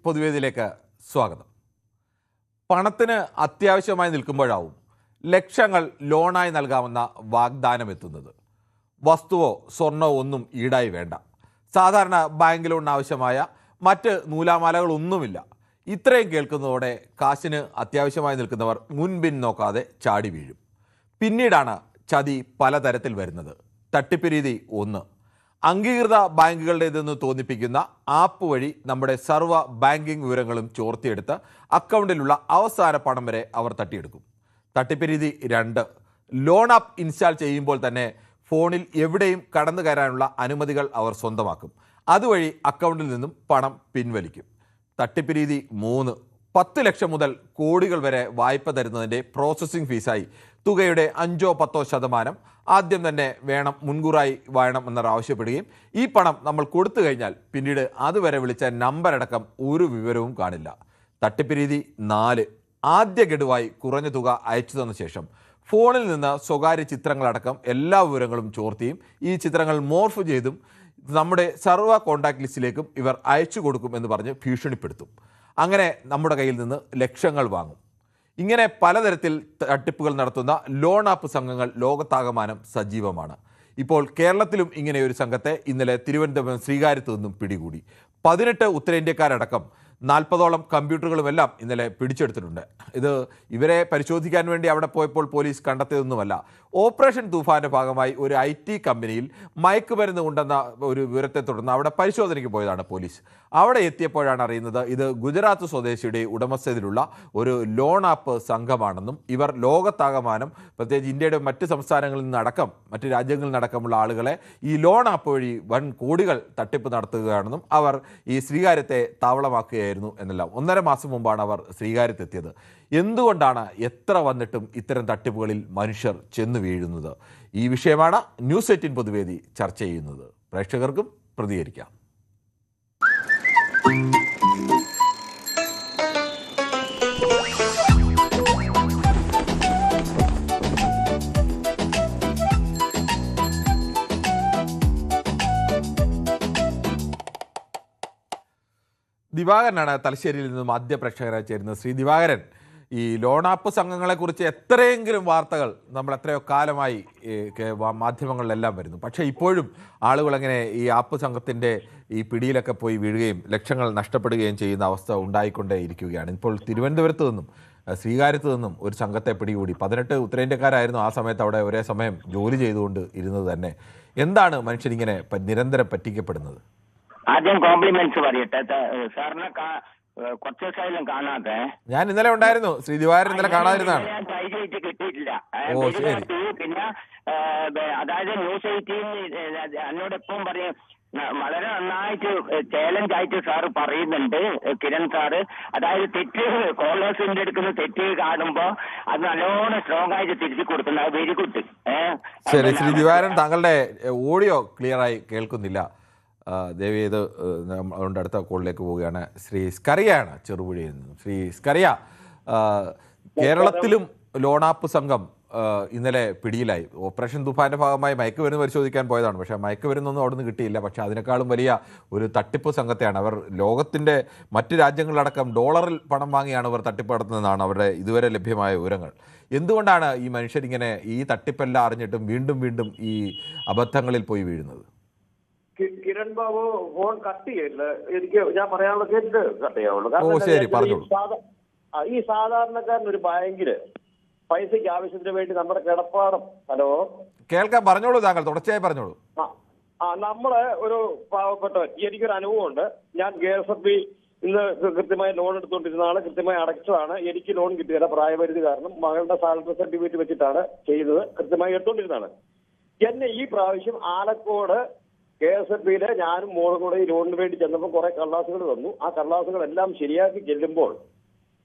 പൊതുവേദിയിലേക്ക് സ്വാഗതം. പണത്തിന് അത്യാവശ്യമായി നിൽക്കുമ്പോഴാവും ലക്ഷങ്ങൾ ലോണായി നൽകാമെന്ന വാഗ്ദാനം എത്തുന്നത്. വസ്തുവോ സ്വർണമോ ഒന്നും ഈടായി വേണ്ട. സാധാരണ ബാങ്ക് ലോണിന് ആവശ്യമായ മറ്റ് നൂലാമാലകളൊന്നുമില്ല. ഇത്രയും കേൾക്കുന്നതോടെ കാശിന് അത്യാവശ്യമായി നിൽക്കുന്നവർ മുൻപിൻ നോക്കാതെ ചാടി വീഴും. പിന്നീടാണ് ചതി പലതരത്തിൽ വരുന്നത്. തട്ടിപ്പ് രീതി 1. അംഗീകൃത ബാങ്കുകളുടേതെന്ന് തോന്നിപ്പിക്കുന്ന ആപ്പ് വഴി നമ്മുടെ സർവ്വ ബാങ്കിംഗ് വിവരങ്ങളും ചോർത്തിയെടുത്ത് അക്കൗണ്ടിലുള്ള അവസാന പണം വരെ അവർ തട്ടിയെടുക്കും. തട്ടിപ്പ് രീതി 2. ലോൺ ആപ്പ് ഇൻസ്റ്റാൾ ചെയ്യുമ്പോൾ തന്നെ ഫോണിൽ എവിടെയും കടന്നു കയറാനുള്ള അനുമതികൾ അവർ സ്വന്തമാക്കും. അതുവഴി അക്കൗണ്ടിൽ നിന്നും പണം പിൻവലിക്കും. തട്ടിപ്പ് രീതി 3. 10 ലക്ഷം മുതൽ കോടികൾ വരെ വായ്പ തരുന്നതിൻ്റെ പ്രോസസ്സിംഗ് ഫീസായി തുകയുടെ 5-10% ആദ്യം തന്നെ മുൻകൂറായി വേണം എന്നവരാവശ്യപ്പെടുകയും ഈ പണം നമ്മൾ കൊടുത്തു കഴിഞ്ഞാൽ പിന്നീട് അതുവരെ വിളിച്ച നമ്പർ അടക്കം ഒരു വിവരവും കാണില്ല. തട്ടിപ്പ് രീതി 4. ആദ്യ ഗഡുവായി കുറഞ്ഞ തുക അയച്ചു തന്ന ശേഷം ഫോണിൽ നിന്ന് സ്വകാര്യ ചിത്രങ്ങളടക്കം എല്ലാ വിവരങ്ങളും ചോർത്തിയും ഈ ചിത്രങ്ങൾ മോർഫ് ചെയ്തും നമ്മുടെ സർവ്വ കോൺടാക്ട് ലിസ്റ്റിലേക്കും ഇവർ അയച്ചു കൊടുക്കും എന്ന് പറഞ്ഞ് ഭീഷണിപ്പെടുത്തും. അങ്ങനെ നമ്മുടെ കയ്യിൽ നിന്ന് ലക്ഷങ്ങൾ വാങ്ങും. ഇങ്ങനെ പലതരത്തിൽ തട്ടിപ്പുകൾ നടത്തുന്ന ലോൺ ആപ്പ് സംഘങ്ങൾ ലോകത്താകമാനം സജീവമാണ്. ഇപ്പോൾ കേരളത്തിലും ഇങ്ങനെയൊരു സംഘത്തെ ഇന്നലെ തിരുവനന്തപുരം ശ്രീകാര്യത്ത് നിന്നും പിടികൂടി. 18 ഉത്തരേന്ത്യക്കാരടക്കം 40ഓളം കമ്പ്യൂട്ടറുകളുമെല്ലാം ഇന്നലെ പിടിച്ചെടുത്തിട്ടുണ്ട്. ഇത് ഇവരെ പരിശോധിക്കാൻ വേണ്ടി അവിടെ പോയപ്പോൾ പോലീസ് കണ്ടെത്തിയതൊന്നുമല്ല. ഓപ്പറേഷൻ തൂഫാന്റെ ഭാഗമായി ഒരു IT കമ്പനിയിൽ മയക്കുമരുന്ന് ഉണ്ടെന്ന ഒരു വിവരത്തെ തുടർന്ന് അവിടെ പരിശോധനയ്ക്ക് പോയതാണ് പോലീസ്. അവിടെ എത്തിയപ്പോഴാണ് അറിയുന്നത് ഇത് ഗുജറാത്ത് സ്വദേശിയുടെ ഉടമസ്ഥതയിലുള്ള ഒരു ലോൺ ആപ്പ് സംഘമാണെന്നും ഇവർ ലോകത്താകമാനം പ്രത്യേകിച്ച് ഇന്ത്യയുടെ മറ്റ് സംസ്ഥാനങ്ങളിൽ നിന്നടക്കം മറ്റ് രാജ്യങ്ങളിൽ നിന്നടക്കമുള്ള ആളുകളെ ഈ ലോൺ ആപ്പ് വഴി വൻ കോടികൾ തട്ടിപ്പ് നടത്തുകയാണെന്നും അവർ ഈ ശ്രീകാര്യത്തെ താവളമാക്കുകയായിരുന്നു എന്നെല്ലാം. 1.5 മാസം മുമ്പാണ് അവർ ശ്രീകാര്യത്തെത്തിയത്. എന്തുകൊണ്ടാണ് എത്ര വന്നിട്ടും ഇത്തരം തട്ടിപ്പുകളിൽ മനുഷ്യർ ചെന്ന് വീഴുന്നത്? ഈ വിഷയമാണ് ന്യൂസ് 18 പൊതുവേദി ചർച്ച ചെയ്യുന്നത്. പ്രേക്ഷകർക്കും പ്രതികരിക്കാം. ദിവാകരനാണ് തലശ്ശേരിയിൽ നിന്നും ആദ്യ പ്രേക്ഷകരായി ചേരുന്നത്. ശ്രീ ദിവാകരൻ, ഈ ലോൺ ആപ്പ് സംഘങ്ങളെക്കുറിച്ച് എത്രയെങ്കിലും വാർത്തകൾ നമ്മൾ എത്രയോ കാലമായി മാധ്യമങ്ങളിലെല്ലാം വരുന്നു. പക്ഷേ ഇപ്പോഴും ആളുകൾ അങ്ങനെ ഈ ആപ്പ് സംഘത്തിൻ്റെ ഈ പിടിയിലൊക്കെ പോയി വീഴുകയും ലക്ഷങ്ങൾ നഷ്ടപ്പെടുകയും ചെയ്യുന്ന അവസ്ഥ ഉണ്ടായിക്കൊണ്ടേ ഇരിക്കുകയാണ്. ഇപ്പോൾ തിരുവനന്തപുരത്ത് നിന്നും ശ്രീകാര്യത്ത് നിന്നും ഒരു സംഘത്തെ പിടികൂടി. 18 ഉത്തരേന്ത്യക്കാരായിരുന്നു ആ സമയത്ത് അവിടെ ഒരേ സമയം ജോലി ചെയ്തുകൊണ്ട് ഇരുന്നത് തന്നെ. എന്താണ് മനുഷ്യരിങ്ങനെ നിരന്തരം പറ്റിക്കപ്പെടുന്നത്? ആദ്യം കോംപ്ലിമെന്റ്സ് പറയട്ടെ സാറിനെ കുറച്ച് ദിവസമായാലും കാണാതെ. ഞാൻ ഇന്നലെ ഉണ്ടായിരുന്നു. ശ്രീ ദിവാകരൻ ഇന്നലെ കാണാതിരുന്നാണ്. ഞാൻ ട്രൈ ചെയ്തിട്ട് കിട്ടിയിട്ടില്ല. പിന്നെ അതായത് ന്യൂസ് 18 എന്നോടൊപ്പം പറയും വളരെ നന്നായിട്ട് ചാലഞ്ച് ആയിട്ട് സാറ് പറയുന്നുണ്ട്, കിരൺ സാറ്. അതായത് തെറ്റ് കോളേഴ്സിന്റെ അടുക്കുന്ന തെറ്റ് കാണുമ്പോ അത് നല്ലോണം സ്ട്രോങ് ആയിട്ട് തിരിച്ചു കൊടുക്കുന്നത്. അത് വെരി ഗുഡ്. ശരി, ശ്രീ ദിവാകരൻ, താങ്കളുടെ ഓഡിയോ ക്ലിയർ ആയി കേൾക്കുന്നില്ല. ദേവി ഇത് അതുകൊണ്ട് അടുത്ത കോളിലേക്ക് പോവുകയാണ്. ശ്രീ സ്കറിയാണ് ചെറുപുഴയിൽ നിന്നും. ശ്രീ സ്കറിയ, കേരളത്തിലും ലോൺ ആപ്പ് സംഘം ഇന്നലെ പിടിയിലായി. ഓപ്പറേഷൻ തൂഫാന്റെ ഭാഗമായി മയക്കുമരുന്ന് പരിശോധിക്കാൻ പോയതാണ്. പക്ഷേ മയക്കുമരുന്നൊന്നും അവിടെ നിന്ന് കിട്ടിയില്ല. പക്ഷേ അതിനേക്കാളും വലിയ ഒരു തട്ടിപ്പ് സംഘത്തെയാണ് അവർ ലോകത്തിൻ്റെ മറ്റ് രാജ്യങ്ങളിലടക്കം ഡോളറിൽ പണം വാങ്ങിയാണ് അവർ തട്ടിപ്പ് നടത്തുന്നതെന്നാണ് അവരുടെ ഇതുവരെ ലഭ്യമായ വിവരങ്ങൾ. എന്തുകൊണ്ടാണ് ഈ മനുഷ്യരിങ്ങനെ ഈ തട്ടിപ്പെല്ലാം അറിഞ്ഞിട്ടും വീണ്ടും വീണ്ടും ഈ അബദ്ധങ്ങളിൽ പോയി വീഴുന്നത്? കിരൺ ബാബു ഫോൺ കട്ട് ചെയ്യില്ല. എനിക്ക് ഞാൻ പറയാനുള്ള കേട്ടിട്ട് കട്ട് ചെയ്യാവുള്ളൂ. ഈ സാധാരണക്കാരൻ ഒരു ബാങ്കില് പൈസയ്ക്ക് ആവശ്യത്തിന് വേണ്ടി നമ്മുടെ കിടപ്പാടം കേൾക്കാൻ പറഞ്ഞോളൂ, താങ്കൾ തുടർച്ചയായി പറഞ്ഞോളൂ. നമ്മള് ഒരു പാവപ്പെട്ടവൻ, എനിക്കൊരു അനുഭവമുണ്ട്. ഞാൻ KSFB ഇന്ന് കൃത്യമായി ലോൺ എടുത്തുകൊണ്ടിരുന്ന ആള് കൃത്യമായി അടച്ചതാണ്. എനിക്ക് ലോൺ കിട്ടിയില്ല, പ്രായപരിധി കാരണം. മകളുടെ സാലറി സർട്ടിഫിക്കറ്റ് വെച്ചിട്ടാണ് ചെയ്തത്, കൃത്യമായി എടുത്തുകൊണ്ടിരുന്നതാണ്. എന്നെ ഈ പ്രാവശ്യം ആലക്കോട് KSFBയിലെ ഞാനും മോളും കൂടെ ഈ ലോണിന് വേണ്ടി ചെന്നപ്പോൾ കുറെ കള്ളാസുകൾ തന്നു. ആ കള്ളാസുകളെല്ലാം ശരിയാക്കി ചെല്ലുമ്പോൾ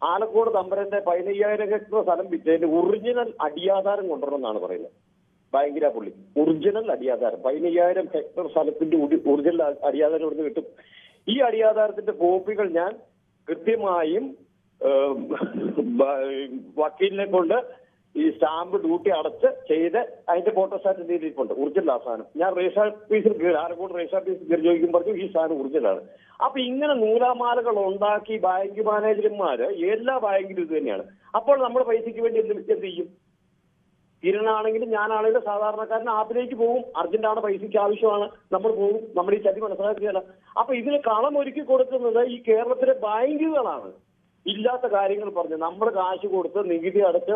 ആലക്കോട് തമ്പരന്റെ 15,000 ഹെക്ടർ സ്ഥലം വിറ്റതിന്റെ ഒറിജിനൽ അടിയാധാരം കൊണ്ടുവരണമെന്നാണ് പറയുന്നത്. ഭയങ്കര പുള്ളി ഒറിജിനൽ അടിയാധാരം 15,000 ഹെക്ടർ സ്ഥലത്തിന്റെ ഒറിജിനൽ അടിയാധാരം ഇവിടുന്ന് കിട്ടും. ഈ അടിയാധാരത്തിന്റെ കോപ്പികൾ ഞാൻ കൃത്യമായും വക്കീലിനെ കൊണ്ട് ഈ സ്റ്റാമ്പ് ഡ്യൂട്ടി അടച്ച് ചെയ്ത് അതിന്റെ ഫോട്ടോസ്റ്റാറ്റ് എന്തെങ്കിലും ഇരിപ്പുണ്ട്. ഒറിജിനൽ ആ സാധനം. ഞാൻ രജിസ്റ്റർ ഓഫീസിൽ ആരെക്കൂടെ രജിസ്റ്റർ ഓഫീസിൽ കയറി ചോദിക്കും പറഞ്ഞു ഈ സാധനം ഒറിജിനലാണ്. അപ്പൊ ഇങ്ങനെ നൂലാമാലകൾ ഉണ്ടാക്കി ബാങ്ക് മാനേജർമാര് എല്ലാ ബാങ്കിലും ഇത് തന്നെയാണ്. അപ്പോൾ നമ്മുടെ പൈസയ്ക്ക് വേണ്ടി എന്ത് ചെയ്യും? കിരണാണെങ്കിലും ഞാനാണെങ്കിലും സാധാരണക്കാരൻ ആപ്പിലേക്ക് പോകും. അർജന്റാണ്, പൈസയ്ക്ക് ആവശ്യമാണ്, നമ്മൾ പോകും. നമ്മുടെ ഈ ചതി മനസ്സിലാക്കുകയല്ല. അപ്പൊ ഇതിന് കളം ഒരുക്കി കൊടുക്കുന്നത് ഈ കേരളത്തിലെ ബാങ്കുകളാണ്. ഇല്ലാത്ത കാര്യങ്ങൾ പറഞ്ഞു നമ്മൾ കാശ് കൊടുത്ത് നികുതി അടച്ച്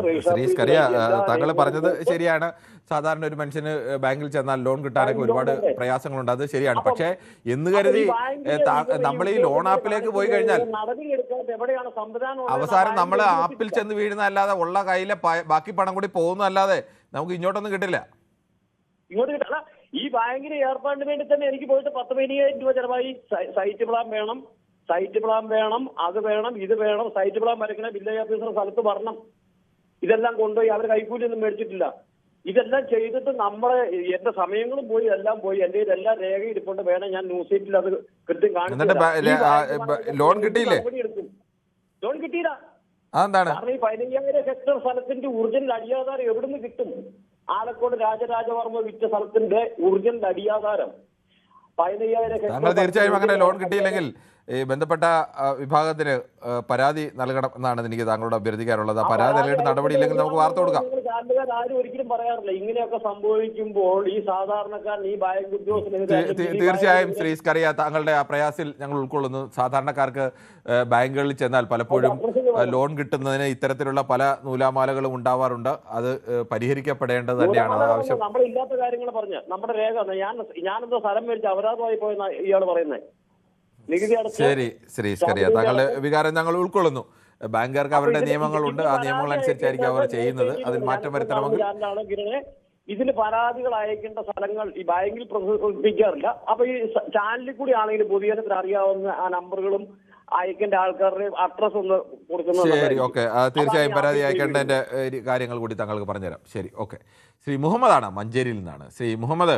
താങ്കൾ പറഞ്ഞത് ശരിയാണ്. സാധാരണ ഒരു മനുഷ്യന് ബാങ്കിൽ ചെന്നാൽ ലോൺ കിട്ടാനൊക്കെ ഒരുപാട് പ്രയാസങ്ങളുണ്ട്, അത് ശരിയാണ്. പക്ഷേ എന്ന് കരുതി നമ്മൾ ഈ ലോൺ ആപ്പിലേക്ക് പോയി കഴിഞ്ഞാൽ അവസാനം നമ്മൾ ആപ്പിൽ ചെന്ന് വീഴുന്നതല്ലാതെ ഉള്ള കയ്യിലെ ബാക്കി പണം കൂടി പോകുന്നതല്ലാതെ നമുക്ക് ഇങ്ങോട്ടൊന്നും കിട്ടില്ല. ഇങ്ങോട്ട് കിട്ടില്ല. ഈ ബാങ്കിന് ഏർപ്പാടിന് വേണ്ടി തന്നെ എനിക്ക് പോയിട്ട് 10,000 രൂപ ചെലവായി. സൈറ്റ് പ്ലാൻ വേണം, സൈറ്റ് പ്ലാൻ വേണം, അത് വേണം, ഇത് വേണം. സൈറ്റ് പ്ലാൻ വരയ്ക്കണ വില്ലേജ് ഓഫീസർ സ്ഥലത്ത് വരണം. ഇതെല്ലാം കൊണ്ടുപോയി അവർ കൈക്കൂലിയൊന്നും മേടിച്ചിട്ടില്ല. ഇതെല്ലാം ചെയ്തിട്ട് എന്റെ സമയങ്ങളും പോയി, എല്ലാം പോയി. എന്റെ ഇതെല്ലാം രേഖ ഇരിപ്പുണ്ട്. വേണം ഞാൻ ന്യൂസ് സീറ്റിൽ അത് കൃത്യം കാണിച്ചു. ലോൺ കിട്ടിയില്ലേ? ലോൺ കിട്ടിയില്ല. കാരണം ഈ 15,000 ഹെക്ടർ സ്ഥലത്തിന്റെ ഒറിജിനൽ അടിയാധാരം എവിടുന്ന് കിട്ടും? ആലക്കോട് രാജരാജവർമ്മ വിറ്റ സ്ഥലത്തിന്റെ ഒറിജിനൽ അടിയാധാരം 15,000 താങ്കൾ തീർച്ചയായും അങ്ങനെ ലോൺ കിട്ടിയില്ലെങ്കിൽ ഈ ബന്ധപ്പെട്ട വിഭാഗത്തിന് പരാതി നൽകണം എന്നാണ് എനിക്ക് താങ്കളോട് അഭ്യർത്ഥിക്കാനുള്ളത്. പരാതി നൽകിയിട്ട് നടപടിയില്ലെങ്കിൽ നമുക്ക് വാർത്ത കൊടുക്കാം. ആരും ഒരിക്കലും പറയാറില്ല ഇങ്ങനെയൊക്കെ സംഭവിക്കുമ്പോൾ ഈ സാധാരണക്കാരൻ ഈ ബാങ്ക് തീർച്ചയായും ശ്രീ സ്കറിയ, താങ്കളുടെ ആ പ്രയാസിൽ ഞങ്ങൾ ഉൾക്കൊള്ളുന്നു. സാധാരണക്കാർക്ക് ബാങ്കുകളിൽ ചെന്നാൽ പലപ്പോഴും ലോൺ കിട്ടുന്നതിന് ഇത്തരത്തിലുള്ള പല നൂലാമാലകളും ഉണ്ടാവാറുണ്ട്. അത് പരിഹരിക്കപ്പെടേണ്ടത് തന്നെയാണ്. അത് ആവശ്യം. നമ്മളില്ലാത്ത കാര്യങ്ങൾ പറഞ്ഞ് നമ്മുടെ രേഖ ഞാനെന്തോ സ്ഥലം മേടിച്ച് അപരാധമായി പോയെന്ന ഇയാൾ പറയുന്നത്. ശരി ശ്രീ സ്കറിയ, താങ്കളുടെ വികാരം ഞങ്ങൾ ഉൾക്കൊള്ളുന്നു. ബാങ്കുകാർക്ക് അവരുടെ നിയമങ്ങളുണ്ട്, ആ നിയമങ്ങൾ അനുസരിച്ചായിരിക്കും അവർ ചെയ്യുന്നത്. അതിൽ മാറ്റം വരുത്തണമെങ്കിൽ ഇതിന് പരാതികൾ അയക്കേണ്ട സ്ഥലങ്ങൾ ഈ ബാങ്കിൽ പ്രദർശിപ്പിക്കാറില്ല. അപ്പൊ ഈ ചാനലിൽ കൂടി ആണെങ്കിലും പൊതുജനത്തിന് അറിയാവുന്ന ആ നമ്പറുകളും അയക്കേണ്ട ആൾക്കാരുടെ അഡ്രസ് ഒന്ന് കൊടുക്കുന്നത്. ശരി, ഓക്കെ. തീർച്ചയായും പരാതി അയക്കേണ്ടതിന്റെ കാര്യങ്ങൾ കൂടി താങ്കൾക്ക് പറഞ്ഞുതരാം. ശരി, ഓക്കെ. ശ്രീ മുഹമ്മദാണ് മഞ്ചേരിയിൽ നിന്നാണ്. ശ്രീ മുഹമ്മദ്,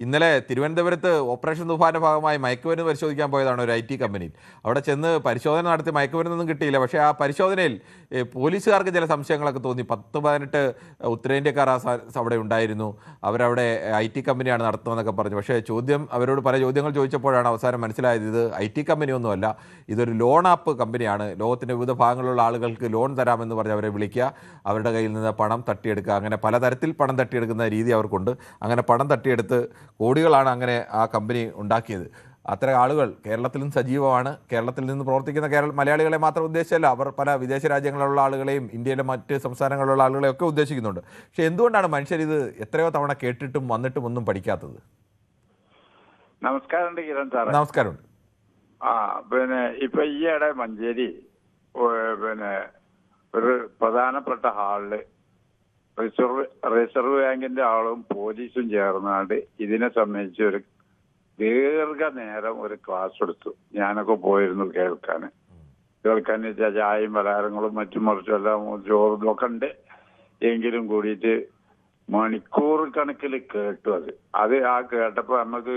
ഇന്നലെ തിരുവനന്തപുരത്ത് ഓപ്പറേഷൻ തുഫാന്റെ ഭാഗമായി മയക്കുമരുന്ന് പരിശോധിക്കാൻ പോയതാണ് ഒരു IT കമ്പനിയിൽ. അവിടെ ചെന്ന് പരിശോധന നടത്തി മയക്കുമരുന്നൊന്നും കിട്ടിയില്ല. പക്ഷേ ആ പരിശോധനയിൽ പോലീസുകാർക്ക് ചില സംശയങ്ങളൊക്കെ തോന്നി. 10-18 ഉത്തരേന്ത്യക്കാർ അവിടെ ഉണ്ടായിരുന്നു. അവരവിടെ IT കമ്പനിയാണ് നടത്തുന്നതെന്നൊക്കെ പറഞ്ഞു. പക്ഷേ അവരോട് പല ചോദ്യങ്ങൾ ചോദിച്ചപ്പോഴാണ് അവസാനം മനസ്സിലായത് ഇത് IT കമ്പനിയൊന്നുമല്ല, ഇതൊരു ലോൺ ആപ്പ് കമ്പനിയാണ്. ലോകത്തിൻ്റെ വിവിധ ഭാഗങ്ങളിലുള്ള ആളുകൾക്ക് ലോൺ തരാമെന്ന് പറഞ്ഞ് അവരെ വിളിക്കുക, അവരുടെ കയ്യിൽ നിന്ന് പണം തട്ടിയെടുക്കുക, അങ്ങനെ പലതരത്തിൽ പണം തട്ടിയെടുക്കുന്ന രീതി അവർക്കുണ്ട്. അങ്ങനെ പണം തട്ടിയെടുത്ത് കോടികളാണ് അങ്ങനെ ആ കമ്പനി ഉണ്ടാക്കിയത്. അത്തരം ആളുകൾ കേരളത്തിലും സജീവമാണ്. കേരളത്തിൽ നിന്ന് പ്രവർത്തിക്കുന്ന മലയാളികളെ മാത്രം ഉദ്ദേശിച്ചല്ല, അവർ പല വിദേശ രാജ്യങ്ങളിലുള്ള ആളുകളെയും ഇന്ത്യയിലെ മറ്റ് സംസ്ഥാനങ്ങളിലുള്ള ആളുകളെയും ഒക്കെ ഉദ്ദേശിക്കുന്നുണ്ട്. പക്ഷെ എന്തുകൊണ്ടാണ് മനുഷ്യർ ഇത് എത്രയോ തവണ കേട്ടിട്ടും വന്നിട്ടും ഒന്നും പഠിക്കാത്തത്? നമസ്കാരം കിരൺ സാറേ. നമസ്കാരമുണ്ട്. പിന്നെ ഇപ്പൊ ഈയിടെ മഞ്ചേരി ഒരു പ്രധാനപ്പെട്ട ഹാളില് റിസർവ് ബാങ്കിന്റെ ആളും പോലീസും ചേർന്നാണ്ട് ഇതിനെ സംബന്ധിച്ച് ഒരു ദീർഘനേരം ഒരു ക്ലാസ് എടുത്തു. ഞാനൊക്കെ പോയിരുന്നു കേൾക്കാൻ ചായയും പലഹാരങ്ങളും മറ്റും മറിച്ചും എല്ലാം ചോറും ഒക്കെ ഉണ്ട്. എങ്കിലും കൂടിയിട്ട് മണിക്കൂർ കണക്കിൽ കേട്ടു. അത് കേട്ടപ്പോ നമുക്ക്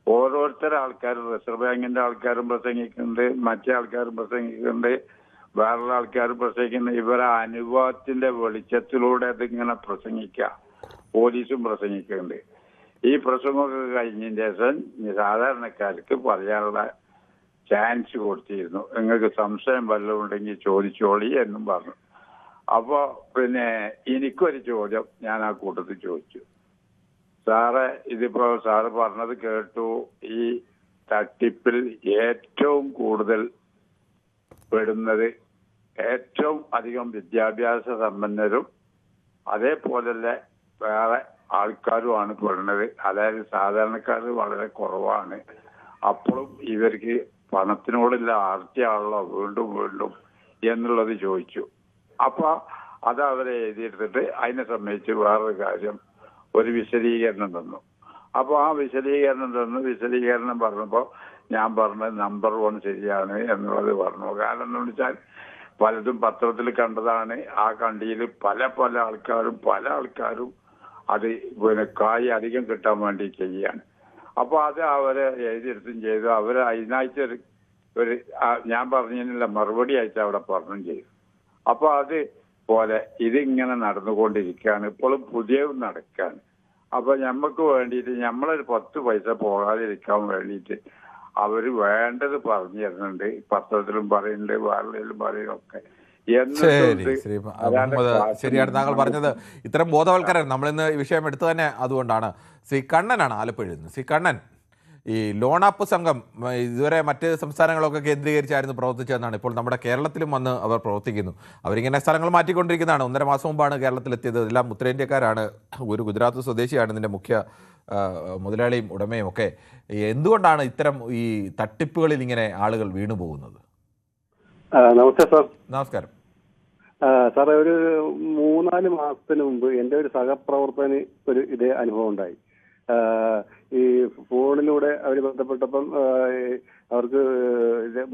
ഓരോരുത്തരും ആൾക്കാരും റിസർവ് ബാങ്കിന്റെ ആൾക്കാരും പ്രസംഗിക്കുന്നുണ്ട്, മറ്റേ ആൾക്കാരും പ്രസംഗിക്കുന്നുണ്ട്, വേറൊരു ആൾക്കാരും പ്രസംഗിക്കുന്നുണ്ട്. ഇവരെ അനുഭവത്തിന്റെ വെളിച്ചത്തിലൂടെ അതിങ്ങനെ പ്രസംഗിക്കുക. പോലീസും പ്രസംഗിക്കുന്നുണ്ട്. ഈ പ്രസംഗമൊക്കെ കഴിഞ്ഞതിന് ശേഷം സാധാരണക്കാർക്ക് പറയാനുള്ള ചാൻസ് കൊടുത്തിരുന്നു. നിങ്ങൾക്ക് സംശയം വല്ലതും ഉണ്ടെങ്കിൽ ചോദിച്ചോളി എന്നും പറഞ്ഞു. അപ്പോ എനിക്കൊരു ചോദ്യം ഞാൻ ആ കൂട്ടത്തിൽ ചോദിച്ചു. സാറ് ഇതിപ്പോ സാറ് പറഞ്ഞത് കേട്ടു. ഈ തട്ടിപ്പിൽ ഏറ്റവും കൂടുതൽ പെടുന്നത് ഏറ്റവും അധികം വിദ്യാഭ്യാസ സമ്പന്നരും അതേപോലെ വേറെ ആൾക്കാരുമാണ് പെടുന്നത്. അതായത് സാധാരണക്കാർ വളരെ കുറവാണ്. അപ്പോഴും ഇവർക്ക് പണത്തിനോടുള്ള ആർത്തിയാണല്ലോ വീണ്ടും വീണ്ടും എന്നുള്ളത് ചോദിച്ചു. അപ്പൊ അത് അവരെ എഴുതിയെടുത്തിട്ട് അതിനെ സംബന്ധിച്ച് വേറൊരു കാര്യം ഒരു വിശദീകരണം തന്നു. അപ്പൊ ആ വിശദീകരണം പറഞ്ഞപ്പോ ഞാൻ പറഞ്ഞത് നമ്പർ 1 ശരിയാണ് എന്നുള്ളത് പറഞ്ഞു. കാരണം എന്ന് വെച്ചാൽ പലതും പത്രത്തിൽ കണ്ടതാണ്. ആ കണ്ടിയിൽ പല ആൾക്കാരും അത് കായ് അധികം കിട്ടാൻ വേണ്ടി ചെയ്യാണ്. അപ്പൊ അത് അവരെ എഴുതിയെടുത്തും ചെയ്തു. അവര് അതിനായിട്ട് ഒരു ഞാൻ പറഞ്ഞതിനുള്ള മറുപടി ആയിട്ട് അവിടെ പറഞ്ഞും ചെയ്തു. അപ്പൊ അത് പോലെ ഇതിങ്ങനെ നടന്നുകൊണ്ടിരിക്കുകയാണ്. ഇപ്പോഴും പുതിയത് നടക്കാൻ. അപ്പൊ ഞമ്മക്ക് വേണ്ടിയിട്ട് നമ്മളൊരു 10 പൈസ പോകാതിരിക്കാൻ വേണ്ടിയിട്ട് അവര് വേണ്ടത് പറഞ്ഞു തരുന്നുണ്ട്. പത്രത്തിലും പറയുന്നുണ്ട്, വാർത്തയിലും പറയുന്നൊക്കെ. ശരി ശ്രീ മുഹമ്മദ്, ശരിയാണ് താങ്കൾ പറഞ്ഞത്. ഇത്തരം ബോധവൽക്കരണം നമ്മളിന്ന് ഈ വിഷയം എടുത്തു തന്നെ അതുകൊണ്ടാണ്. ശ്രീ കണ്ണനാണ് ആലപ്പുഴയിൽ നിന്ന്. ശ്രീ കണ്ണൻ, ഈ ലോൺ ആപ്പ് സംഘം ഇതുവരെ മറ്റ് സംസ്ഥാനങ്ങളൊക്കെ കേന്ദ്രീകരിച്ചായിരുന്നു പ്രവർത്തിച്ചതെന്നാണ്. ഇപ്പോൾ നമ്മുടെ കേരളത്തിലും വന്ന് അവർ പ്രവർത്തിക്കുന്നു. അവരിങ്ങനെ സ്ഥലങ്ങൾ മാറ്റിക്കൊണ്ടിരിക്കുന്നതാണ്. 1.5 മാസം മുമ്പാണ് കേരളത്തിലെത്തിയത്. എല്ലാം ഉത്തരേന്ത്യക്കാരാണ്. ഒരു ഗുജറാത്ത് സ്വദേശിയാണ് ഇതിൻ്റെ മുഖ്യ മുതലാളിയും ഉടമയും ഒക്കെ. എന്തുകൊണ്ടാണ് ഇത്തരം ഈ തട്ടിപ്പുകളിൽ ഇങ്ങനെ ആളുകൾ വീണു പോകുന്നത്? നമസ്തേ സാർ. നമസ്കാരം സാറേ, ഒരു 3-4 മാസത്തിന് മുമ്പ് എൻ്റെ ഒരു സഹപ്രവർത്തകന് ഒരു ഇതേ അനുഭവം ഉണ്ടായി. ഈ ഫോണിലൂടെ അവർ ബന്ധപ്പെട്ടപ്പം അവർക്ക്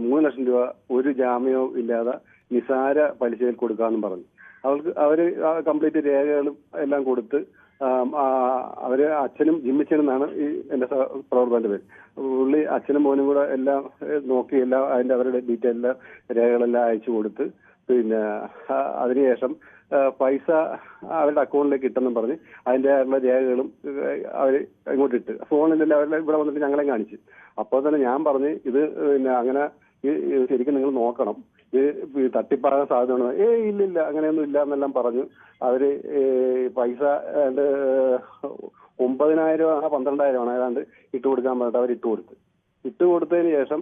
3 ലക്ഷം രൂപ ഒരു ജാമ്യവും ഇല്ലാതെ നിസാര പലിശയിൽ കൊടുക്കാമെന്നും പറഞ്ഞു. അവര് കംപ്ലീറ്റ് രേഖകളും എല്ലാം കൊടുത്ത് അവര് അച്ഛനും ജിമ്മിച്ചൻ എന്നാണ് ഈ എന്റെ പ്രവർത്തകന്റെ പേര്. പുള്ളി അച്ഛനും മോനും കൂടെ എല്ലാം നോക്കി എല്ലാം അതിന്റെ അവരുടെ ഡീറ്റെയിൽ രേഖകളെല്ലാം അയച്ചു കൊടുത്ത് പിന്നെ അതിനുശേഷം പൈസ അവരുടെ അക്കൗണ്ടിലേക്ക് ഇട്ടെന്നും പറഞ്ഞ് അതിന്റെ ആയിട്ടുള്ള രേഖകളും അവർ ഇങ്ങോട്ട് ഇട്ട് ഫോണിലെല്ലാം അവരുടെ ഇവിടെ വന്നിട്ട് ഞങ്ങളെ കാണിച്ചു. അപ്പോൾ തന്നെ ഞാൻ പറഞ്ഞ് ഇത് പിന്നെ അങ്ങനെ ശരിക്കും നിങ്ങൾ നോക്കണം, ഇത് തട്ടിപ്പാകാൻ സാധ്യതയാണ്. ഇല്ലില്ല അങ്ങനെയൊന്നും ഇല്ല എന്നെല്ലാം പറഞ്ഞു. അവര് പൈസ 9,000 12,000 ഏതാണ്ട് ഇട്ട് കൊടുക്കാൻ പറഞ്ഞിട്ട് അവർ ഇട്ട് കൊടുത്തതിന് ശേഷം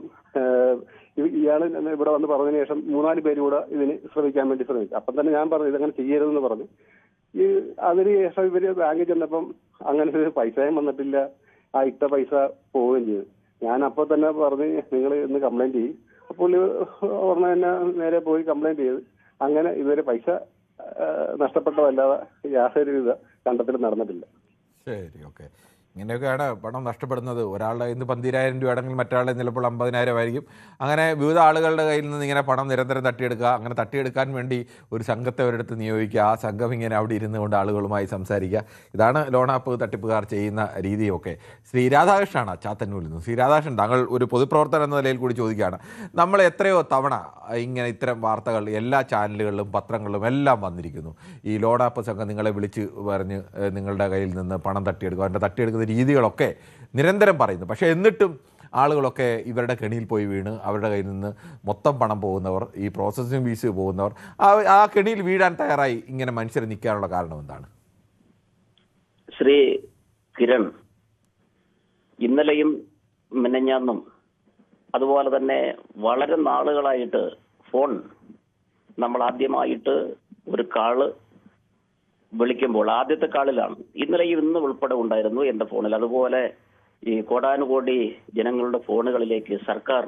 ഇയാള് ഇവിടെ വന്ന് പറഞ്ഞതിന് ശേഷം 3-4 പേര് കൂടെ ഇതിന് ശ്രമിക്കാൻ വേണ്ടി ശ്രമിച്ചു. അപ്പം തന്നെ ഞാൻ പറഞ്ഞു ഇതങ്ങനെ ചെയ്യരുതെന്ന് പറഞ്ഞു. അതിന് ശേഷം ഇവര് ബാങ്കിൽ ചെന്നപ്പം അങ്ങനെ ഒരു പൈസയും വന്നിട്ടില്ല, ആ ഇട്ട പൈസ പോവുകയും ചെയ്തു. ഞാൻ അപ്പോൾ തന്നെ പറഞ്ഞ് നിങ്ങൾ ഇന്ന് കംപ്ലൈന്റ് ചെയ്യും. അപ്പോൾ ഉടനെ തന്നെ നേരെ പോയി കംപ്ലൈന്റ് ചെയ്ത് അങ്ങനെ ഇതുവരെ പൈസ നഷ്ടപ്പെട്ടതല്ലാതെ യാതൊരുവിധ കണ്ടെത്തലും നടന്നിട്ടില്ല. ശരി, ഓക്കെ. ഇങ്ങനെയൊക്കെയാണ് പണം നഷ്ടപ്പെടുന്നത്. ഒരാളുടെ ഇന്ന് 12,000 രൂപ ആണെങ്കിൽ മറ്റൊരാളുടെ ചിലപ്പോൾ 50,000 ആയിരിക്കും. അങ്ങനെ വിവിധ ആളുകളുടെ കയ്യിൽ നിന്ന് ഇങ്ങനെ പണം നിരന്തരം തട്ടിയെടുക്കുക. അങ്ങനെ തട്ടിയെടുക്കാൻ വേണ്ടി ഒരു സംഘത്തെ ഒരിടത്ത് നിയോഗിക്കുക. ആ സംഘം ഇങ്ങനെ അവിടെ ഇരുന്നു കൊണ്ട് ആളുകളുമായി സംസാരിക്കുക. ഇതാണ് ലോൺ ആപ്പ് തട്ടിപ്പുകാർ ചെയ്യുന്ന രീതിയൊക്കെ. ശ്രീ രാധാകൃഷ്ണനാണ് ചാത്തന്നൂരിൽ നിന്ന്. ശ്രീ രാധാകൃഷ്ണൻ, താങ്കൾ ഒരു പൊതുപ്രവർത്തകൻ എന്ന നിലയിൽ കൂടി ചോദിക്കുകയാണ്. നമ്മൾ എത്രയോ തവണ ഇങ്ങനെ ഇത്തരം വാർത്തകൾ എല്ലാ ചാനലുകളിലും പത്രങ്ങളിലും എല്ലാം വന്നിരിക്കുന്നു. ഈ ലോൺ ആപ്പ് സംഘം നിങ്ങളെ വിളിച്ച് പറഞ്ഞ് നിങ്ങളുടെ കയ്യിൽ നിന്ന് പണം തട്ടിയെടുക്കുക, അതിൻ്റെ തട്ടിയെടുക്കുന്ന രീതികളൊക്കെ നിരന്തരം പറയുന്നു. പക്ഷേ എന്നിട്ടും ആളുകളൊക്കെ ഇവരുടെ കെണിയിൽ പോയി വീണ് അവരുടെ കയ്യിൽ നിന്ന് മൊത്തം പണം പോകുന്നവർ, ഈ പ്രോസസ്സിംഗ് ഫീസ് പോകുന്നവർ, ആ കെണിയിൽ വീഴാൻ തയ്യാറായി ഇങ്ങനെ മനുഷ്യർ നിൽക്കാനുള്ള കാരണം എന്താണ്? ശ്രീ കിരൺ, ഇന്നലെയും മിനഞ്ഞാന്നും അതുപോലെ തന്നെ വളരെ നാളുകളായിട്ട് ഫോൺ നമ്മൾ ആദ്യമായിട്ട് ഒരു കാള് വിളിക്കുമ്പോൾ ആദ്യത്തെ കാളിലാണ്. ഇന്നലെയും ഇന്നും ഉൾപ്പെടെ ഉണ്ടായിരുന്നു എന്റെ ഫോണിൽ. അതുപോലെ ഈ കോടാനുകോടി ജനങ്ങളുടെ ഫോണുകളിലേക്ക് സർക്കാർ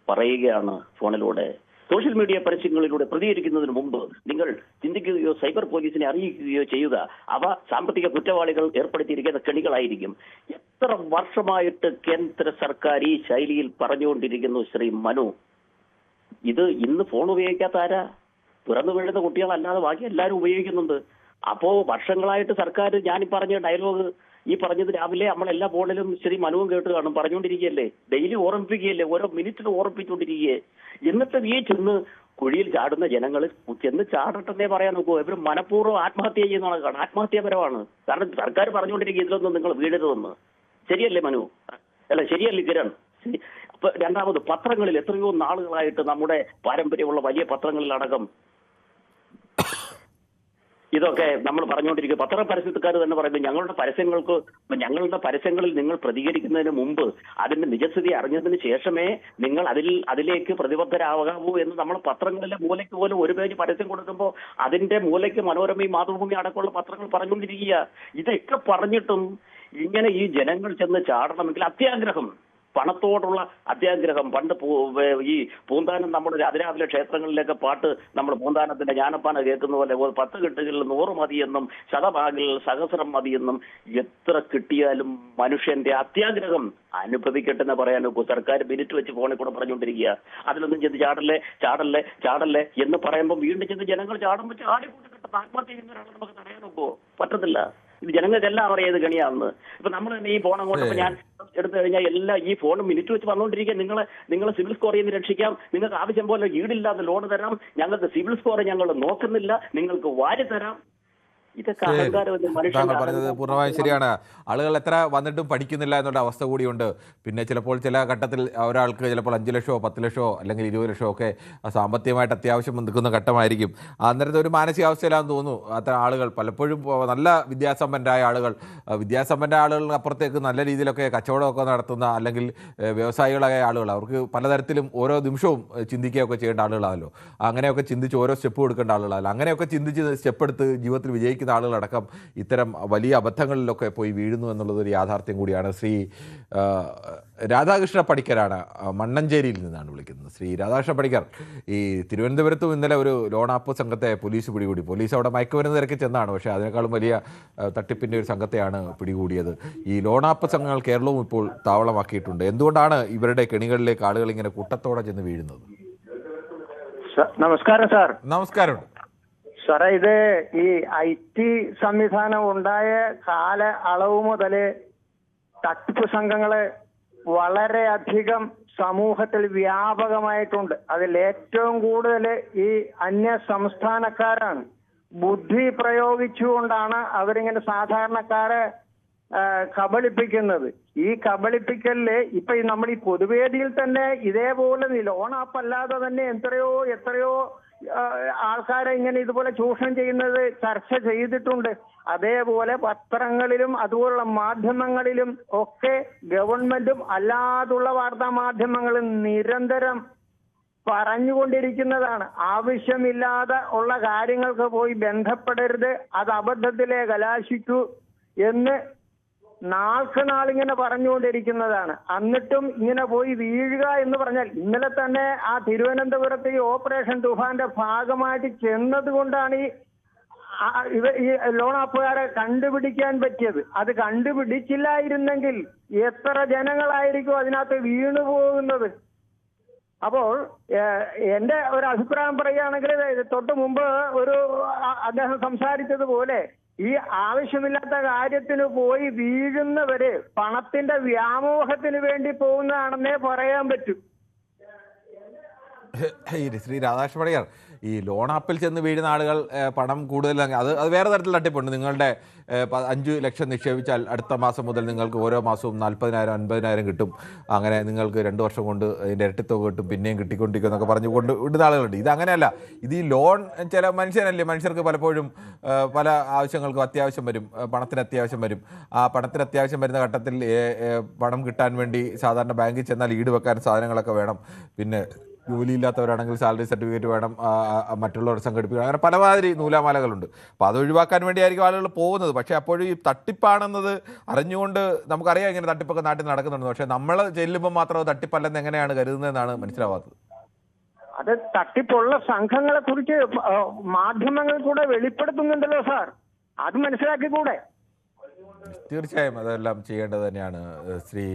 പറയുകയാണ് ഫോണിലൂടെ, സോഷ്യൽ മീഡിയ പരസ്യങ്ങളിലൂടെ പ്രതികരിക്കുന്നതിന് മുമ്പ് നിങ്ങൾ ചിന്തിക്കുകയോ സൈബർ പോലീസിനെ അറിയിക്കുകയോ ചെയ്യുക. അവ സാമ്പത്തിക കുറ്റവാളികൾ ഏർപ്പെടുത്തിയിരിക്കുന്ന കെണികളായിരിക്കും. എത്ര വർഷമായിട്ട് കേന്ദ്ര സർക്കാർ ഈ ശൈലിയിൽ പറഞ്ഞുകൊണ്ടിരിക്കുന്നു ശ്രീ മനു. ഇത് ഇന്ന് ഫോൺ ഉപയോഗിക്കാത്ത ആരാ? പിറന്നു വീഴുന്ന കുട്ടികളല്ലാതെ ബാക്കി എല്ലാവരും ഉപയോഗിക്കുന്നുണ്ട്. അപ്പോ വർഷങ്ങളായിട്ട് സർക്കാർ ഞാനീ പറഞ്ഞ ഡയലോഗ് ഈ പറഞ്ഞത് രാവിലെ നമ്മളെല്ലാ ഫോണിലും ശ്രീ മനുവും കേട്ട് കാണും, പറഞ്ഞുകൊണ്ടിരിക്കുകയല്ലേ, ഡെയിലി ഓർമ്മിപ്പിക്കുകയല്ലേ, ഓരോ മിനിറ്റിൽ ഓർമ്മിപ്പിച്ചുകൊണ്ടിരിക്കുകയെ. എന്നിട്ട് ഈ ചെന്ന് കുഴിയിൽ ചാടുന്ന ജനങ്ങൾ ചെന്ന് ചാടട്ടെന്നേ പറയാൻ നോക്കുമോ? ഇവർ മനഃപൂർവ്വം ആത്മഹത്യ ചെയ്യുന്നതാണ്, ആത്മഹത്യാപരമാണ്. കാരണം സർക്കാർ പറഞ്ഞുകൊണ്ടിരിക്കുക ഇതിലൊന്നും നിങ്ങൾ വീഴരുതെന്ന്. ശരിയല്ലേ മനു? അല്ല ശരിയല്ലേ കിരൺ? അപ്പൊ രണ്ടാമത് പത്രങ്ങളിൽ എത്രയോ നാളുകളായിട്ട് നമ്മുടെ പാരമ്പര്യമുള്ള വലിയ പത്രങ്ങളിലടക്കം ഇതൊക്കെ നമ്മൾ പറഞ്ഞുകൊണ്ടിരിക്കുക. പത്ര പരസ്യക്കാർ തന്നെ പറയുന്നത് ഞങ്ങളുടെ പരസ്യങ്ങളിൽ നിങ്ങൾ പ്രതികരിക്കുന്നതിന് മുമ്പ് അതിന്റെ നിജസ്ഥിതി അറിഞ്ഞതിന് ശേഷമേ നിങ്ങൾ അതിലേക്ക് പ്രതിബദ്ധരാകാവൂ എന്ന് നമ്മൾ പത്രങ്ങളിലെ മൂലയ്ക്ക് പോലും ഒരു പേജ് പരസ്യം കൊടുക്കുമ്പോൾ അതിന്റെ മൂലയ്ക്ക് മനോരമയും മാതൃഭൂമി അടക്കമുള്ള പത്രങ്ങൾ പറഞ്ഞുകൊണ്ടിരിക്കുക. ഇതൊക്കെ പറഞ്ഞിട്ടും ഇങ്ങനെ ഈ ജനങ്ങൾ ചെന്ന് ചാടണമെങ്കിൽ അത്യാഗ്രഹം, പണത്തോടുള്ള അത്യാഗ്രഹം. പണ്ട് ഈ പൂന്താനം നമ്മുടെ അതിരാവിലെ ക്ഷേത്രങ്ങളിലേക്ക് പാട്ട് നമ്മൾ പൂന്താനത്തിന്റെ ജ്ഞാനപ്പാന കേൾക്കുന്ന പോലെ 10 കെട്ടുകളിൽ 100 മതിയെന്നും 100 ഭാഗിൽ 1000 മതിയെന്നും എത്ര കിട്ടിയാലും മനുഷ്യന്റെ അത്യാഗ്രഹം അനുഭവിക്കട്ടെ എന്ന് പറയാൻ നോക്കൂ. സർക്കാർ മിനിറ്റ് വെച്ച് ഫോണിൽ കൂടെ പറഞ്ഞുകൊണ്ടിരിക്കുക. അതിലൊന്നും ചെന്ന് ചാടല്ലേ എന്ന് പറയുമ്പോൾ വീണ്ടും ചെന്ന് ജനങ്ങൾ ചാടുമ്പോൾ ചാടിക്കൂട്ടിട്ട് ആത്മഹത്യ ചെയ്യുന്ന ഒരാളെ നമുക്ക് തടയാൻ നോക്കുമോ? പറ്റത്തില്ല. ഇത് ജനങ്ങൾക്കെല്ലാം അറിയാം ഇത് ഗണിയാണെന്ന്. ഇപ്പൊ നമ്മൾ തന്നെ ഈ ഫോൺ അങ്ങോട്ട് ഇപ്പൊ ഞാൻ എടുത്തു കഴിഞ്ഞാൽ എല്ലാം ഈ ഫോൺ മിനിറ്റ് വെച്ച് വന്നുകൊണ്ടിരിക്കുക. നിങ്ങളെ സിവിൽ സ്കോർ ചെയ്ത് രക്ഷിക്കാം, നിങ്ങൾക്ക് ആവശ്യം പോലെ ഈടില്ലാതെ ലോൺ തരാം, ഞങ്ങൾക്ക് സിവിൽ സ്കോർ ഞങ്ങൾ നോക്കുന്നില്ല, നിങ്ങൾക്ക് വാരി തരാം. ഇതൊക്കെ അഹങ്കാരം. താങ്കൾ പറഞ്ഞത് പൂർണ്ണമായും ശരിയാണ്. ആളുകൾ എത്ര വന്നിട്ടും പഠിക്കുന്നില്ല എന്നുള്ള അവസ്ഥ കൂടിയുണ്ട്. പിന്നെ ചിലപ്പോൾ ചില ഘട്ടത്തിൽ ഒരാൾക്ക് ചിലപ്പോൾ 5 ലക്ഷമോ 10 ലക്ഷമോ അല്ലെങ്കിൽ 20 ലക്ഷമോ ഒക്കെ സാമ്പത്തികമായിട്ട് അത്യാവശ്യം നിൽക്കുന്ന ഘട്ടമായിരിക്കും. അന്നേരത്തെ ഒരു മാനസികാവസ്ഥയിലാണെന്ന് തോന്നുന്നു അത്തരം ആളുകൾ. പലപ്പോഴും നല്ല വിദ്യാസമ്പന്നരായ ആളുകൾക്ക് അപ്പുറത്തേക്ക് നല്ല രീതിയിലൊക്കെ കച്ചവടമൊക്കെ നടത്തുന്ന അല്ലെങ്കിൽ വ്യവസായികളായ ആളുകൾ, അവർക്ക് പലതരത്തിലും ഓരോ നിമിഷവും ചിന്തിക്കുകയൊക്കെ ചെയ്യേണ്ട ആളുകളാണല്ലോ. അങ്ങനെയൊക്കെ ചിന്തിച്ച് ഓരോ സ്റ്റെപ്പ് കൊടുക്കേണ്ട ആളുകളാണല്ലോ. അങ്ങനെയൊക്കെ ചിന്തിച്ച് സ്റ്റെപ്പ് എടുത്ത് ജീവിതത്തിൽ വിജയിക്കുന്ന ആളുകളടക്കം ഇത്തരം വലിയ അബദ്ധങ്ങളിലൊക്കെ പോയി വീഴുന്നു എന്നുള്ളതൊരു യാഥാർത്ഥ്യം കൂടിയാണ്. ശ്രീ രാധാകൃഷ്ണ പണിക്കരാണ്, മണ്ണഞ്ചേരിയിൽ നിന്നാണ് വിളിക്കുന്നത്. ശ്രീ രാധാകൃഷ്ണ പണിക്കർ, ഈ തിരുവനന്തപുരത്തും ഇന്നലെ ഒരു ലോൺ ആപ്പ് സംഘത്തെ പോലീസ് പിടികൂടി. പോലീസ് അവിടെ മയക്കുമരുന്ന് തിരക്കി ചെന്നാണ്, പക്ഷേ അതിനേക്കാളും വലിയ തട്ടിപ്പിൻ്റെ ഒരു സംഘത്തെയാണ് പിടികൂടിയത്. ഈ ലോൺ ആപ്പ് സംഘങ്ങൾ കേരളവും ഇപ്പോൾ താവളമാക്കിയിട്ടുണ്ട്. എന്തുകൊണ്ടാണ് ഇവരുടെ കെണികളിലേക്ക് ആളുകൾ ഇങ്ങനെ കൂട്ടത്തോടെ ചെന്ന് വീഴുന്നത്? നമസ്കാരം സാർ. നമസ്കാരമുണ്ട് സാറേ, ഇത് ഈ IT സംവിധാനം ഉണ്ടായ കാല അളവ് മുതൽ തട്ടിപ്പ് സംഘങ്ങള് വളരെയധികം സമൂഹത്തിൽ വ്യാപകമായിട്ടുണ്ട്. അതിൽ ഏറ്റവും കൂടുതൽ ഈ അന്യ സംസ്ഥാനക്കാരാണ്. ബുദ്ധി പ്രയോഗിച്ചുകൊണ്ടാണ് അവരിങ്ങനെ സാധാരണക്കാരെ കബളിപ്പിക്കുന്നത്. ഈ കബളിപ്പിക്കലില് ഇപ്പൊ നമ്മൾ ഈ പൊതുവേദിയിൽ തന്നെ ഇതേപോലെ ലോൺ ആപ്പ് അല്ലാതെ തന്നെ എത്രയോ ആൾക്കാരെ ഇങ്ങനെ ഇതുപോലെ ചൂഷണം ചെയ്യുന്നത് ചർച്ച ചെയ്തിട്ടുണ്ട്. അതേപോലെ പത്രങ്ങളിലും അതുപോലുള്ള മാധ്യമങ്ങളിലും ഒക്കെ ഗവൺമെന്റും അല്ലാതുള്ള വാർത്താ മാധ്യമങ്ങളും നിരന്തരം പറഞ്ഞുകൊണ്ടിരിക്കുന്നതാണ്. ആവശ്യമില്ലാതെ ഉള്ള കാര്യങ്ങൾക്ക് പോയി ബന്ധപ്പെടരുത്, അത് അബദ്ധത്തിലെ കലാശിക്കൂ എന്ന് നാൾക്ക് നാളിങ്ങനെ പറഞ്ഞുകൊണ്ടിരിക്കുന്നതാണ്. എന്നിട്ടും ഇങ്ങനെ പോയി വീഴുക എന്ന് പറഞ്ഞാൽ, ഇന്നലെ തന്നെ ആ തിരുവനന്തപുരത്ത് ഈ ഓപ്പറേഷൻ തുഫാന്റെ ഭാഗമായിട്ട് ചെന്നത് കൊണ്ടാണ് ഈ ലോൺ ആപ്പുകാരെ കണ്ടുപിടിക്കാൻ പറ്റിയത്. അത് കണ്ടുപിടിച്ചില്ലായിരുന്നെങ്കിൽ എത്ര ജനങ്ങളായിരിക്കും അതിനകത്ത് വീണു പോകുന്നത്. അപ്പോൾ എന്റെ ഒരു അഭിപ്രായം പറയുകയാണെങ്കിൽ, തൊട്ട് മുമ്പ് അദ്ദേഹം സംസാരിച്ചതുപോലെ ഈ ആവശ്യമില്ലാത്ത കാര്യത്തിന് പോയി വീഴുന്നവര് പണത്തിന്റെ വ്യാമോഹത്തിന് വേണ്ടി പോകുന്നതാണെന്നേ പറയാൻ പറ്റൂ. ശ്രീ രാധാകൃഷ്ണ പണിക്കർ, ഈ ലോൺ ആപ്പിൽ ചെന്ന് വീഴുന്ന ആളുകൾ പണം കൂടുതൽ അത് വേറെ തരത്തിൽ തട്ടിപ്പുണ്ട്. നിങ്ങളുടെ 5 ലക്ഷം നിക്ഷേപിച്ചാൽ അടുത്ത മാസം മുതൽ നിങ്ങൾക്ക് ഓരോ മാസവും 40,000 50,000 കിട്ടും. അങ്ങനെ നിങ്ങൾക്ക് 2 വർഷം കൊണ്ട് അതിൻ്റെ ഇരട്ടിത്തുക കിട്ടും, പിന്നെയും കിട്ടിക്കൊണ്ടിരിക്കും എന്നൊക്കെ പറഞ്ഞുകൊണ്ട് വിടുന്ന ആളുകളുണ്ട്. ഇത് അങ്ങനെയല്ല. ഇത് ഈ ലോൺ ചില മനുഷ്യർക്ക് പലപ്പോഴും പല ആവശ്യങ്ങൾക്കും അത്യാവശ്യം വരും, പണത്തിന് അത്യാവശ്യം വരും. ആ പണത്തിന് അത്യാവശ്യം വരുന്ന ഘട്ടത്തിൽ പണം കിട്ടാൻ വേണ്ടി സാധാരണ ബാങ്കിൽ ചെന്നാൽ ഈട് വെക്കാൻ സാധനങ്ങളൊക്കെ വേണം. പിന്നെ ജോലിയില്ലാത്തവരാണെങ്കിൽ സാലറി സർട്ടിഫിക്കറ്റ് വേണം, മറ്റുള്ളവർ സംഘടിപ്പിക്കണം. അങ്ങനെ പലമാതിരി നൂലാമാലകളുണ്ട്. അപ്പോൾ അത് ഒഴിവാക്കാൻ വേണ്ടിയായിരിക്കും ആളുകൾ പോകുന്നത്. പക്ഷേ അപ്പോഴും ഈ തട്ടിപ്പാണെന്നത് അറിഞ്ഞുകൊണ്ട് നമുക്കറിയാം ഇങ്ങനെ തട്ടിപ്പൊക്കെ നാട്ടിൽ നടക്കുന്നുണ്ട്. പക്ഷേ നമ്മൾ ചെല്ലുമ്പോൾ മാത്രം തട്ടിപ്പല്ലെന്ന് എങ്ങനെയാണ് കരുതുന്നതെന്നാണ് മനസ്സിലാവാത്തത്. അത് തട്ടിപ്പുള്ള സംഘങ്ങളെ കുറിച്ച് മാധ്യമങ്ങൾ കൂടെ വെളിപ്പെടുത്തുന്നുണ്ടല്ലോ സാർ, അത് മനസ്സിലാക്കിക്കൂടെ? തീർച്ചയായും അതെല്ലാം ചെയ്യേണ്ടത് തന്നെയാണ്. ശ്രീ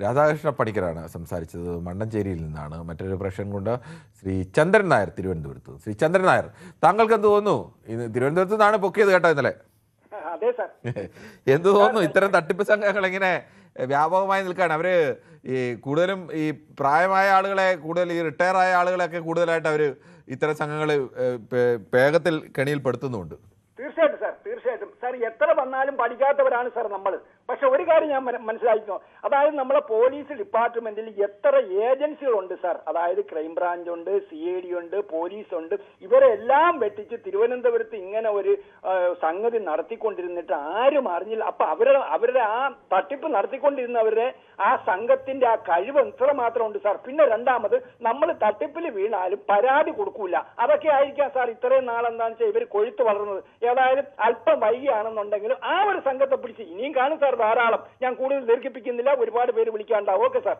രാധാകൃഷ്ണ പണിക്കരാണ് സംസാരിച്ചത്, മണ്ണഞ്ചേരിയിൽ നിന്നാണ്. മറ്റൊരു പ്രശ്നം കൊണ്ട് ശ്രീ ചന്ദ്രൻ നായർ, തിരുവനന്തപുരത്ത്. ശ്രീ ചന്ദ്രൻ നായർ, താങ്കൾക്ക് എന്ത് തോന്നുന്നു? തിരുവനന്തപുരത്ത് നിന്നാണ് പൊക്കിയത് കേട്ടോ ഇന്നലെ. അതെ സാർ. എന്ത് തോന്നുന്നു? ഇത്തരം തട്ടിപ്പ് സംഘങ്ങൾ എങ്ങനെ വ്യാപകമായി നിൽക്കുകയാണ്? അവർ ഈ കൂടുതലും ഈ പ്രായമായ ആളുകളെ, കൂടുതൽ ഈ റിട്ടയർ ആയ ആളുകളെയൊക്കെ കൂടുതലായിട്ട് അവർ ഇത്തരം സംഘങ്ങൾ വേഗത്തിൽ കെണിയിൽപ്പെടുത്തുന്നുമുണ്ട്. തീർച്ചയായിട്ടും സാർ, തീർച്ചയായിട്ടും സാർ. എത്ര വന്നാലും പഠിക്കാത്തവരാണ് സാർ നമ്മൾ. പക്ഷെ ഒരു കാര്യം ഞാൻ മനസ്സിലാക്കുന്നു, അതായത് നമ്മളെ പോലീസ് ഡിപ്പാർട്ട്മെന്റിൽ എത്ര ഏജൻസികളുണ്ട് സാർ. അതായത് ക്രൈംബ്രാഞ്ച് ഉണ്ട്, CID ഉണ്ട്, പോലീസ് ഉണ്ട്. ഇവരെല്ലാം വെട്ടിച്ച് തിരുവനന്തപുരത്ത് ഇങ്ങനെ ഒരു സംഗതി നടത്തിക്കൊണ്ടിരുന്നിട്ട് ആരും അറിഞ്ഞില്ല. അപ്പൊ അവരുടെ ആ തട്ടിപ്പ് നടത്തിക്കൊണ്ടിരുന്നവരുടെ ആ സംഘത്തിന്റെ ആ കഴിവ് എത്ര മാത്രം ഉണ്ട് സാർ. പിന്നെ രണ്ടാമത്, നമ്മൾ തട്ടിപ്പിൽ വീണാലും പരാതി കൊടുക്കൂല. അതൊക്കെ ആയിരിക്കാം സാർ ഇത്രയും നാളെന്താണെന്ന് വെച്ചാൽ ഇവർ കൊഴുത്ത് വളർന്നത്. ഏതായാലും അല്പം വൈകിയാണെന്നുണ്ടെങ്കിലും ആ ഒരു സംഘത്തെ പിടിച്ച് ഇനിയും കാണും സാർ ധാരാളം. ഞാൻ കൂടുതൽ ദീർഘിപ്പിക്കുന്നില്ല, ഒരുപാട് പേര് വിളിക്കാണ്ടാവും. Okay sir.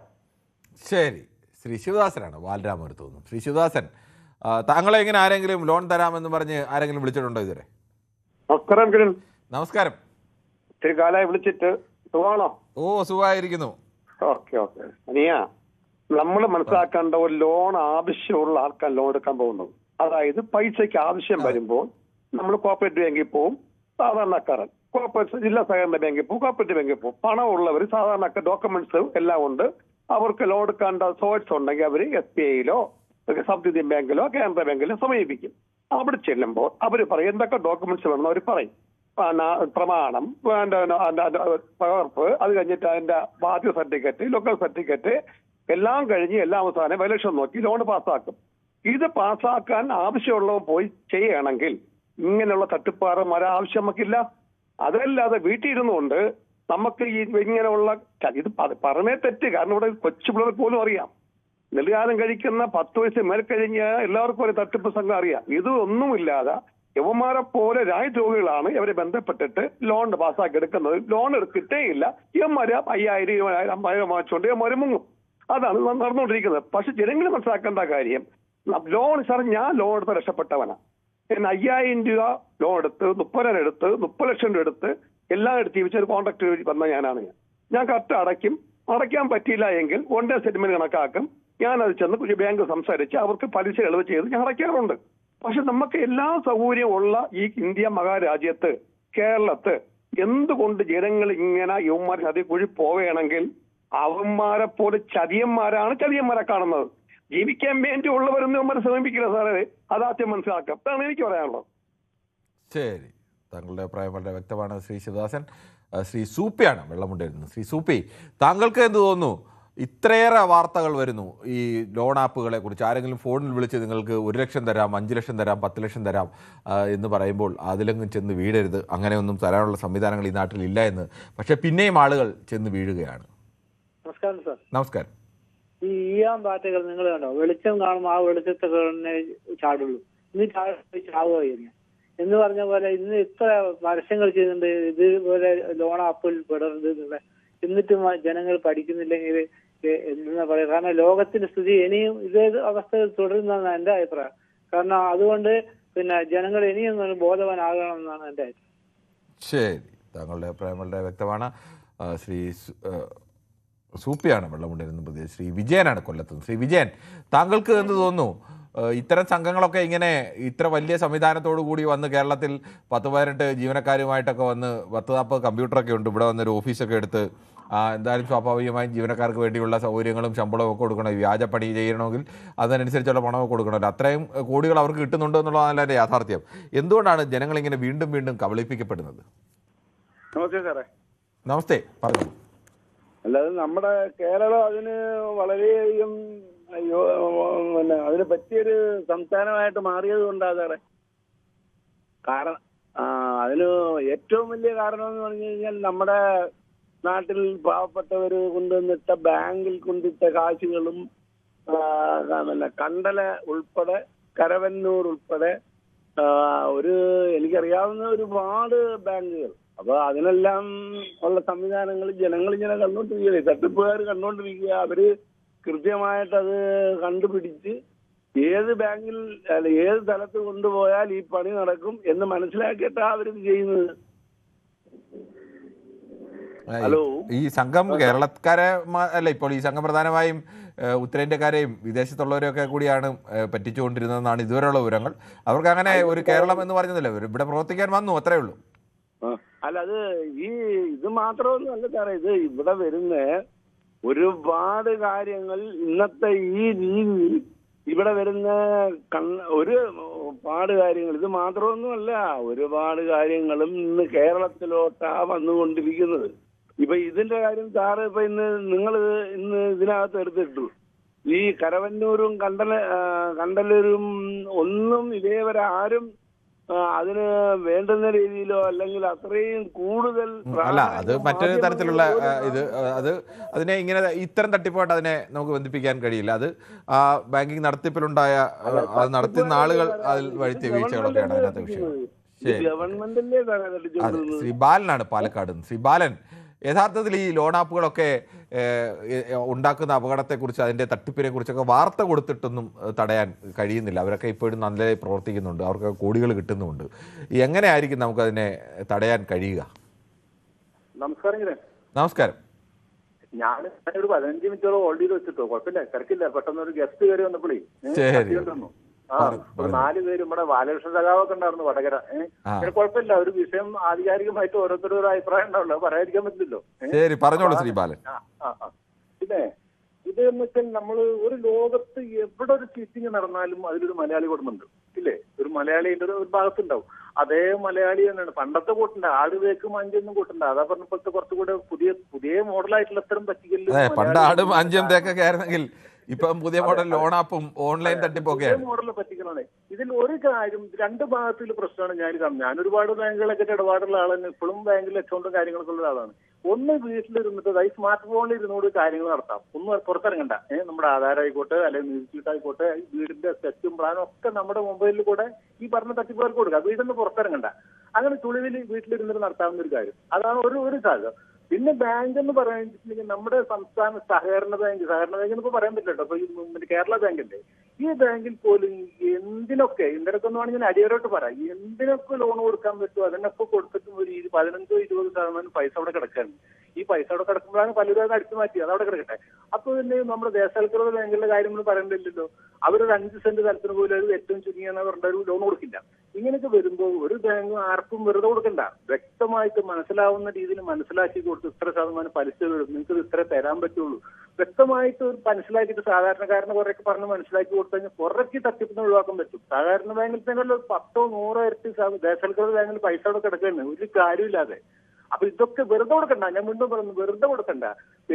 ശരി. ശ്രീ ശിവദാസനാണ് വാൽരാമപുരത്ത് തോന്നുന്നു. ശ്രീ ശിവദാസൻ, താങ്കളെ ഇങ്ങനെ ആരെങ്കിലും ലോൺ തരാമെന്ന് പറഞ്ഞ് ആരെങ്കിലും വിളിച്ചിട്ടുണ്ടോ ഇതുവരെ? നമസ്കാരം കിരൺ. നമസ്കാരം. ഇത്തിരി കാലമായി വിളിച്ചിട്ട്. സുഖമാണോ? ഓ, സുഖമായിരിക്കുന്നു. ഓക്കെ. നമ്മൾ മനസ്സിലാക്കേണ്ട, ഒരു ലോൺ ആവശ്യമുള്ള ആൾക്കാർ ലോൺ എടുക്കാൻ പോകുന്നത്. അതായത് പൈസയ്ക്ക് ആവശ്യം വരുമ്പോൾ നമ്മൾ കോപ്പറേറ്റീവ് ബാങ്കിൽ പോവും, സാധാരണക്കാരൻ കോപ്പറേറ്റീവ് ജില്ലാ സഹകരണ ബാങ്കിൽ പോകും, കോപ്പറേറ്റീവ് ബാങ്കിൽ പോകും. പണമുള്ളവർ സാധാരണ ഡോക്യുമെന്റ്സ് എല്ലാം ഉണ്ട്, അവർക്ക് ലോൺ എടുക്കേണ്ട സോഴ്സ് ഉണ്ടെങ്കിൽ അവർ SBIയിലോ സൗത്ത് ഇന്ത്യൻ ബാങ്കിലോ കാനറ ബാങ്കിലോ സമീപിക്കും. അവിടെ ചെല്ലുമ്പോൾ അവർ പറയും എന്തൊക്കെ ഡോക്യുമെന്റ്സ് വേണമെന്ന് അവർ പറയും. പ്രമാണം, പകർപ്പ്, അത് കഴിഞ്ഞിട്ട് അതിന്റെ ബാധ്യത സർട്ടിഫിക്കറ്റ്, ലോക്കൽ സർട്ടിഫിക്കറ്റ് എല്ലാം കഴിഞ്ഞ് എല്ലാം അവസാനം വാല്യൂഷൻ നോക്കി ലോൺ പാസ്സാക്കും. ഇത് പാസ്സാക്കാൻ ആവശ്യമുള്ളവർ പോയി ചെയ്യണമെങ്കിൽ ഇങ്ങനെയുള്ള തട്ടിപ്പാറന്മാരെ ആവശ്യം നമുക്കില്ല. അതല്ലാതെ വീട്ടിൽ ഇരുന്നുകൊണ്ട് നമുക്ക് ഈ ഇങ്ങനെയുള്ള ഇത് പറഞ്ഞേ തെറ്റ്. കാരണം ഇവിടെ കൊച്ചു പിള്ളേർ പോലും അറിയാം, നെല്ലുകാലം കഴിക്കുന്ന 10 വയസ്സ് മേൽ കഴിഞ്ഞ എല്ലാവർക്കും ഒരു തട്ടിപ്പ് സംഘം അറിയാം. ഇതൊന്നുമില്ലാതെ യവന്മാരെ പോലെ രാജ്യദ്രോഹികളാണ് ഇവരെ ബന്ധപ്പെട്ടിട്ട് ലോൺ പാസ്സാക്കി എടുക്കുന്നത്. ലോൺ എടുത്തിട്ടേ ഇല്ല, ഇവന്മാര് 5,000, 20,000, 50,000 വാങ്ങിച്ചുകൊണ്ട് ഇവന്മാര് മുങ്ങും. അതാണ് നടന്നുകൊണ്ടിരിക്കുന്നത്. പക്ഷെ ജനങ്ങൾ മനസ്സിലാക്കേണ്ട കാര്യം, ലോൺ സാർ ഞാൻ ലോൺ എടുത്ത് രക്ഷപ്പെട്ടവനാ. 5,000 രൂപ ലോൺ എടുത്ത് 30,000 എടുത്ത് 30 ലക്ഷം രൂപ എടുത്ത് എല്ലാം എടുത്ത് വെച്ച് ഒരു കോൺട്രാക്ട് വന്ന ഞാനാണ്. ഞാൻ കറക്റ്റ് അടയ്ക്കും. അടയ്ക്കാൻ പറ്റിയില്ല എങ്കിൽ 1 ഡേ സെറ്റിൽമെന്റ് കണക്കാക്കും. ഞാനത് ചെന്ന് ബാങ്ക് സംസാരിച്ച് അവർക്ക് പലിശ ഇളവ് ചെയ്ത് ഞാൻ അടയ്ക്കാറുണ്ട്. പക്ഷെ നമുക്ക് എല്ലാ സൗകര്യവും ഉള്ള ഈ ഇന്ത്യ മഹാരാജ്യത്ത് കേരളത്ത് എന്തുകൊണ്ട് ജനങ്ങൾ ഇങ്ങനെ യുവന്മാർ ചതി കുഴി പോവുകയാണെങ്കിൽ അവന്മാരെ പോലെ ചതിയന്മാരെ കാണുന്നത്. ജീവിക്കാൻ വേണ്ടി ഉള്ളവരൊന്നും ഇവന്മാരെ സമീപിക്കില്ല സാറേ, അതാദ്യം മനസ്സിലാക്കാം. അതാണ് എനിക്ക് പറയാനുള്ളത്. ശരി, താങ്കളുടെ അഭിപ്രായം വളരെ വ്യക്തമാണ് ശ്രീ ശിവദാസൻ. ശ്രീ സൂപ്പിയാണ് വെള്ളമുണ്ടായിരുന്നത്. ശ്രീ സൂപ്പി, താങ്കൾക്ക് എന്ത് തോന്നുന്നു? ഇത്രയേറെ വാർത്തകൾ വരുന്നു ഈ ലോൺ ആപ്പുകളെ കുറിച്ച്. ആരെങ്കിലും ഫോണിൽ വിളിച്ച് നിങ്ങൾക്ക് 1 ലക്ഷം തരാം, 5 ലക്ഷം തരാം, 10 ലക്ഷം തരാം എന്ന് പറയുമ്പോൾ അതിലെങ്ങും ചെന്ന് വീഴരുത്, അങ്ങനെയൊന്നും തരാനുള്ള സംവിധാനങ്ങൾ ഈ നാട്ടിൽ ഇല്ല എന്ന്. പക്ഷെ പിന്നെയും ആളുകൾ ചെന്ന് വീഴുകയാണ്. നമസ്കാരം സാർ. നമസ്കാരം. ഈ ഈയാൻ പാറ്റകൾ നിങ്ങൾ കണ്ടോ? വെളിച്ചം കാണുമ്പോൾ ആ വെളിച്ചത്തെ ചാടുള്ളൂ, ഇന്ന് ചാവുക ചെയ്യുന്നു എന്ന് പറഞ്ഞ പോലെ ഇന്ന് ഇത്ര പരസ്യങ്ങൾ ചെയ്യുന്നുണ്ട് ഇതുപോലെ ലോൺ ആപ്പിൽ പെടരുത് എന്നുള്ള. എന്നിട്ടും ജനങ്ങൾ പഠിക്കുന്നില്ലെങ്കിൽ എന്താ പറയുക? കാരണം ലോകത്തിന്റെ സ്ഥിതി ഇനിയും ഇതേ അവസ്ഥ തുടരുന്നതാണ് എന്റെ അഭിപ്രായം. കാരണം അതുകൊണ്ട് ജനങ്ങൾ ഇനിയും ബോധവാനാകണം എന്നാണ് എന്റെ അഭിപ്രായം. ശരി, താങ്കളുടെ അഭിപ്രായം വളരെ വ്യക്തമാണ്. ശ്രീ സൂപ്പിയാണ് വെള്ളമുണ്ടായിരുന്ന പ്രതി. ശ്രീ വിജയനാണ് കൊല്ലത്ത്. ശ്രീ വിജയൻ, താങ്കൾക്ക് എന്ത് തോന്നുന്നു? ഇത്തരം സംഘങ്ങളൊക്കെ ഇങ്ങനെ ഇത്ര വലിയ സംവിധാനത്തോടു കൂടി വന്ന് കേരളത്തിൽ 10-18 ജീവനക്കാരുമായിട്ടൊക്കെ വന്ന് 10-40 കമ്പ്യൂട്ടറൊക്കെ ഉണ്ട്, ഇവിടെ വന്നൊരു ഓഫീസൊക്കെ എടുത്ത് എന്തായാലും സ്വാഭാവികമായും ജീവനക്കാർക്ക് വേണ്ടിയുള്ള സൗകര്യങ്ങളും ശമ്പളവും ഒക്കെ കൊടുക്കണം. വ്യാജ പണി ചെയ്യണമെങ്കിൽ അതിനനുസരിച്ചുള്ള പണമൊക്കെ കൊടുക്കണമല്ലോ. അത്രയും കോടികൾ അവർക്ക് കിട്ടുന്നുണ്ട് എന്നുള്ളതാണ് അതിൻ്റെ യാഥാർത്ഥ്യം. എന്തുകൊണ്ടാണ് ജനങ്ങളിങ്ങനെ വീണ്ടും വീണ്ടും കബളിപ്പിക്കപ്പെടുന്നത്? നമസ്തേ സാറേ. നമസ്തേ, പറഞ്ഞു. അല്ലാതെ നമ്മുടെ കേരളം അതിന് വളരെയധികം അതിന് പറ്റിയൊരു സംസ്ഥാനമായിട്ട് മാറിയത് കൊണ്ടാണ് സാറേ. കാരണം അതിന് ഏറ്റവും വലിയ കാരണം എന്ന് പറഞ്ഞു കഴിഞ്ഞാൽ നമ്മുടെ നാട്ടിൽ പാവപ്പെട്ടവർ കൊണ്ടുവന്നിട്ട ബാങ്കിൽ കൊണ്ടിട്ട കാശുകളും കണ്ടല ഉൾപ്പെടെ കരവന്നൂർ ഉൾപ്പെടെ എനിക്കറിയാവുന്ന ഒരുപാട് ബാങ്കുകൾ. അപ്പൊ അതിനെല്ലാം ഉള്ള സംവിധാനങ്ങൾ ജനങ്ങൾ ഇങ്ങനെ കണ്ടോണ്ടിരിക്കുക, തട്ടിപ്പുകാർ കണ്ടോണ്ടിരിക്കുക. അവര് കൃത്യമായിട്ട് അത് കണ്ടുപിടിച്ച് ഏത് ബാങ്കിൽ അല്ല ഏത് സ്ഥലത്ത് കൊണ്ടുപോയാൽ ഈ പണി നടക്കും എന്ന് മനസ്സിലാക്കിയിട്ടാണ് അവരിത് ചെയ്യുന്നത്. ഹലോ, ഈ സംഘം കേരളക്കാരെ അല്ല, ഇപ്പോൾ ഈ സംഘം പ്രധാനമായും ഉത്തരേന്ത്യക്കാരെയും വിദേശത്തുള്ളവരെയൊക്കെ കൂടിയാണ് പറ്റിച്ചുകൊണ്ടിരുന്നതെന്നാണ് ഇതുവരെയുള്ള വിവരങ്ങൾ. അവർക്ക് അങ്ങനെ ഒരു കേരളം എന്ന് പറഞ്ഞതല്ലേ, ഇവിടെ പ്രവർത്തിക്കാൻ വന്നു, അത്രേ ഉള്ളൂ. അല്ല, അത് ഇത് മാത്രമൊന്നും അല്ല സാറേ. ഇത് ഇവിടെ വരുന്ന ഒരുപാട് കാര്യങ്ങൾ ഇന്നത്തെ ഈ രീതി ഇവിടെ വരുന്ന ഒരുപാട് കാര്യങ്ങൾ ഇത് മാത്രമൊന്നുമല്ല, ഒരുപാട് കാര്യങ്ങളും ഇന്ന് കേരളത്തിലോട്ടാ വന്നുകൊണ്ടിരിക്കുന്നത്. ഇപ്പൊ ഇതിന്റെ കാര്യം സാറ് ഇപ്പൊ നിങ്ങൾ ഇന്ന് ഇതിനകത്ത് എടുത്തിട്ടു. ഈ കരവന്നൂരും കണ്ടലൂരും ഒന്നും ഇതേവരെ ആരും അതിന് വേണ്ടുന്ന രീതിയിലോ അല്ലെങ്കിൽ അത്രയും കൂടുതൽ അല്ല, അത് മറ്റൊരു തരത്തിലുള്ള അതിനെ ഇങ്ങനെ ഇത്തരം തട്ടിപ്പായിട്ട് അതിനെ നമുക്ക് ബന്ധിപ്പിക്കാൻ കഴിയില്ല. അത് ബാങ്കിങ് നടത്തിപ്പിലുണ്ടായ നടത്തുന്ന ആളുകൾ അതിൽ വരുത്തിയ വീഴ്ചകളൊക്കെയാണ് അതിനകത്ത് വിഷയം. ശരി, ശ്രീ ബാലനാണ് പാലക്കാട്. ശ്രീ ബാലൻ, യഥാർത്ഥത്തിൽ ഈ ലോൺ ആപ്പുകളൊക്കെ ഉണ്ടാക്കുന്ന അപകടത്തെക്കുറിച്ച് അതിൻ്റെ തട്ടിപ്പിനെ കുറിച്ചൊക്കെ വാർത്ത കൊടുത്തിട്ടൊന്നും തടയാൻ കഴിയുന്നില്ല. അവരൊക്കെ ഇപ്പോഴും നല്ലതായി പ്രവർത്തിക്കുന്നുണ്ട്, അവർക്ക് കോടികൾ കിട്ടുന്നുമുണ്ട്. എങ്ങനെയായിരിക്കും നമുക്കതിനെ തടയാൻ കഴിയുക? നമസ്കാരം. നമസ്കാരം. ഞാനൊരു 15 മിനിറ്റോളം ഹോൾഡ് ചെയ്ത് വെച്ചിട്ടോ, കുഴപ്പമില്ല, തിരക്കില്ല. പെട്ടെന്ന് ഒരു ഗസ്റ്റ് കയറി വന്നപ്പോഴേ ശരി, ഒരു 4 പേര് നമ്മുടെ ബാലകൃഷ്ണ സഖാവൊക്കെ ഉണ്ടായിരുന്നു വടകര. പിന്നെ കുഴപ്പമില്ല, ഒരു വിഷയം ആധികാരികമായിട്ട് ഓരോരുത്തരും ഒരു അഭിപ്രായം ഉണ്ടാവുള്ളൂ, പറയാതിരിക്കാൻ പറ്റില്ലല്ലോ. ശരി, പറഞ്ഞോളൂ ശ്രീ ബാലൻ. പിന്നെ ഇത് എന്ന് വെച്ചാൽ നമ്മൾ ഒരു ലോകത്ത് എവിടെ ഒരു ചീറ്റിങ് നടന്നാലും അതിലൊരു മലയാളി കുടുംബമുണ്ട് ഇല്ലേ? ഒരു മലയാളിയുടെ ഒരു ഭാഗത്തുണ്ടാവും. അതേ മലയാളി തന്നെയാണ്. പണ്ടത്തെ കൂട്ടുണ്ട്, ആട് വേക്കും അഞ്ചൊന്നും കൂട്ടുണ്ട്. അതാ പറഞ്ഞപ്പോഴത്തെ കുറച്ചുകൂടെ പുതിയ മോഡലായിട്ടുള്ള അത്തരം പറ്റിക്കല് പണ്ട് ആടും അഞ്ചും തേക്കൊക്കെ ആയിരുന്നെങ്കിൽ ഇപ്പം പുതിയ മോഡൽ ലോണാപ്പും ഓൺലൈൻ തട്ടിപ്പൊക്കെയാണ്. മോഡലിൽ പറ്റിക്കലാണ്. ഇതിൽ ഒരു കാര്യം, 2 ഭാഗത്തിൽ പ്രശ്നമാണ്. ഞാൻ ഒരുപാട് ബാങ്കുകളൊക്കെ ഇടപാടുള്ള ആളാണ്. ഇപ്പോഴും ബാങ്കിൽ അക്കൗണ്ടും കാര്യങ്ങളൊക്കെ ഉള്ള ആളാണ്. ഒന്ന് വീട്ടിലിരുന്നിട്ട് ഈ സ്മാർട്ട് ഫോണിൽ ഇരുന്നുകൊണ്ട് കാര്യങ്ങൾ നടത്താം. ഒന്നും പുറത്തിറങ്ങണ്ട. നമ്മുടെ ആധാർ ആയിക്കോട്ടെ, അല്ലെങ്കിൽ മ്യൂസിക് ആയിക്കോട്ടെ, വീടിന്റെ സെറ്റും പ്ലാനും ഒക്കെ നമ്മുടെ മൊബൈലിൽ കൂടെ ഈ പറഞ്ഞ തട്ടിപ്പുകാർക്ക് കൊടുക്കുക. വീടിന്ന് പുറത്തിറങ്ങണ്ട. അങ്ങനെ ചുളിവിൽ വീട്ടിലിരുന്നിട്ട് നടത്താവുന്ന ഒരു കാര്യം. അതാണ് ഒരു സാധ്യത. പിന്നെ ബാങ്ക് എന്ന് പറയാൻ നമ്മുടെ സംസ്ഥാന സഹകരണ ബാങ്ക് എന്ന് പറയാൻ പറ്റില്ല. അപ്പൊ ഈ കേരള ബാങ്കല്ലേ, ഈ ബാങ്കിൽ പോലും എന്തിനൊക്കെ ഒന്ന് വേണമെങ്കിൽ അടിയരോട്ട് പറയാം, എന്തിനൊക്കെ ലോൺ കൊടുക്കാൻ പറ്റുമോ അതിനൊക്കെ കൊടുത്തിട്ടും ഒരു 15-20% പൈസ അവിടെ കിടക്കാണ്. ഈ പൈസ അവിടെ കിടക്കുമ്പോഴാണ് പലരും അത് അടിച്ചു മാറ്റി, അതവിടെ കിടക്കട്ടെ. അപ്പൊ പിന്നെ നമ്മുടെ ദേശവൽക്കൃത ബാങ്കിലെ കാര്യങ്ങൾ പറയേണ്ടില്ലല്ലോ. അവരൊരു 5 സെന്റ് സ്ഥലത്തിന് പോലും അത് ഏറ്റവും ചുരുങ്ങിയെന്ന് പറഞ്ഞ ഒരു ലോൺ കൊടുക്കില്ല. ഇങ്ങനെയൊക്കെ വരുമ്പോൾ ഒരു ബാങ്ക് ആർക്കും വെറുതെ കൊടുക്കണ്ട. വ്യക്തമായിട്ട് മനസ്സിലാവുന്ന രീതിയിൽ മനസ്സിലാക്കി കൊടുത്ത് ഇത്ര ശതമാനം പലിശ വരും, നിങ്ങൾക്ക് ഇത്ര തരാൻ പറ്റുള്ളൂ, വ്യക്തമായിട്ട് മനസ്സിലാക്കിയിട്ട് സാധാരണക്കാരനെ കുറേയൊക്കെ പറഞ്ഞ് മനസ്സിലാക്കി കൊടുത്തു കഴിഞ്ഞാൽ കുറേക്ക് തട്ടിപ്പിന് ഒഴിവാക്കാൻ പറ്റും. സാധാരണ ബാങ്കിൽ തന്നെ 10-100 ഇരട്ടി ദേശവൽക്കൃത ബാങ്കിൽ പൈസ അവിടെ കിടക്കുകയാണ് ഒരു കാര്യമില്ലാതെ. അപ്പൊ ഇതൊക്കെ വെറുതെ കൊടുക്കണ്ട. ഞാൻ വീണ്ടും പറഞ്ഞു, വെറുതെ കൊടുക്കണ്ട.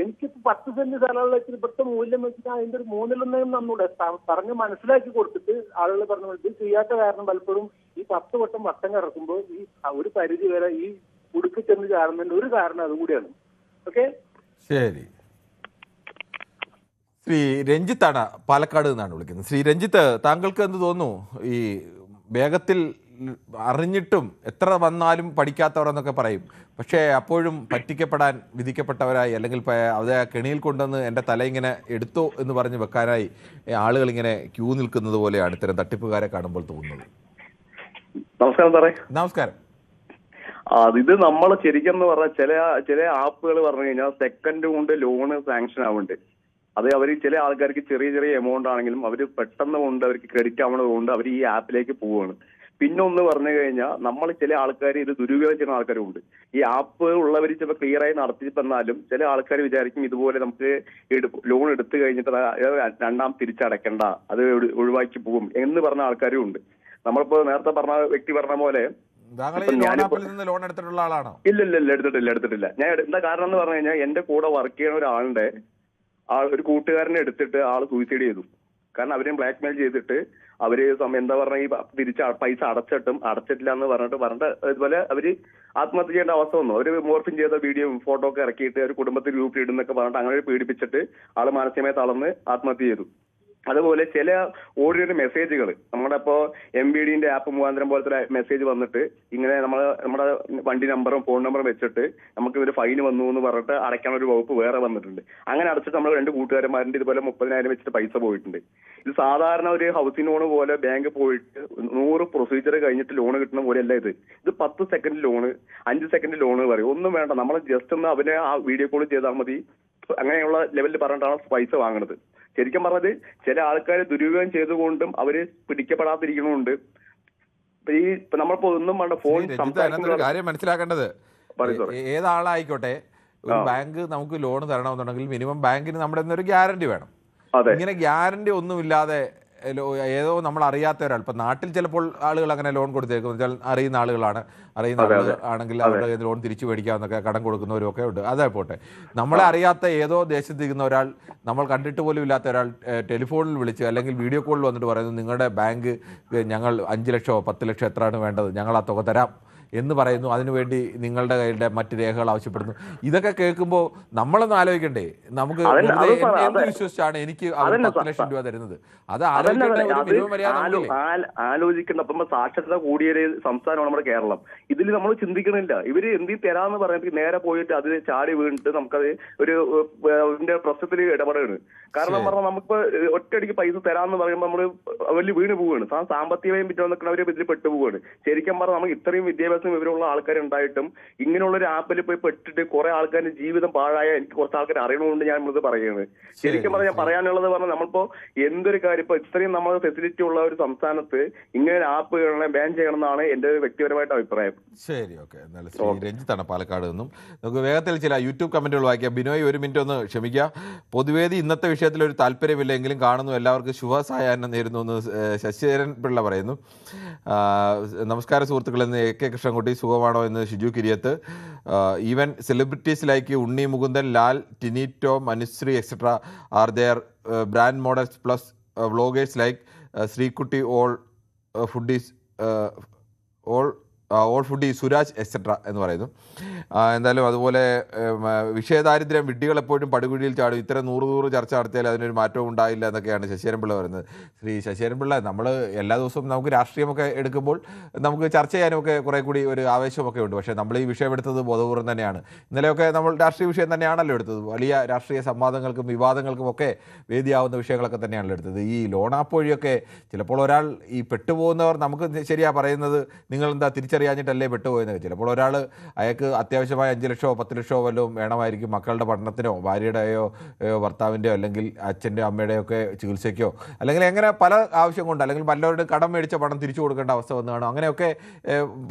എനിക്കിപ്പോ 10 സെന്റ് സ്ഥലമുള്ള വെച്ചിട്ട് ഇവിടുത്തെ മൂല്യം വെച്ചിട്ട് അതിന്റെ ഒരു 1/3 നന്നൂടെ പറഞ്ഞ് മനസ്സിലാക്കി കൊടുത്തിട്ട് ആളുകൾ പറഞ്ഞു. ഇത് ചെയ്യാത്ത കാരണം പലപ്പോഴും ഈ 10 വട്ടം കിടക്കുമ്പോൾ ഈ ഒരു പരിധി വരെ ഈ ഉടുക്കി ചെന്ന് ചാടുന്നതിന്റെ ഒരു കാരണം അതും കൂടിയാണ്. ഓക്കെ, ശരി. ശ്രീ രഞ്ജിത്താണ് പാലക്കാട് നിന്നാണ് വിളിക്കുന്നത്. ശ്രീ രഞ്ജിത്ത്, താങ്കൾക്ക് എന്ത് തോന്നുന്നു? ഈ വേഗത്തിൽ അറിഞ്ഞിട്ടും എത്ര വന്നാലും പഠിക്കാത്തവരെന്നൊക്കെ പറയും, പക്ഷേ അപ്പോഴും പറ്റിക്കപ്പെടാൻ വിധിക്കപ്പെട്ടവരായി, അല്ലെങ്കിൽ അത് കെണിയിൽ കൊണ്ടുവന്ന് എൻ്റെ തല ഇങ്ങനെ എടുത്തോ എന്ന് പറഞ്ഞ് വെക്കാനായി ആളുകൾ ഇങ്ങനെ ക്യൂ നിൽക്കുന്നത് പോലെയാണ് ഇത്തരം തട്ടിപ്പുകാരെ കാണുമ്പോൾ തോന്നുന്നത്. നമസ്കാരം സാറേ. നമസ്കാരം. ഇത് നമ്മൾ ശരിക്കും പറഞ്ഞാൽ ചില ആപ്പുകൾ പറഞ്ഞു കഴിഞ്ഞാൽ സെക്കൻഡ് കൊണ്ട് ലോണ് സാങ്ഷൻ ആവുന്നുണ്ട്. അത് അവർ ചില ആൾക്കാർക്ക് ചെറിയ എമൗണ്ട് ആണെങ്കിലും അവർ പെട്ടെന്ന് കൊണ്ട് അവർക്ക് ക്രെഡിറ്റ് ആവുന്നത് കൊണ്ട് അവർ ഈ ആപ്പിലേക്ക് പോവുകയാണ്. പിന്നെ ഒന്ന് പറഞ്ഞു കഴിഞ്ഞാൽ നമ്മൾ ചില ആൾക്കാർ ഇത് ദുരുപയോഗം ചെയ്യുന്ന ആൾക്കാരുണ്ട്. ഈ ആപ്പ് ഉള്ളവർ ചിലപ്പോൾ ക്ലിയർ ആയി നടത്തി തന്നാലും ചില ആൾക്കാർ വിചാരിക്കും ഇതുപോലെ നമുക്ക് ലോൺ എടുത്തു കഴിഞ്ഞിട്ട് രണ്ടാം തിരിച്ചടയ്ക്കണ്ട, അത് ഒഴിവാക്കി പോകും എന്ന് പറഞ്ഞ ആൾക്കാരും ഉണ്ട്. നമ്മളിപ്പോ നേരത്തെ പറഞ്ഞ വ്യക്തി പറഞ്ഞ പോലെ ലോൺ എടുത്തിട്ടുള്ള ആളാണോ? ഇല്ല, എടുത്തിട്ടില്ല. ഞാൻ എന്താ കാരണം എന്ന് പറഞ്ഞു കഴിഞ്ഞാൽ എന്റെ കൂടെ വർക്ക് ചെയ്യുന്ന ഒരാളുടെ ഒരു കൂട്ടുകാരനെ എടുത്തിട്ട് ആള് സൂയിസൈഡ് ചെയ്തു. കാരണം അവരെയും ബ്ലാക്ക് മെയിൽ ചെയ്തിട്ട് അവര് എന്താ പറഞ്ഞ ഈ പൈസ അടച്ചിട്ടില്ല എന്ന് പറഞ്ഞിട്ട് ഇതുപോലെ അവര് ആത്മഹത്യ ചെയ്യേണ്ട അവസ്ഥ വന്നു. അവര് മോർഫിൻ ചെയ്ത വീഡിയോ ഫോട്ടോ ഒക്കെ ഇറക്കിയിട്ട് ഒരു കുടുംബത്തിൽ ഗ്രൂപ്പിൽ ഇടുന്നൊക്കെ പറഞ്ഞിട്ട് അങ്ങനെ പീഡിപ്പിച്ചിട്ട് ആള് മാനസികമായി തളർന്ന് ആത്മഹത്യ ചെയ്തു. അതുപോലെ ചില ഓഡിയോ മെസ്സേജുകൾ നമ്മുടെ ഇപ്പോൾ MBDന്റെ ആപ്പ് മുഖാന്തരം പോലത്തെ മെസ്സേജ് വന്നിട്ട് ഇങ്ങനെ നമ്മുടെ വണ്ടി നമ്പറും ഫോൺ നമ്പറും വെച്ചിട്ട് നമുക്ക് ഒരു ഫൈൻ വന്നു എന്ന് പറഞ്ഞിട്ട് അടയ്ക്കാൻ ഒരു വകുപ്പ് വേറെ വന്നിട്ടുണ്ട്. അങ്ങനെ അടച്ചിട്ട് നമ്മൾ 2 കൂട്ടുകാരന്മാരുടെ ഇതുപോലെ 30,000 വെച്ചിട്ട് പൈസ പോയിട്ടുണ്ട്. ഇത് സാധാരണ ഒരു ഹൗസിംഗ് ലോൺ പോലെ ബാങ്ക് പോയിട്ട് 100 പ്രൊസീജിയർ കഴിഞ്ഞിട്ട് ലോൺ കിട്ടുന്ന പോലെയല്ല ഇത് 10 സെക്കൻഡ് ലോണ്, 5 സെക്കൻഡ് ലോണ് പറയും. ഒന്നും വേണ്ട, നമ്മൾ ജസ്റ്റ് ഒന്ന് അവനെ ആ വീഡിയോ കോൾ ചെയ്താൽ മതി. അങ്ങനെയുള്ള ലെവലിൽ പറഞ്ഞിട്ടാണ് പൈസ വാങ്ങുന്നത്. ശരിക്കും പറഞ്ഞത് ചില ആൾക്കാർ ദുരുപയോഗം ചെയ്തുകൊണ്ടും അവര് പിടിക്കപ്പെടാതിരിക്കുന്നുണ്ട്. ഈ നമ്മളിപ്പോ ഒന്നും വേണ്ട ഫോൺ കാര്യം മനസ്സിലാക്കേണ്ടത്, ഏതാളായിക്കോട്ടെ ഒരു ബാങ്ക് നമുക്ക് ലോൺ തരണമെന്നുണ്ടെങ്കിൽ മിനിമം ബാങ്കിന് നമ്മുടെ ഒരു ഗ്യാരണ്ടി വേണം. ഇങ്ങനെ ഗ്യാരണ്ടി ഒന്നുമില്ലാതെ ഏതോ നമ്മൾ അറിയാത്ത ഒരാൾ, ഇപ്പം നാട്ടിൽ ചിലപ്പോൾ ആളുകൾ അങ്ങനെ ലോൺ കൊടുത്തേക്കും, വെച്ചാൽ അറിയുന്ന ആളുകളാണ്, അറിയുന്ന ആളുകളാണെങ്കിൽ അവരുടെ ലോൺ തിരിച്ചു മേടിക്കാമെന്നൊക്കെ കടം കൊടുക്കുന്നവരും ഒക്കെ ഉണ്ട്. അതേ പോട്ടെ, നമ്മളെ അറിയാത്ത ഏതോ ദേശത്തിരിക്കുന്ന ഒരാൾ, നമ്മൾ കണ്ടിട്ട് പോലും ഇല്ലാത്ത ഒരാൾ ടെലിഫോണിൽ വിളിച്ച് അല്ലെങ്കിൽ വീഡിയോ കോളിൽ വന്നിട്ട് പറയുന്നത് നിങ്ങളുടെ ബാങ്ക് ഞങ്ങൾ 5 ലക്ഷമോ 10 ലക്ഷമോ എത്രയാണ് വേണ്ടത്, ഞങ്ങൾ ആ തുക തരാം എന്ന് പറയുന്നു. അതിനുവേണ്ടി നിങ്ങളുടെ കയ്യിലെ മറ്റ് രേഖകൾ ആവശ്യപ്പെടുന്നു. ഇതൊക്കെ കേൾക്കുമ്പോൾ നമ്മളൊന്ന് ആലോചിക്കണ്ടേ, നമുക്ക് എന്ത് വിശ്വസിച്ചാണ് എനിക്ക് 10 ലക്ഷം രൂപ തരുന്നത്? അത് ആലോചിക്കേണ്ട. അപ്പം സാക്ഷരത കൂടിയ സംസ്ഥാനമാണ് നമ്മുടെ കേരളം. ഇതിൽ നമ്മൾ ചിന്തിക്കണില്ല. ഇവര് എന്തി തരാന്ന് പറയുന്നത് നേരെ പോയിട്ട് അത് ചാടി വീണിട്ട് നമുക്കത് ഇതിന്റെ പ്രശ്നത്തിൽ ഇടപെടുകയാണ്. കാരണം പറഞ്ഞാൽ നമുക്ക് ഒറ്റയടിക്ക് പൈസ തരാന്ന് പറയുമ്പോൾ നമ്മള് വലിയ വീണ് പോവുകയാണ്. സാമ്പത്തികമായും പിറ്റേ നിൽക്കുന്നവരെ ഇതിൽ പെട്ടുപോവുകയാണ്. ശരിക്കും പറഞ്ഞാൽ നമുക്ക് ഇത്രയും വിദ്യാഭ്യാസം വിദ്യാഭ്യാസം വിവരമുള്ള ആൾക്കാരുണ്ടായിട്ടും ഇങ്ങനെയുള്ള ഒരു ആപ്പിൽ പോയി പെട്ടിട്ട് കുറെ ആൾക്കാരുടെ ജീവിതം പാഴായ എനിക്ക് കുറച്ച് ആൾക്കാർ അറിയണമുണ്ട് ഞാൻ ഇത് പറയുന്നത്. ശരിക്കും പറഞ്ഞാൽ പറയാനുള്ളത് പറഞ്ഞാൽ നമ്മളിപ്പോ എന്തൊരു കാര്യം ഇപ്പൊ ഇത്രയും നമ്മൾ ഫെസിലിറ്റി ഉള്ള ഒരു സംസ്ഥാനത്ത് ഇങ്ങനെ ആപ്പുകളെ ബാൻ ചെയ്യണമെന്നാണ് എന്റെ വ്യക്തിപരമായിട്ട് അഭിപ്രായം. ശരി, ഓക്കെ. എന്നാലും ശ്രീ രഞ്ജിത്താണ് പാലക്കാട് നിന്നും. നമുക്ക് വേഗത്തിൽ ചില യൂട്യൂബ് കമന്റുകൾ വായിക്കാം. ബിനോയ്, ഒരു മിനിറ്റ് ഒന്ന് ക്ഷമിക്കുക. പൊതുവേദി ഇന്നത്തെ വിഷയത്തിൽ ഒരു താല്പര്യമില്ലെങ്കിലും കാണുന്നു, എല്ലാവർക്കും ശുഭസായാഹ്നം നേരുന്നു എന്ന് ശശിധരൻ പിള്ള പറയുന്നു. നമസ്കാരം സുഹൃത്തുക്കൾ എന്ന് AK കൃഷ്ണൻകുട്ടി. സുഖമാണോ എന്ന് Shiju Kiriyath. Even celebrities like Unni Mukundan, Lal, Tinito, Manushree etcetera are their brand models plus vloggers like Sreekutty, all foodies all foodie Suraj etcetera എന്ന് പറയുന്നു. എന്തായാലും അതുപോലെ വിഷയദാരിദ്ര്യം, വിഡ്ഢികൾ എപ്പോഴും പടുകുഴിയിൽ ചാടും, ഇത്തരം 100 ചർച്ച നടത്തിയാൽ അതിനൊരു മാറ്റവും ഉണ്ടായില്ല എന്നൊക്കെയാണ് ശശിധരൻപിള്ള പറയുന്നത്. ശ്രീ ശശിധരൻപിള്ള, നമ്മൾ എല്ലാ ദിവസവും നമുക്ക് രാഷ്ട്രീയമൊക്കെ എടുക്കുമ്പോൾ നമുക്ക് ചർച്ച ചെയ്യാനുമൊക്കെ കുറേ കൂടി ഒരു ആവേശമൊക്കെ ഉണ്ട്. പക്ഷേ നമ്മൾ ഈ വിഷയം എടുത്തത് ബോധപൂർവ്വം തന്നെയാണ്. ഇന്നലെയൊക്കെ നമ്മൾ രാഷ്ട്രീയ വിഷയം തന്നെയാണല്ലോ എടുത്തത്. വലിയ രാഷ്ട്രീയ സംവാദങ്ങൾക്കും വിവാദങ്ങൾക്കും ഒക്കെ വേദിയാവുന്ന വിഷയങ്ങളൊക്കെ തന്നെയാണല്ലോ എടുത്തത്. ഈ ലോൺ ആപ്പ് വഴിയൊക്കെ ചിലപ്പോൾ ഒരാൾ ഈ പെട്ടുപോകുന്നവർ, നമുക്ക് ശരിയാ പറയുന്നത്, നിങ്ങളെന്താ തിരിച്ചറിയാഞ്ഞിട്ടല്ലേ പെട്ടുപോയെന്ന്. ചിലപ്പോൾ ഒരാൾ അയാൾക്ക് അത്യാവശ്യമായ 5 ലക്ഷമോ 10 ലക്ഷമോ വല്ലതും വേണമായിരിക്കും, മക്കളുടെ പഠനത്തിനോ ഭാര്യയുടെയോ ഭർത്താവിൻ്റെയോ അല്ലെങ്കിൽ അച്ഛൻ്റെ അമ്മയുടെയോ ഒക്കെ ചികിത്സയ്ക്കോ, അല്ലെങ്കിൽ എങ്ങനെ പല ആവശ്യം കൊണ്ട്, അല്ലെങ്കിൽ പലരോട് കടം മേടിച്ച പണം തിരിച്ചു കൊടുക്കേണ്ട അവസ്ഥ വന്നു കാണും. അങ്ങനെയൊക്കെ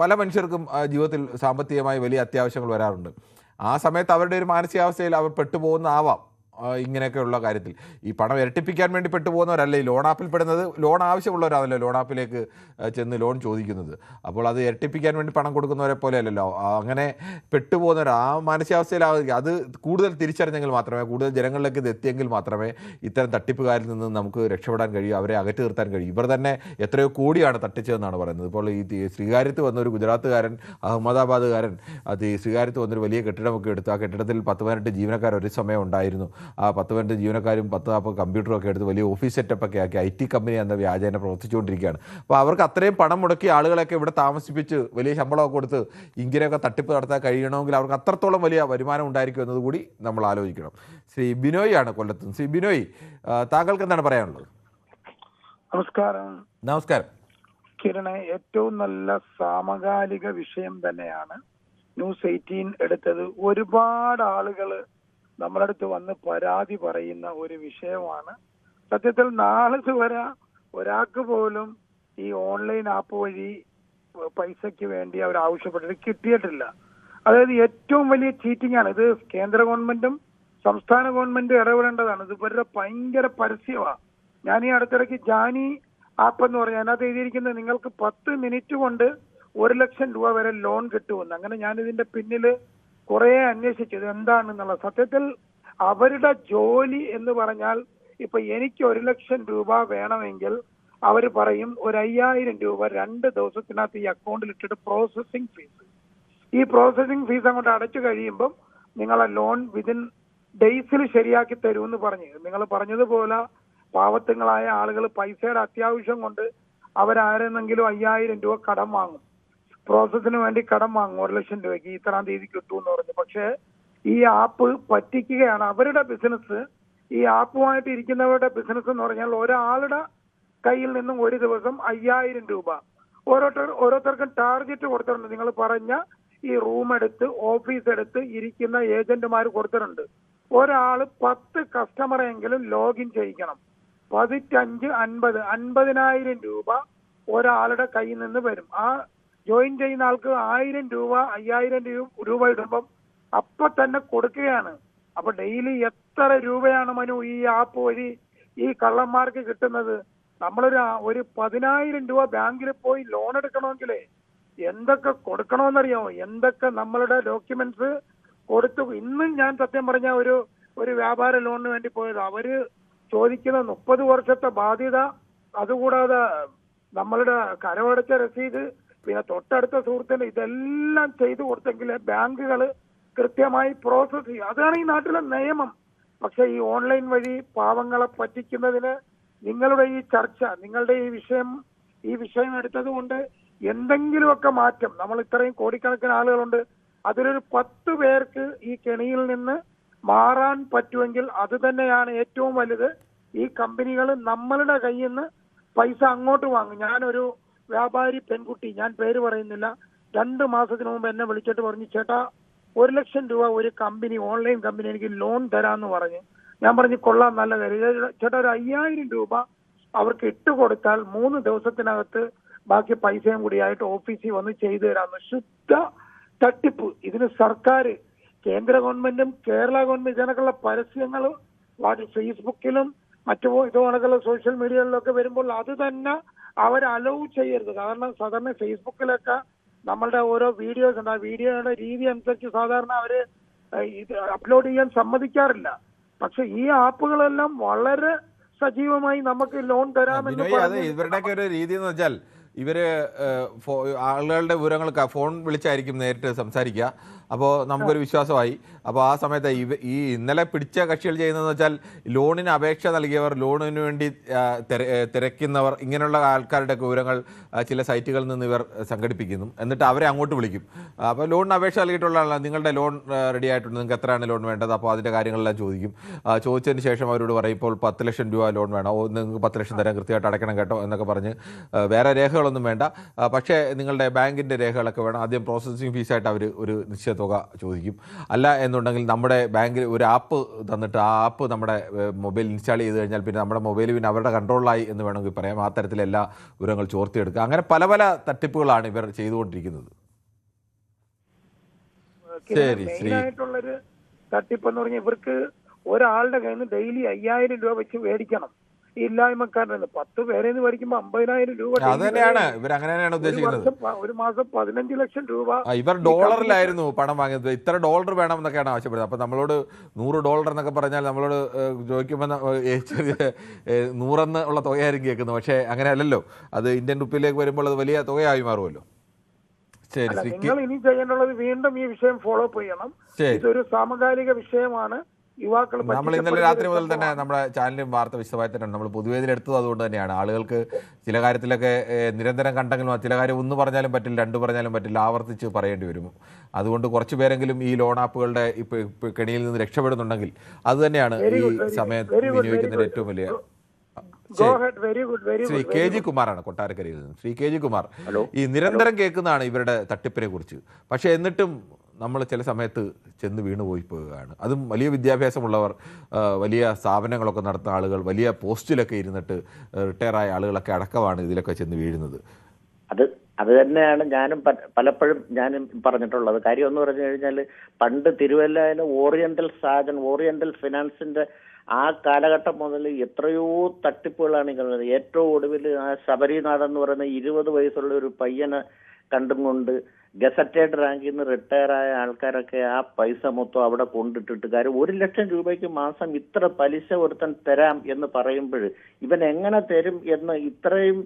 പല മനുഷ്യർക്കും ജീവിതത്തിൽ സാമ്പത്തികമായി വലിയ അത്യാവശ്യങ്ങൾ വരാറുണ്ട്. ആ സമയത്ത് അവരുടെ ഒരു മാനസികാവസ്ഥയിൽ അവർ പെട്ടുപോകുന്നതാവാം ഇങ്ങനെയൊക്കെയുള്ള കാര്യത്തിൽ. ഈ പണം ഇരട്ടിപ്പിക്കാൻ വേണ്ടി പെട്ടുപോകുന്നവരല്ല ഈ ലോൺ ആപ്പിൽ പെടുന്നത്. ലോൺ ആവശ്യമുള്ളവരാണല്ലോ ലോൺ ആപ്പിലേക്ക് ചെന്ന് ലോൺ ചോദിക്കുന്നത്. അപ്പോൾ അത് ഇരട്ടിപ്പിക്കാൻ വേണ്ടി പണം കൊടുക്കുന്നവരെ പോലെ അല്ലല്ലോ. അങ്ങനെ പെട്ടുപോകുന്നവർ ആ മാനസികാവസ്ഥയിലാവുക. അത് കൂടുതൽ തിരിച്ചറിഞ്ഞെങ്കിൽ മാത്രമേ, കൂടുതൽ ജനങ്ങളിലേക്ക് ഇത് എത്തിയെങ്കിൽ മാത്രമേ ഇത്തരം തട്ടിപ്പുകാരിൽ നിന്ന് നമുക്ക് രക്ഷപ്പെടാൻ കഴിയൂ, അവരെ അകറ്റി നിർത്താൻ കഴിയും. ഇവർ തന്നെ എത്രയോ കോടിയാണ് തട്ടിച്ചതെന്നാണ് പറയുന്നത്. ഇപ്പോൾ ഈ ശ്രീകാര്യത്ത് വന്നൊരു ഗുജറാത്തുകാരൻ, അഹമ്മദാബാദുകാരൻ, അത് ഈ ശ്രീകാര്യത്ത് വന്നൊരു വലിയ കെട്ടിടമൊക്കെ എടുത്ത് ആ കെട്ടിടത്തിൽ 10-18 ജീവനക്കാർ ഒരു സമയം ഉണ്ടായിരുന്നു. ആ 10-15 ജീവനക്കാരും 10 കമ്പ്യൂട്ടറും ഒക്കെ എടുത്ത് വലിയ ഓഫീസ് സെറ്റപ്പൊക്കെ ആക്കി IT കമ്പനി എന്ന വ്യാജേന പ്രവർത്തിച്ചുകൊണ്ടിരിക്കുകയാണ്. അപ്പോൾ അവർക്ക് അത്രയും പണം മുടക്കി ആളുകളെയൊക്കെ ഇവിടെ താമസിപ്പിച്ച് വലിയ ശമ്പളമൊക്കെ കൊടുത്ത് ഇങ്ങനെയൊക്കെ തട്ടിപ്പ് നടത്താൻ കഴിയണമെങ്കിൽ അവർക്ക് അത്രത്തോളം വലിയ വരുമാനം ഉണ്ടായിരിക്കും എന്നതുകൂടി നമ്മൾ ആലോചിക്കണം. ശ്രീ ബിനോയ് ആണ് കൊല്ലത്ത്. ശ്രീ ബിനോയ്, താങ്കൾക്ക് എന്താണ് പറയാനുള്ളത്? നമസ്കാരം. കിരണെ, ഏറ്റവും നല്ല സമകാലിക വിഷയം തന്നെയാണ് ന്യൂസ് 18 എടുത്തത്. ഒരുപാട് ആളുകൾ നമ്മുടെ അടുത്ത് വന്ന് പരാതി പറയുന്ന ഒരു വിഷയമാണ്. സത്യത്തിൽ നാളെ വരെ ഒരാൾക്ക് പോലും ഈ ഓൺലൈൻ ആപ്പ് വഴി പൈസയ്ക്ക് വേണ്ടി അവർ ആവശ്യപ്പെട്ടിട്ട് കിട്ടിയിട്ടില്ല. അതായത് ഏറ്റവും വലിയ ചീറ്റിംഗ് ആണ് ഇത്. കേന്ദ്ര ഗവൺമെന്റും സംസ്ഥാന ഗവൺമെന്റും ഇടപെടേണ്ടതാണ്. ഇത് ഇവരുടെ ഭയങ്കര പരസ്യമാണ്. ഞാൻ ഈ അടുത്തിടയ്ക്ക് ജാനി ആപ്പ് എന്ന് പറഞ്ഞാൽ അതിനകത്ത് എഴുതിയിരിക്കുന്നത് നിങ്ങൾക്ക് 10 മിനിറ്റ് കൊണ്ട് 1 ലക്ഷം രൂപ വരെ ലോൺ കിട്ടുമെന്ന്. അങ്ങനെ ഞാൻ ഇതിന്റെ പിന്നില് കുറെ അന്വേഷിച്ചത് എന്താണെന്നുള്ള. സത്യത്തിൽ അവരുടെ ജോലി എന്ന് പറഞ്ഞാൽ ഇപ്പൊ എനിക്ക് 1 ലക്ഷം രൂപ വേണമെങ്കിൽ അവർ പറയും 5000 രൂപ 2 ദിവസത്തിനകത്ത് ഈ അക്കൗണ്ടിൽ ഇട്ടിട്ട് പ്രോസസ്സിംഗ് ഫീസ്, ഈ പ്രോസസ്സിംഗ് ഫീസ് അങ്ങോട്ട് അടച്ചു കഴിയുമ്പം നിങ്ങളെ ലോൺ വിതിൻ ഡേയ്സിൽ ശരിയാക്കി തരുമെന്ന് പറഞ്ഞു. നിങ്ങൾ പറഞ്ഞതുപോലെ പാവത്തുങ്ങളായ ആളുകൾ പൈസയുടെ അത്യാവശ്യം കൊണ്ട് അവരാരെന്നെങ്കിലും 5000 രൂപ കടം വാങ്ങും, പ്രോസസ്സിന് വേണ്ടി കടം വാങ്ങും. 1 ലക്ഷം രൂപയ്ക്ക് ഇത്രാം തീയതി കിട്ടുമെന്ന് പറഞ്ഞു. പക്ഷേ ഈ ആപ്പ് പറ്റിക്കുകയാണ്. അവരുടെ ബിസിനസ്, ഈ ആപ്പുമായിട്ട് ഇരിക്കുന്നവരുടെ ബിസിനസ് എന്ന് പറഞ്ഞാൽ ഒരാളുടെ കയ്യിൽ നിന്നും ഒരു ദിവസം 5000 രൂപ ഓരോരുത്തർക്കും ടാർഗറ്റ് കൊടുത്തിട്ടുണ്ട്. നിങ്ങൾ പറഞ്ഞ ഈ റൂം എടുത്ത് ഓഫീസ് എടുത്ത് ഇരിക്കുന്ന ഏജന്റുമാർ കൊടുത്തിട്ടുണ്ട്. ഒരാൾ 10 കസ്റ്റമറെങ്കിലും ലോഗിൻ ചെയ്യിക്കണം. 15, 50, 50,000 രൂപ ഒരാളുടെ കയ്യിൽ നിന്ന് വരും. ആ ജോയിൻ ചെയ്യുന്ന ആൾക്ക് 1000 രൂപ 5000 രൂപ ഇടുമ്പം അപ്പൊ തന്നെ കൊടുക്കുകയാണ്. അപ്പൊ ഡെയിലി എത്ര രൂപയാണ് മനു ഈ ആപ്പ് വഴി ഈ കള്ളന്മാർക്ക് കിട്ടുന്നത്? നമ്മളൊരു 10,000 രൂപ ബാങ്കിൽ പോയി ലോൺ എടുക്കണമെങ്കിലേ എന്തൊക്കെ കൊടുക്കണമെന്നറിയാമോ? എന്തൊക്കെ നമ്മളുടെ ഡോക്യുമെന്റ്സ് കൊടുത്തു. ഇന്നും ഞാൻ സത്യം പറഞ്ഞ ഒരു വ്യാപാര ലോണിന് വേണ്ടി പോയത്. അവര് ചോദിക്കുന്ന 30 വർഷത്തെ ബാധ്യത, അതുകൂടാതെ നമ്മളുടെ കരമടച്ച രസീത്, പിന്നെ തൊട്ടടുത്ത സുഹൃത്തിന്, ഇതെല്ലാം ചെയ്തു കൊടുത്തെങ്കിൽ ബാങ്കുകൾ കൃത്യമായി പ്രോസസ് ചെയ്യും. അതാണ് ഈ നാട്ടിലെ നിയമം. പക്ഷെ ഈ ഓൺലൈൻ വഴി പാവങ്ങളെ പറ്റിക്കുന്നതിന് നിങ്ങളുടെ ഈ ചർച്ച, നിങ്ങളുടെ ഈ വിഷയം എടുത്തത് കൊണ്ട് എന്തെങ്കിലുമൊക്കെ മാറ്റം, നമ്മൾ ഇത്രയും കോടിക്കണക്കിന് ആളുകളുണ്ട്, അതിലൊരു 10 പേർക്ക് ഈ കെണിയിൽ നിന്ന് മാറാൻ പറ്റുമെങ്കിൽ അത് തന്നെയാണ് ഏറ്റവും വലുത്. ഈ കമ്പനികൾ നമ്മളുടെ കയ്യിൽ നിന്ന് പൈസ അങ്ങോട്ട് വാങ്ങും. ഞാനൊരു വ്യാപാരി പെൺകുട്ടി, ഞാൻ പേര് പറയുന്നില്ല, 2 മാസത്തിന് മുമ്പ് എന്നെ വിളിച്ചിട്ട് പറഞ്ഞു, ചേട്ടാ 1 ലക്ഷം രൂപ ഒരു കമ്പനി, ഓൺലൈൻ കമ്പനി എനിക്ക് ലോൺ തരാമെന്ന് പറഞ്ഞു. ഞാൻ പറഞ്ഞു കൊള്ളാം, നല്ല കാര്യം. ചേട്ടാ ഒരു 5000 രൂപ അവർക്ക് ഇട്ട് കൊടുത്താൽ 3 ദിവസത്തിനകത്ത് ബാക്കി പൈസയും കൂടിയായിട്ട് ഓഫീസിൽ വന്ന് ചെയ്തു തരാമെന്ന്. ശുദ്ധ തട്ടിപ്പ്. ഇതിന് സർക്കാർ, കേന്ദ്ര ഗവൺമെന്റും കേരള ഗവൺമെന്റ് ഇതിനൊക്കെയുള്ള പരസ്യങ്ങൾ ഫേസ്ബുക്കിലും മറ്റു ഇതുകണക്കുള്ള സോഷ്യൽ മീഡിയകളിലൊക്കെ വരുമ്പോൾ അത് തന്നെ അവർ അലോ ചെയ്യരുത്. കാരണം സാധാരണ ഫേസ്ബുക്കിലൊക്കെ നമ്മളുടെ ഓരോ വീഡിയോസ് ഉണ്ട്, ആ വീഡിയോയുടെ രീതി അനുസരിച്ച് സാധാരണ അവര് ഇത് അപ്ലോഡ് ചെയ്യാൻ സമ്മതിക്കാറില്ല. പക്ഷെ ഈ ആപ്പുകളെല്ലാം വളരെ സജീവമായി നമുക്ക് ലോൺ തരാമെന്ന് അത് ഇവരുടെയൊക്കെ ഒരു രീതി എന്ന് വെച്ചാൽ ഇവര് ആളുകളുടെ വിവരങ്ങൾ ഫോൺ വിളിച്ചായിരിക്കും നേരിട്ട് സംസാരിക്കുക. അപ്പോൾ നമുക്കൊരു വിശ്വാസമായി. അപ്പോൾ ആ സമയത്ത് ഈ ഇന്നലെ പിടിച്ച കക്ഷികൾ ചെയ്യുന്നതെന്ന് വെച്ചാൽ ലോണിന് അപേക്ഷ നൽകിയവർ, ലോണിന് വേണ്ടി തിരക്കുന്നവർ, ഇങ്ങനെയുള്ള ആൾക്കാരുടെയൊക്കെ വിവരങ്ങൾ ചില സൈറ്റുകളിൽ നിന്ന് ഇവർ സംഘടിപ്പിക്കുന്നു. എന്നിട്ട് അവരെ അങ്ങോട്ട് വിളിക്കും. അപ്പോൾ ലോണിന് അപേക്ഷ നൽകിയിട്ടുള്ള ആളാണ്, നിങ്ങളുടെ ലോൺ റെഡി ആയിട്ടുണ്ട്, നിങ്ങൾക്ക് എത്രയാണ് ലോൺ വേണ്ടത്, അപ്പോൾ അതിൻ്റെ കാര്യങ്ങളെല്ലാം ചോദിക്കും. ചോദിച്ചതിന് ശേഷം അവരോട് പറയും ഇപ്പോൾ 10 ലക്ഷം രൂപ ലോൺ വേണം, നിങ്ങൾക്ക് 10 ലക്ഷം തരാൻ കൃത്യമായിട്ട് അടയ്ക്കണം കേട്ടോ എന്നൊക്കെ പറഞ്ഞ് വേറെ രേഖകളൊന്നും വേണ്ട, പക്ഷേ നിങ്ങളുടെ ബാങ്കിൻ്റെ രേഖകളൊക്കെ വേണം. ആദ്യം പ്രോസസ്സിംഗ് ഫീസായിട്ട് അവർ ഒരു നിശ്ചിത തുക ചോദിക്കും. അല്ല എന്നുണ്ടെങ്കിൽ നമ്മുടെ ബാങ്കിൽ ഒരു ആപ്പ് തന്നിട്ട് ആ ആപ്പ് നമ്മുടെ മൊബൈൽ ഇൻസ്റ്റാൾ ചെയ്ത് കഴിഞ്ഞാൽ പിന്നെ നമ്മുടെ മൊബൈൽ പിന്നെ അവരുടെ കൺട്രോളിലായി എന്ന് വേണമെങ്കിൽ പറയാം. ആ തരത്തിലെല്ലാ വിവരങ്ങൾ ചോർത്തിയെടുക്കുക. അങ്ങനെ പല പല തട്ടിപ്പുകളാണ് ഇവർ ചെയ്തുകൊണ്ടിരിക്കുന്നത്. ശരി, മെയിനായിട്ടുള്ളൊരു തട്ടിപ്പ് എന്ന് പറഞ്ഞാൽ ഇവർക്ക് ഒരാളുടെ കയ്യിൽ നിന്ന് ഡെയിലി 5000 രൂപ വെച്ച് മേടിക്കണം. ഇല്ലായ്മക്കാരന് 10 പേരെ മേടിക്കുമ്പോൾ 50,000 രൂപ. അത് തന്നെയാണ് ഇവർ അങ്ങനെ തന്നെയാണ് ഉദ്ദേശിക്കുന്നത്. ഒരു മാസം 15 ലക്ഷം രൂപ. ഇവർ ഡോളറിലായിരുന്നു പണം വാങ്ങിയത്. ഇത്ര ഡോളർ വേണം എന്നൊക്കെയാണ് ആവശ്യപ്പെടുന്നത്. അപ്പോൾ നമ്മളോട് $100 എന്നൊക്കെ പറഞ്ഞാൽ നമ്മളോട് ചോദിക്കുമ്പോൾ 100 ഉള്ള തുകയായിരിക്കും കേൾക്കുന്നത്. പക്ഷേ അങ്ങനെ അല്ലല്ലോ. അത് ഇന്ത്യൻ റുപ്പിയിലേക്ക് വരുമ്പോൾ അത് വലിയ തുകയായി മാറുമല്ലോ. ശരി, നിങ്ങൾ ഇനി ചെയ്യേണ്ടുള്ളത് വീണ്ടും ഈ വിഷയം ഫോളോ അപ്പ് ചെയ്യണം. ഇതൊരു സമകാലിക വിഷയമാണ്. നമ്മൾ ഇന്നലെ രാത്രി മുതൽ തന്നെ നമ്മുടെ ചാനലിലും വാർത്ത വിശദമായി തന്നെയാണ് നമ്മൾ പൊതുവേദിയിലെടുത്തത്. അതുകൊണ്ട് തന്നെയാണ് ആളുകൾക്ക് ചില കാര്യത്തിലൊക്കെ നിരന്തരം കണ്ടെങ്കിലും ചില കാര്യം ഒന്ന് പറഞ്ഞാലും പറ്റില്ല, 2 പറഞ്ഞാലും പറ്റില്ല, ആവർത്തിച്ച് പറയേണ്ടി വരും. അതുകൊണ്ട് കുറച്ച് പേരെങ്കിലും ഈ ലോൺ ആപ്പുകളുടെ കെണിയിൽ നിന്ന് രക്ഷപ്പെടുന്നുണ്ടെങ്കിൽ അത് തന്നെയാണ് ഈ സമയത്ത് വിനിയോഗിക്കുന്നതിന് ഏറ്റവും വലിയ. ശ്രീ കെ ജി കുമാറാണ് കൊട്ടാരക്കരയിൽ നിന്ന്. ശ്രീ കെ ജി കുമാർ, ഈ നിരന്തരം കേൾക്കുന്നതാണ് ഇവരുടെ തട്ടിപ്പിനെ കുറിച്ച്. പക്ഷേ എന്നിട്ടും നമ്മൾ ചില സമയത്ത് ചെന്ന് വീണുപോയി പോവുകയാണ്. അതും വലിയ വിദ്യാഭ്യാസമുള്ളവർ, വലിയ സ്ഥാപനങ്ങളൊക്കെ നടത്തുന്ന ആളുകൾ, വലിയ പോസ്റ്റിലൊക്കെ ഇരുന്നിട്ട് റിട്ടയറായ ആളുകളൊക്കെ അടക്കമാണ് ഇതിലൊക്കെ ചെന്ന് വീഴുന്നത്. അത് തന്നെയാണ് ഞാനും പലപ്പോഴും പറഞ്ഞിട്ടുള്ളത്. കാര്യം എന്ന് പറഞ്ഞു കഴിഞ്ഞാൽ പണ്ട് തിരുവല്ലയിലെ ഓറിയന്റൽ ഫിനാൻസിന്റെ ആ കാലഘട്ടം മുതൽ എത്രയോ തട്ടിപ്പുകളാണ് ഈ കാണുന്നത്. ഏറ്റവും ഒടുവിൽ ആ ശബരിനാഥ് എന്ന് പറയുന്ന 20 വയസ്സുള്ള ഒരു പയ്യനെ കണ്ടും കൊണ്ട് ഗസറ്റഡ് റാങ്കിൽ നിന്ന് റിട്ടയർ ആയ ആൾക്കാരൊക്കെ ആ പൈസ മൊത്തം അവിടെ കൊണ്ടിട്ടിട്ട്, കാര്യം 1 ലക്ഷം രൂപയ്ക്ക് മാസം ഇത്ര പലിശ ഒരുത്തൻ തരാം എന്ന് പറയുമ്പോൾ ഇവൻ എങ്ങനെ തരും എന്ന് ഇത്രയും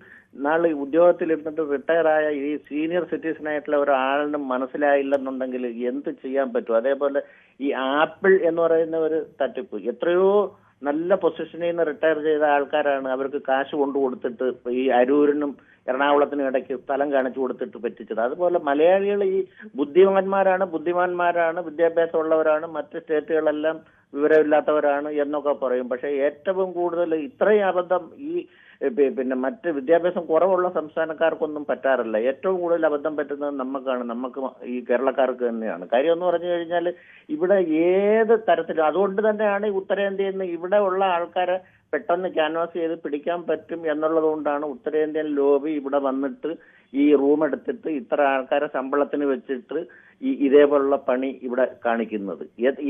നാള് ഉദ്യോഗത്തിലിരുന്നിട്ട് റിട്ടയർ ആയ ഈ സീനിയർ സിറ്റിസൺ ആയിട്ടുള്ള ഒരാളിനും മനസ്സിലായില്ലെന്നുണ്ടെങ്കിൽ എന്ത് ചെയ്യാൻ പറ്റും? അതേപോലെ ഈ ആപ്പിൾ എന്ന് പറയുന്ന ഒരു തട്ടിപ്പ്, എത്രയോ നല്ല പൊസിഷനിൽ നിന്ന് റിട്ടയർ ചെയ്ത ആൾക്കാരാണ് അവർക്ക് കാശ് കൊണ്ടു കൊടുത്തിട്ട് ഈ അരൂരിനും എറണാകുളത്തിനും ഇടയ്ക്ക് സ്ഥലം കാണിച്ചു കൊടുത്തിട്ട് പറ്റിച്ചത്. അതുപോലെ മലയാളികൾ ഈ ബുദ്ധിമാന്മാരാണ്, വിദ്യാഭ്യാസമുള്ളവരാണ്, മറ്റ് സ്റ്റേറ്റുകളെല്ലാം വിവരമില്ലാത്തവരാണ് എന്നൊക്കെ പറയും. പക്ഷെ ഏറ്റവും കൂടുതൽ ഇത്രയും അബദ്ധം ഈ മറ്റ് വിദ്യാഭ്യാസം കുറവുള്ള സംസ്ഥാനക്കാർക്കൊന്നും പറ്റാറില്ല. ഏറ്റവും കൂടുതൽ അബദ്ധം പറ്റുന്നത് നമുക്ക് ഈ കേരളക്കാർക്ക് തന്നെയാണ്. കാര്യം എന്ന് പറഞ്ഞു കഴിഞ്ഞാൽ ഇവിടെ ഏത് തരത്തിലും, അതുകൊണ്ട് തന്നെയാണ് ഈ ഉത്തരേന്ത്യയിൽ നിന്ന് ഇവിടെ ഉള്ള ആൾക്കാരെ പെട്ടെന്ന് ക്യാൻവാസ് ചെയ്ത് പിടിക്കാൻ പറ്റും എന്നുള്ളത് കൊണ്ടാണ് ഉത്തരേന്ത്യൻ ലോബി ഇവിടെ വന്നിട്ട് ഈ റൂം എടുത്തിട്ട് ഇത്ര ആൾക്കാരെ ശമ്പളത്തിന് വെച്ചിട്ട് ഇതേപോലുള്ള പണി ഇവിടെ കാണിക്കുന്നത്.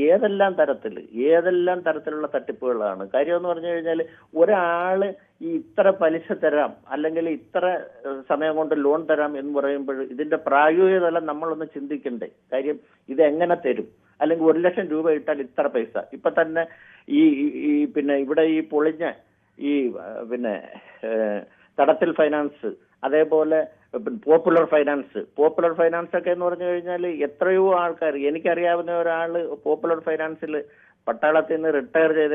ഏതെല്ലാം തരത്തിലുള്ള തട്ടിപ്പുകളാണ്. കാര്യം എന്ന് പറഞ്ഞു കഴിഞ്ഞാൽ ഒരാള് ഈ ഇത്ര പലിശ തരാം അല്ലെങ്കിൽ ഇത്ര സമയം കൊണ്ട് ലോൺ തരാം എന്ന് പറയുമ്പോൾ ഇതിന്റെ പ്രായോഗിക തലം നമ്മളൊന്ന് ചിന്തിക്കണ്ടേ? കാര്യം ഇത് എങ്ങനെ തരും? അല്ലെങ്കിൽ 1 ലക്ഷം രൂപ ഇട്ടാൽ ഇത്ര പൈസ. ഇപ്പൊ തന്നെ ഈ ഇവിടെ ഈ പൊളിഞ്ഞ ഈ തടത്തിൽ ഫൈനാൻസ്, അതേപോലെ പോപ്പുലർ ഫൈനാൻസ് ഒക്കെ എന്ന് പറഞ്ഞു കഴിഞ്ഞാൽ എത്രയോ ആൾക്കാർ, എനിക്കറിയാവുന്ന ഒരാള് പോപ്പുലർ ഫൈനാൻസിൽ പട്ടാളത്തിൽ നിന്ന് റിട്ടയർ ചെയ്ത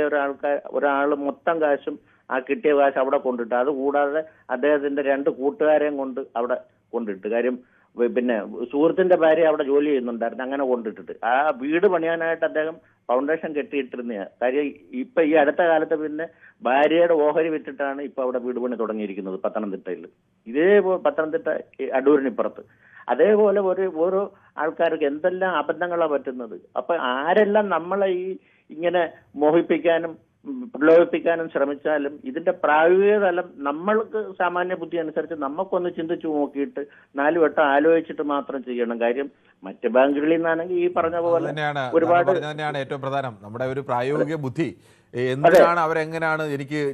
ഒരാൾ മൊത്തം കാശും ആ കിട്ടിയ കാശ് അവിടെ കൊണ്ടിട്ട്, അതുകൂടാതെ അദ്ദേഹത്തിന്റെ 2 കൂട്ടുകാരെയും കൊണ്ട് അവിടെ കൊണ്ടിട്ട്, കാര്യം സുഹൃത്തിന്റെ ഭാര്യ അവിടെ ജോലി ചെയ്യുന്നുണ്ടായിരുന്നു, അങ്ങനെ കൊണ്ടിട്ടിട്ട് ആ വീട് പണിയാനായിട്ട് അദ്ദേഹം ഫൗണ്ടേഷൻ കെട്ടിയിട്ടിരുന്ന കാര്യം. ഇപ്പൊ ഈ അടുത്ത കാലത്ത് ഭാര്യയുടെ ഓഹരി വിറ്റിട്ടാണ് ഇപ്പൊ അവിടെ വീട് പണി തുടങ്ങിയിരിക്കുന്നത് പത്തനംതിട്ടയിൽ. പത്തനംതിട്ട അടൂരിനിപ്പുറത്ത്. അതേപോലെ ഓരോ ആൾക്കാർക്ക് എന്തെല്ലാം അബദ്ധങ്ങളാണ് പറ്റുന്നത്. അപ്പൊ ആരെല്ലാം നമ്മളെ ഇങ്ങനെ മോഹിപ്പിക്കാനും പ്രലോഭിപ്പിക്കാനും ശ്രമിച്ചാലും ഇതിന്റെ പ്രായോഗിക തലം നമ്മൾക്ക് സാമാന്യ ബുദ്ധി അനുസരിച്ച് നമുക്കൊന്ന് ചിന്തിച്ചു നോക്കിയിട്ട് 4 വട്ടം ആലോചിച്ചിട്ട് മാത്രം ചെയ്യണം. കാര്യം മറ്റ് ബാങ്കുകളിൽ നിന്നാണെങ്കിൽ ഈ പറഞ്ഞ പോലെ ഒരുപാട് തന്നെയാണ് ഏറ്റവും പ്രധാനം നമ്മുടെ ഒരു പ്രായോഗിക ബുദ്ധി. എന്തിനാണ് അവരെങ്ങനെയാണ്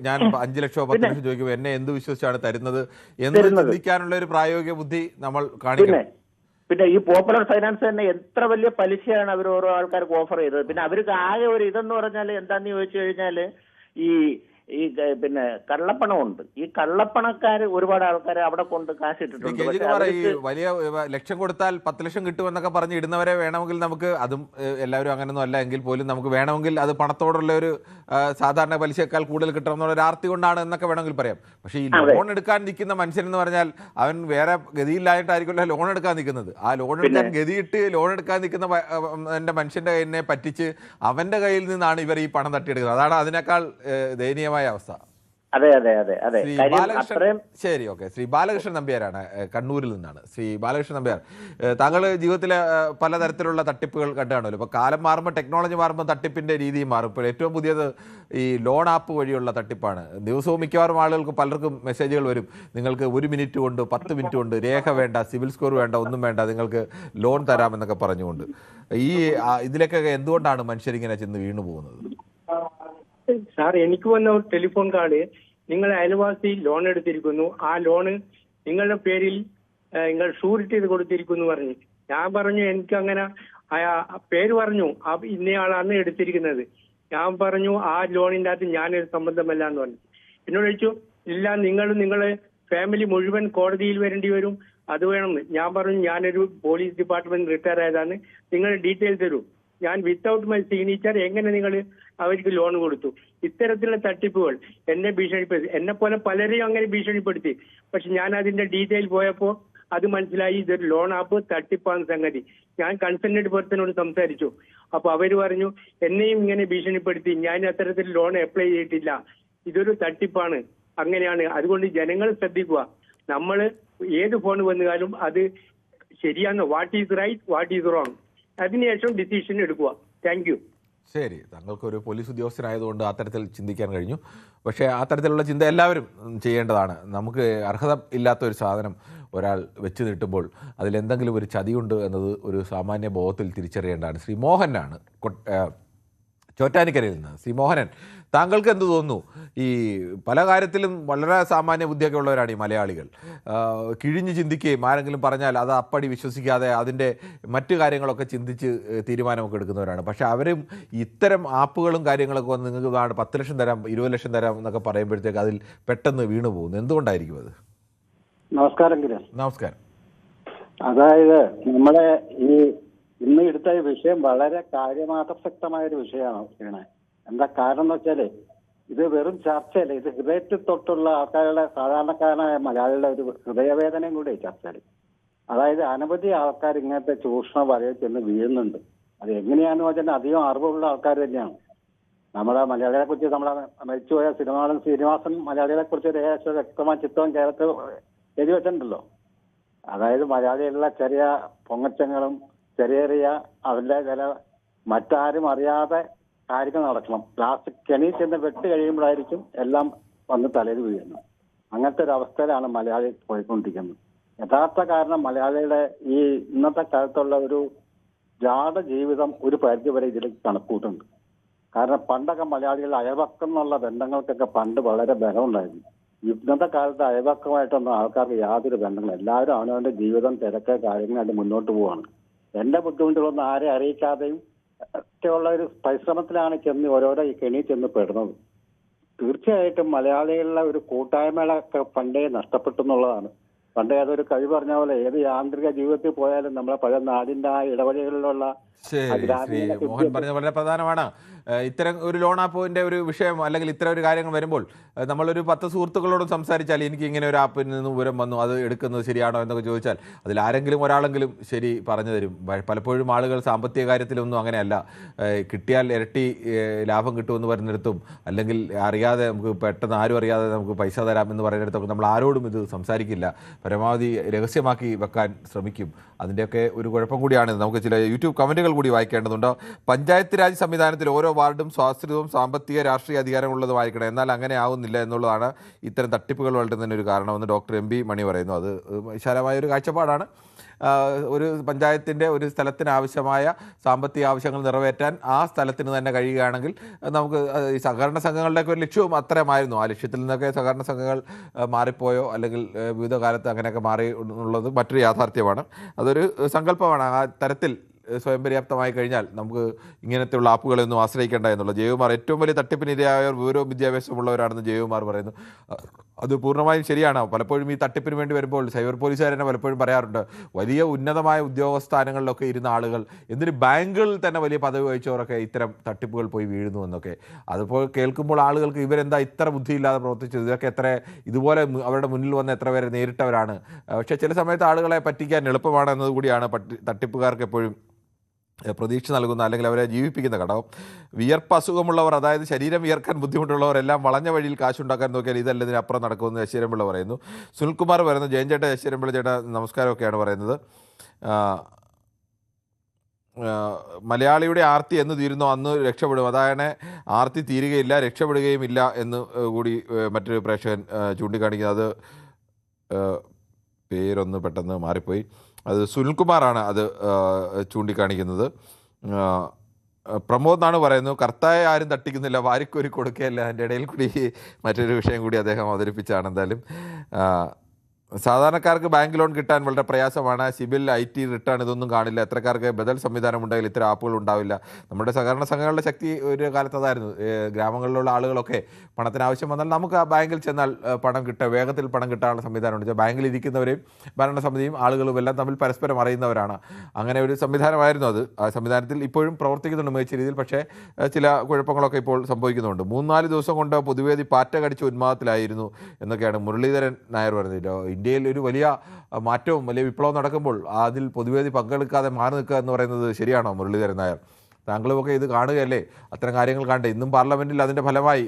ഞാൻ 5 ലക്ഷമോ 10 ലക്ഷം ചോദിക്കുമ്പോൾ എന്നെ എന്ത് വിശ്വസിച്ചാണ് തരുന്നത് എന്ന് ചിന്തിക്കാനുള്ള ഒരു പ്രായോഗിക ബുദ്ധി നമ്മൾ കാണിക്കണം. പിന്നെ ഈ പോപ്പുലർ ഫൈനാൻസ് തന്നെ എത്ര വലിയ പലിശയാണ് അവർ ഓരോ ആൾക്കാർക്ക് ഓഫർ ചെയ്തത്. പിന്നെ അവർക്ക് ആകെ ഒരു ഇതെന്ന് പറഞ്ഞാൽ എന്താന്ന് ചോദിച്ചു കഴിഞ്ഞാൽ ഈ പിന്നെ കള്ളപ്പണമുണ്ട്. ഈ കള്ളപ്പണക്കാർ ഒരുപാട് ആൾക്കാരെ അവിടെ കൊണ്ട് കാശിട്ടിട്ടുണ്ട്. വലിയ ലക്ഷം കൊടുത്താൽ 10 ലക്ഷം കിട്ടുമെന്നൊക്കെ പറഞ്ഞ് ഇടുന്നവരെ വേണമെങ്കിൽ നമുക്ക് അതും എല്ലാവരും അങ്ങനൊന്നും അല്ല എങ്കിൽ പോലും നമുക്ക് വേണമെങ്കിൽ അത് പണത്തോടുള്ള ഒരു സാധാരണ പലിശയേക്കാൾ കൂടുതൽ കിട്ടണം എന്നുള്ള ഒരു ആർത്തി കൊണ്ടാണ് എന്നൊക്കെ വേണമെങ്കിൽ പറയാം. പക്ഷേ ഈ ലോൺ എടുക്കാൻ നിൽക്കുന്ന മനുഷ്യൻ എന്ന് പറഞ്ഞാൽ അവൻ വേറെ ഗതിയില്ലായിട്ടായിരിക്കുമല്ലോ ലോൺ എടുക്കാൻ നിൽക്കുന്നത്. ആ ലോൺ എടുക്കാൻ ഗതിയിട്ട് ലോൺ എടുക്കാൻ നിൽക്കുന്ന എൻ്റെ മനുഷ്യന്റെ കയ്യിനെ പറ്റിച്ച് അവന്റെ കയ്യിൽ നിന്നാണ് ഇവർ ഈ പണം തട്ടിയെടുക്കുന്നത്. അതാണ് അതിനേക്കാൾ ദയനീയമായ അവസ്ഥ. അതെ അതെ അതെ അതെ. ശരി, ഓക്കെ. ശ്രീ ബാലകൃഷ്ണൻ നമ്പ്യാരാണ്, കണ്ണൂരിൽ നിന്നാണ്. ശ്രീ ബാലകൃഷ്ണൻ നമ്പ്യാർ, താങ്കൾ ജീവിതത്തിലെ പലതരത്തിലുള്ള തട്ടിപ്പുകൾ കണ്ടാണല്ലോ. ഇപ്പോൾ കാലം മാറുമ്പോൾ ടെക്നോളജി മാറുമ്പോൾ തട്ടിപ്പിന്റെ രീതിയും മാറും. ഇപ്പോൾ ഏറ്റവും പുതിയത് ഈ ലോൺ ആപ്പ് വഴിയുള്ള തട്ടിപ്പാണ്. ദിവസവും മിക്കവാറും ആളുകൾക്ക് പലർക്കും മെസ്സേജുകൾ വരും, നിങ്ങൾക്ക് 1 മിനിറ്റ് കൊണ്ട് 10 മിനിറ്റ് കൊണ്ട് രേഖ വേണ്ട, സിവിൽ സ്കോർ വേണ്ട, ഒന്നും വേണ്ട, നിങ്ങൾക്ക് ലോൺ തരാമെന്നൊക്കെ പറഞ്ഞുകൊണ്ട് ഇതിലേക്കൊക്കെ എന്തുകൊണ്ടാണ് മനുഷ്യരിങ്ങനെ ചെന്ന് വീണു പോകുന്നത്? സാർ, എനിക്ക് വന്ന ഒരു ടെലിഫോൺ കാള്, നിങ്ങൾ അയൽവാസി ലോൺ എടുത്തിരിക്കുന്നു, ആ ലോണ് നിങ്ങളുടെ പേരിൽ നിങ്ങൾ ഷൂരിറ്റി ചെയ്ത് കൊടുത്തിരിക്കുന്നു പറഞ്ഞു. ഞാൻ പറഞ്ഞു എനിക്ക് അങ്ങനെ പേര് പറഞ്ഞു, ഇന്നയാളാണ് എടുത്തിരിക്കുന്നത്. ഞാൻ പറഞ്ഞു ആ ലോണിൻ്റെ അകത്ത് ഞാനൊരു സംബന്ധമല്ല എന്ന് പറഞ്ഞു. എന്നോട് ചോദിച്ചു, ഇല്ല നിങ്ങളെ ഫാമിലി മുഴുവൻ കോടതിയിൽ വരേണ്ടി വരും, അത് വേണമെന്ന്. ഞാൻ പറഞ്ഞു ഞാനൊരു പോലീസ് ഡിപ്പാർട്ട്മെന്റ് റിട്ടയർ ആയതാണ്, നിങ്ങൾ ഡീറ്റെയിൽ തരൂ. ഞാൻ വിത്തൗട്ട് മൈ സിഗ്നേച്ചർ എങ്ങനെ നിങ്ങൾ അവർക്ക് ലോൺ കൊടുത്തു? ഇത്തരത്തിലുള്ള തട്ടിപ്പുകൾ എന്നെ ഭീഷണിപ്പെടുത്തി, എന്നെ പോലെ പലരെയും അങ്ങനെ ഭീഷണിപ്പെടുത്തി. പക്ഷെ ഞാൻ അതിന്റെ ഡീറ്റെയിൽ പോയപ്പോൾ അത് മനസ്സിലായി ഇതൊരു ലോൺ ആപ്പ് തട്ടിപ്പാണ് സംഗതി. ഞാൻ കൺസേൺഡ് പേഴ്സണോട് സംസാരിച്ചു. അപ്പൊ അവര് പറഞ്ഞു എന്നെയും ഇങ്ങനെ ഭീഷണിപ്പെടുത്തി, ഞാൻ അത്തരത്തിൽ ലോൺ അപ്ലൈ ചെയ്തിട്ടില്ല, ഇതൊരു തട്ടിപ്പാണ്, അങ്ങനെയാണ്. അതുകൊണ്ട് ജനങ്ങൾ ശ്രദ്ധിക്കുക, നമ്മൾ ഏത് ഫോൺ വന്നാലും അത് ശരിയാണോ, what is right what is wrong, അതിനുശേഷം ഡിസിഷൻ എടുക്കുക. Thank you. ശരി, താങ്കൾക്കൊരു പോലീസ് ഉദ്യോഗസ്ഥനായതുകൊണ്ട് അത്തരത്തിൽ ചിന്തിക്കാൻ കഴിഞ്ഞു. പക്ഷേ അത്തരത്തിലുള്ള ചിന്ത എല്ലാവരും ചെയ്യേണ്ടതാണ്. നമുക്ക് അർഹത ഇല്ലാത്ത ഒരു സാധനം ഒരാൾ വെച്ച് നീട്ടുമ്പോൾ അതിലെന്തെങ്കിലും ഒരു ചതിയുണ്ട് എന്നത് ഒരു സാമാന്യ ബോധത്തിൽ തിരിച്ചറിയേണ്ടതാണ്. ശ്രീ മോഹനാണ് ചോറ്റാനിക്കരയിൽ നിന്ന്. ശ്രീ മോഹനൻ, താങ്കൾക്ക് എന്ത് തോന്നുന്നു? ഈ പല കാര്യത്തിലും വളരെ സാമാന്യ ബുദ്ധിയൊക്കെ ഉള്ളവരാണ് ഈ മലയാളികൾ. കിഴിഞ്ഞ് ചിന്തിക്കുകയും ആരെങ്കിലും പറഞ്ഞാൽ അത് അപ്പടി വിശ്വസിക്കാതെ അതിൻ്റെ മറ്റു കാര്യങ്ങളൊക്കെ ചിന്തിച്ച് തീരുമാനമൊക്കെ എടുക്കുന്നവരാണ്. പക്ഷേ അവരും ഇത്തരം ആപ്പുകളും കാര്യങ്ങളൊക്കെ വന്ന് നിങ്ങൾക്ക് 10 ലക്ഷം തരാം, 20 ലക്ഷം തരാം എന്നൊക്കെ പറയുമ്പോഴത്തേക്ക് അതിൽ പെട്ടെന്ന് വീണു പോകുന്നു. എന്തുകൊണ്ടായിരിക്കും അത്? നമസ്കാരം. നമസ്കാരം. അതായത് നമ്മളെ ഇന്ന് എടുത്ത വിഷയം വളരെ കാര്യമാസക്തമായ ഒരു വിഷയമാണ്. എന്താ കാരണം എന്ന് വെച്ചാല് ഇത് വെറും ചർച്ചയല്ല, ഇത് ഹൃദയത്തിൽ തൊട്ടുള്ള ആൾക്കാരുടെ, സാധാരണക്കാരനായ മലയാളികളുടെ ഒരു ഹൃദയവേദനയും കൂടി ചർച്ചയിൽ. അതായത് അനവധി ആൾക്കാർ ഇങ്ങനത്തെ ചൂഷണ വലയിൽ ചെന്ന് വീഴുന്നുണ്ട്. അത് എങ്ങനെയാണെന്ന് വെച്ചാൽ അധികം അറിവുള്ള ആൾക്കാർ തന്നെയാണ്. നമ്മളെ മലയാളികളെ കുറിച്ച് നമ്മളെ മരിച്ചുപോയ സിനിമാടൻ ശ്രീനിവാസൻ മലയാളികളെ കുറിച്ച് ഒരു ഏകദേശം വ്യക്തമായ ചിത്രം കേരളത്തിൽ എഴുതി വെച്ചിട്ടുണ്ടല്ലോ. അതായത് മലയാളികളുടെ ചെറിയ പൊങ്ങച്ചങ്ങളും ചെറിയ അവരുടെ ചില മറ്റാരും അറിയാതെ കാര്യങ്ങൾ നടക്കണം. ലാസ്റ്റ് കെണി ചെന്ന് വെട്ട് കഴിയുമ്പോഴായിരിക്കും എല്ലാം വന്ന് തലയിൽ വീഴുന്നത്. അങ്ങനത്തെ ഒരു അവസ്ഥയിലാണ് മലയാളി പോയിക്കൊണ്ടിരിക്കുന്നത്. യഥാർത്ഥ കാരണം മലയാളിയുടെ ഈ ഇന്നത്തെ കാലത്തുള്ള ഒരു ജാട ജീവിതം ഒരു പരിധി വരെ ഇതിൽ കണക്കൂട്ടുണ്ട്. കാരണം പണ്ടൊക്കെ മലയാളികളുടെ അയൽവക്കം എന്നുള്ള ബന്ധങ്ങൾക്കൊക്കെ പണ്ട് വളരെ ബലമുണ്ടായിരുന്നു. ഇന്നത്തെ കാലത്ത് അയൽവക്കമായിട്ടൊന്നും ആൾക്കാർക്ക് യാതൊരു ബന്ധങ്ങളും, എല്ലാവരും അവനവന്റെ ജീവിതം തിരക്ക് കാര്യങ്ങളായിട്ട് മുന്നോട്ട് പോവാണ്. എന്റെ ബുദ്ധിമുട്ടുകളൊന്നും ആരെ അറിയിക്കാതെയും ഒക്കെയുള്ള ഒരു പരിശ്രമത്തിലാണ് ചെന്ന് ഓരോരോ ഈ കെണി ചെന്ന് പെടുന്നത്. തീർച്ചയായിട്ടും മലയാളികളുടെ ഒരു കൂട്ടായ്മകളൊക്കെ പണ്ടേ നഷ്ടപ്പെട്ടു എന്നുള്ളതാണ്. പണ്ടേ അതൊരു കവി പറഞ്ഞ പോലെ ഏത് യാന്ത്രിക ജീവിതത്തിൽ പോയാലും നമ്മളെ പഴയ നാടിന്റെ ആ ഇടവഴികളിലുള്ള മോഹൻ പറഞ്ഞ വളരെ പ്രധാനമാണ്. ഇത്തരം ഒരു ലോൺ ആപ്പിന്റെ ഒരു വിഷയം അല്ലെങ്കിൽ ഇത്തരം ഒരു കാര്യങ്ങൾ വരുമ്പോൾ നമ്മളൊരു 10 സുഹൃത്തുക്കളോടും സംസാരിച്ചാൽ എനിക്ക് ഇങ്ങനെ ഒരു ആപ്പിൽ നിന്ന് വിവരം വന്നു, അത് എടുക്കുന്നത് ശരിയാണോ എന്നൊക്കെ ചോദിച്ചാൽ അതിൽ ആരെങ്കിലും ഒരാളെങ്കിലും ശരി പറഞ്ഞു തരും. പലപ്പോഴും ആളുകൾ സാമ്പത്തിക കാര്യത്തിലൊന്നും അങ്ങനെയല്ല. കിട്ടിയാൽ ഇരട്ടി ലാഭം കിട്ടുമെന്ന് പറയുന്നിടത്തും അല്ലെങ്കിൽ അറിയാതെ നമുക്ക് പെട്ടെന്ന് ആരും അറിയാതെ നമുക്ക് പൈസ തരാം എന്ന് പറയുന്നിടത്തൊക്കെ നമ്മൾ ആരോടും ഇത് സംസാരിക്കില്ല. പരമാവധി രഹസ്യമാക്കി വെക്കാൻ ശ്രമിക്കും. അതിൻ്റെയൊക്കെ ഒരു കുഴപ്പം കൂടിയാണ്. നമുക്ക് ചില യൂട്യൂബ് കമൻറ്റുകൾ കൂടി വായിക്കേണ്ടതുണ്ട്. പഞ്ചായത്ത് രാജ് സംവിധാനത്തിൽ ഓരോ വാർഡും സ്വാശ്രിതവും സാമ്പത്തിക രാഷ്ട്രീയ അധികാരമുള്ളതുമായിരിക്കണം. എന്നാൽ അങ്ങനെ ആവുന്നില്ല എന്നുള്ളതാണ് ഇത്തരം തട്ടിപ്പുകൾ വളരുന്നതിന് ഒരു കാരണമെന്ന് ഡോക്ടർ എം ബി മണി പറയുന്നു. അത് വിശാലമായൊരു കാഴ്ചപ്പാടാണ്. ഒരു പഞ്ചായത്തിൻ്റെ ഒരു സ്ഥലത്തിന് ആവശ്യമായ സാമ്പത്തിക ആവശ്യങ്ങൾ നിറവേറ്റാൻ ആ സ്ഥലത്തിന് തന്നെ കഴിയുകയാണെങ്കിൽ നമുക്ക് ഈ സഹകരണ സംഘങ്ങളുടെയൊക്കെ ഒരു ലക്ഷ്യവും അത്രമായിരുന്നു. ആ ലക്ഷ്യത്തിൽ നിന്നൊക്കെ സഹകരണ സംഘങ്ങൾ മാറിപ്പോയോ അല്ലെങ്കിൽ വിവിധ കാലത്ത് അങ്ങനെയൊക്കെ മാറി എന്നുള്ളത് മറ്റൊരു യാഥാർത്ഥ്യമാണ്. അതൊരു സങ്കല്പമാണ്. ആ തരത്തിൽ സ്വയം പര്യാപ്തമായി കഴിഞ്ഞാൽ നമുക്ക് ഇങ്ങനത്തെയുള്ള ആപ്പുകളൊന്നും ആശ്രയിക്കേണ്ട എന്നുള്ളത്. ജയകുമാർ ഏറ്റവും വലിയ തട്ടിപ്പിനിരയായവർ വിവരവും വിദ്യാഭ്യാസമുള്ളവരാണെന്ന് ജയകുമാർ പറയുന്നു. അത് പൂർണ്ണമായും ശരിയാണ്. പലപ്പോഴും ഈ തട്ടിപ്പിന് വേണ്ടി വരുമ്പോൾ സൈബർ പോലീസുകാർ തന്നെ പലപ്പോഴും പറയാറുണ്ട്, വലിയ ഉന്നതമായ ഉദ്യോഗസ്ഥാനങ്ങളിലൊക്കെ ഇരുന്ന ആളുകൾ, എന്തിന് ബാങ്കുകളിൽ തന്നെ വലിയ പദവി വഹിച്ചവരൊക്കെ ഇത്തരം തട്ടിപ്പുകൾ പോയി വീഴുന്നു എന്നൊക്കെ. അതിപ്പോൾ കേൾക്കുമ്പോൾ ആളുകൾക്ക് ഇവരെന്താ ഇത്ര ബുദ്ധിയില്ലാതെ പ്രവർത്തിച്ചത്, ഇതൊക്കെ എത്ര ഇതുപോലെ അവരുടെ മുന്നിൽ വന്ന് എത്ര പേരെ നേരിട്ടവരാണ്. പക്ഷേ ചില സമയത്ത് ആളുകളെ പറ്റിക്കാൻ എളുപ്പമാണ് എന്നതുകൂടിയാണ് തട്ടിപ്പുകാർക്ക് എപ്പോഴും പ്രതീക്ഷ നൽകുന്ന അല്ലെങ്കിൽ അവരെ ജീവിപ്പിക്കുന്ന ഘടകം. വിയർപ്പ് അസുഖമുള്ളവർ, അതായത് ശരീരം വിയർക്കാൻ ബുദ്ധിമുട്ടുള്ളവരെല്ലാം വളഞ്ഞ വഴിയിൽ കാശുണ്ടാക്കാൻ നോക്കിയാൽ ഇതല്ല ഇതിനപ്പുറം നടക്കുമെന്ന് ശശീരൻപിള്ള പറയുന്നു. സുനിൽകുമാർ പറയുന്നു, ജയൻ ചേട്ടാ, ശശീരൻപിള്ള ചേട്ടാ നമസ്കാരമൊക്കെയാണ് പറയുന്നത്. മലയാളിയുടെ ആർത്തി എന്ന് തീരുന്നോ അന്ന് രക്ഷപ്പെടും, അതാണ് ആർത്തി തീരുകയില്ല രക്ഷപ്പെടുകയും ഇല്ല എന്ന് കൂടി മറ്റൊരു പ്രേക്ഷകൻ ചൂണ്ടിക്കാണിക്കുന്നത്. പേരൊന്ന് പെട്ടെന്ന് മാറിപ്പോയി. അത് സുനിൽകുമാറാണ് അത് ചൂണ്ടിക്കാണിക്കുന്നത്. പ്രമോദ് എന്നാണ് പറയുന്നു, കർത്തായെ ആരും തട്ടിക്കുന്നില്ല, വാരിക്കോരി കൊടുക്കുകയല്ല. അതിൻ്റെ ഇടയിൽ കൂടി മറ്റൊരു വിഷയം കൂടി അദ്ദേഹം അവതരിപ്പിച്ചാണ്. എന്തായാലും സാധാരണക്കാർക്ക് ബാങ്ക് ലോൺ കിട്ടാൻ വളരെ പ്രയാസമാണ്. സിബിൽ, IT റിട്ടേൺ ഇതൊന്നും കാണില്ല. എത്രക്കാർക്ക് ബദൽ സംവിധാനം ഉണ്ടെങ്കിൽ ഇത്തരം ആപ്പുകൾ ഉണ്ടാവില്ല. നമ്മുടെ സഹകരണ സംഘങ്ങളുടെ ശക്തി ഒരു കാലത്ത് അതായിരുന്നു. ഗ്രാമങ്ങളിലുള്ള ആളുകളൊക്കെ പണത്തിന് ആവശ്യം വന്നാൽ നമുക്ക് ആ ബാങ്കിൽ ചെന്നാൽ പണം കിട്ടുക, വേഗത്തിൽ പണം കിട്ടാനുള്ള സംവിധാനമുണ്ട്. ബാങ്കിൽ ഇരിക്കുന്നവരെയും ഭരണസമിതിയും ആളുകളും എല്ലാം തമ്മിൽ പരസ്പരം അറിയുന്നവരാണ്. അങ്ങനെ ഒരു സംവിധാനമായിരുന്നു അത്. ആ സംവിധാനത്തിൽ ഇപ്പോഴും പ്രവർത്തിക്കുന്നുണ്ട് മികച്ച രീതിയിൽ. പക്ഷേ ചില കുഴപ്പങ്ങളൊക്കെ ഇപ്പോൾ സംഭവിക്കുന്നുണ്ട്. 3-4 ദിവസം കൊണ്ട് പൊതുവേദി പാറ്റ കടിച്ച ഉന്മാദത്തിലായിരുന്നു എന്നൊക്കെയാണ് മുരളീധരൻ നായർ പറയുന്നത്. ഇന്ത്യയിൽ ഒരു വലിയ മാറ്റവും വലിയ വിപ്ലവം നടക്കുമ്പോൾ അതിൽ പൊതുവേദി പങ്കെടുക്കാതെ മാറി നിൽക്കുക എന്ന് പറയുന്നത് ശരിയാണോ മുരളീധരൻ നായർ? താങ്കളുമൊക്കെ ഇത് കാണുകയല്ലേ, അത്തരം കാര്യങ്ങൾ കണ്ട്. ഇന്നും പാർലമെൻറ്റിൽ അതിൻ്റെ ഫലമായി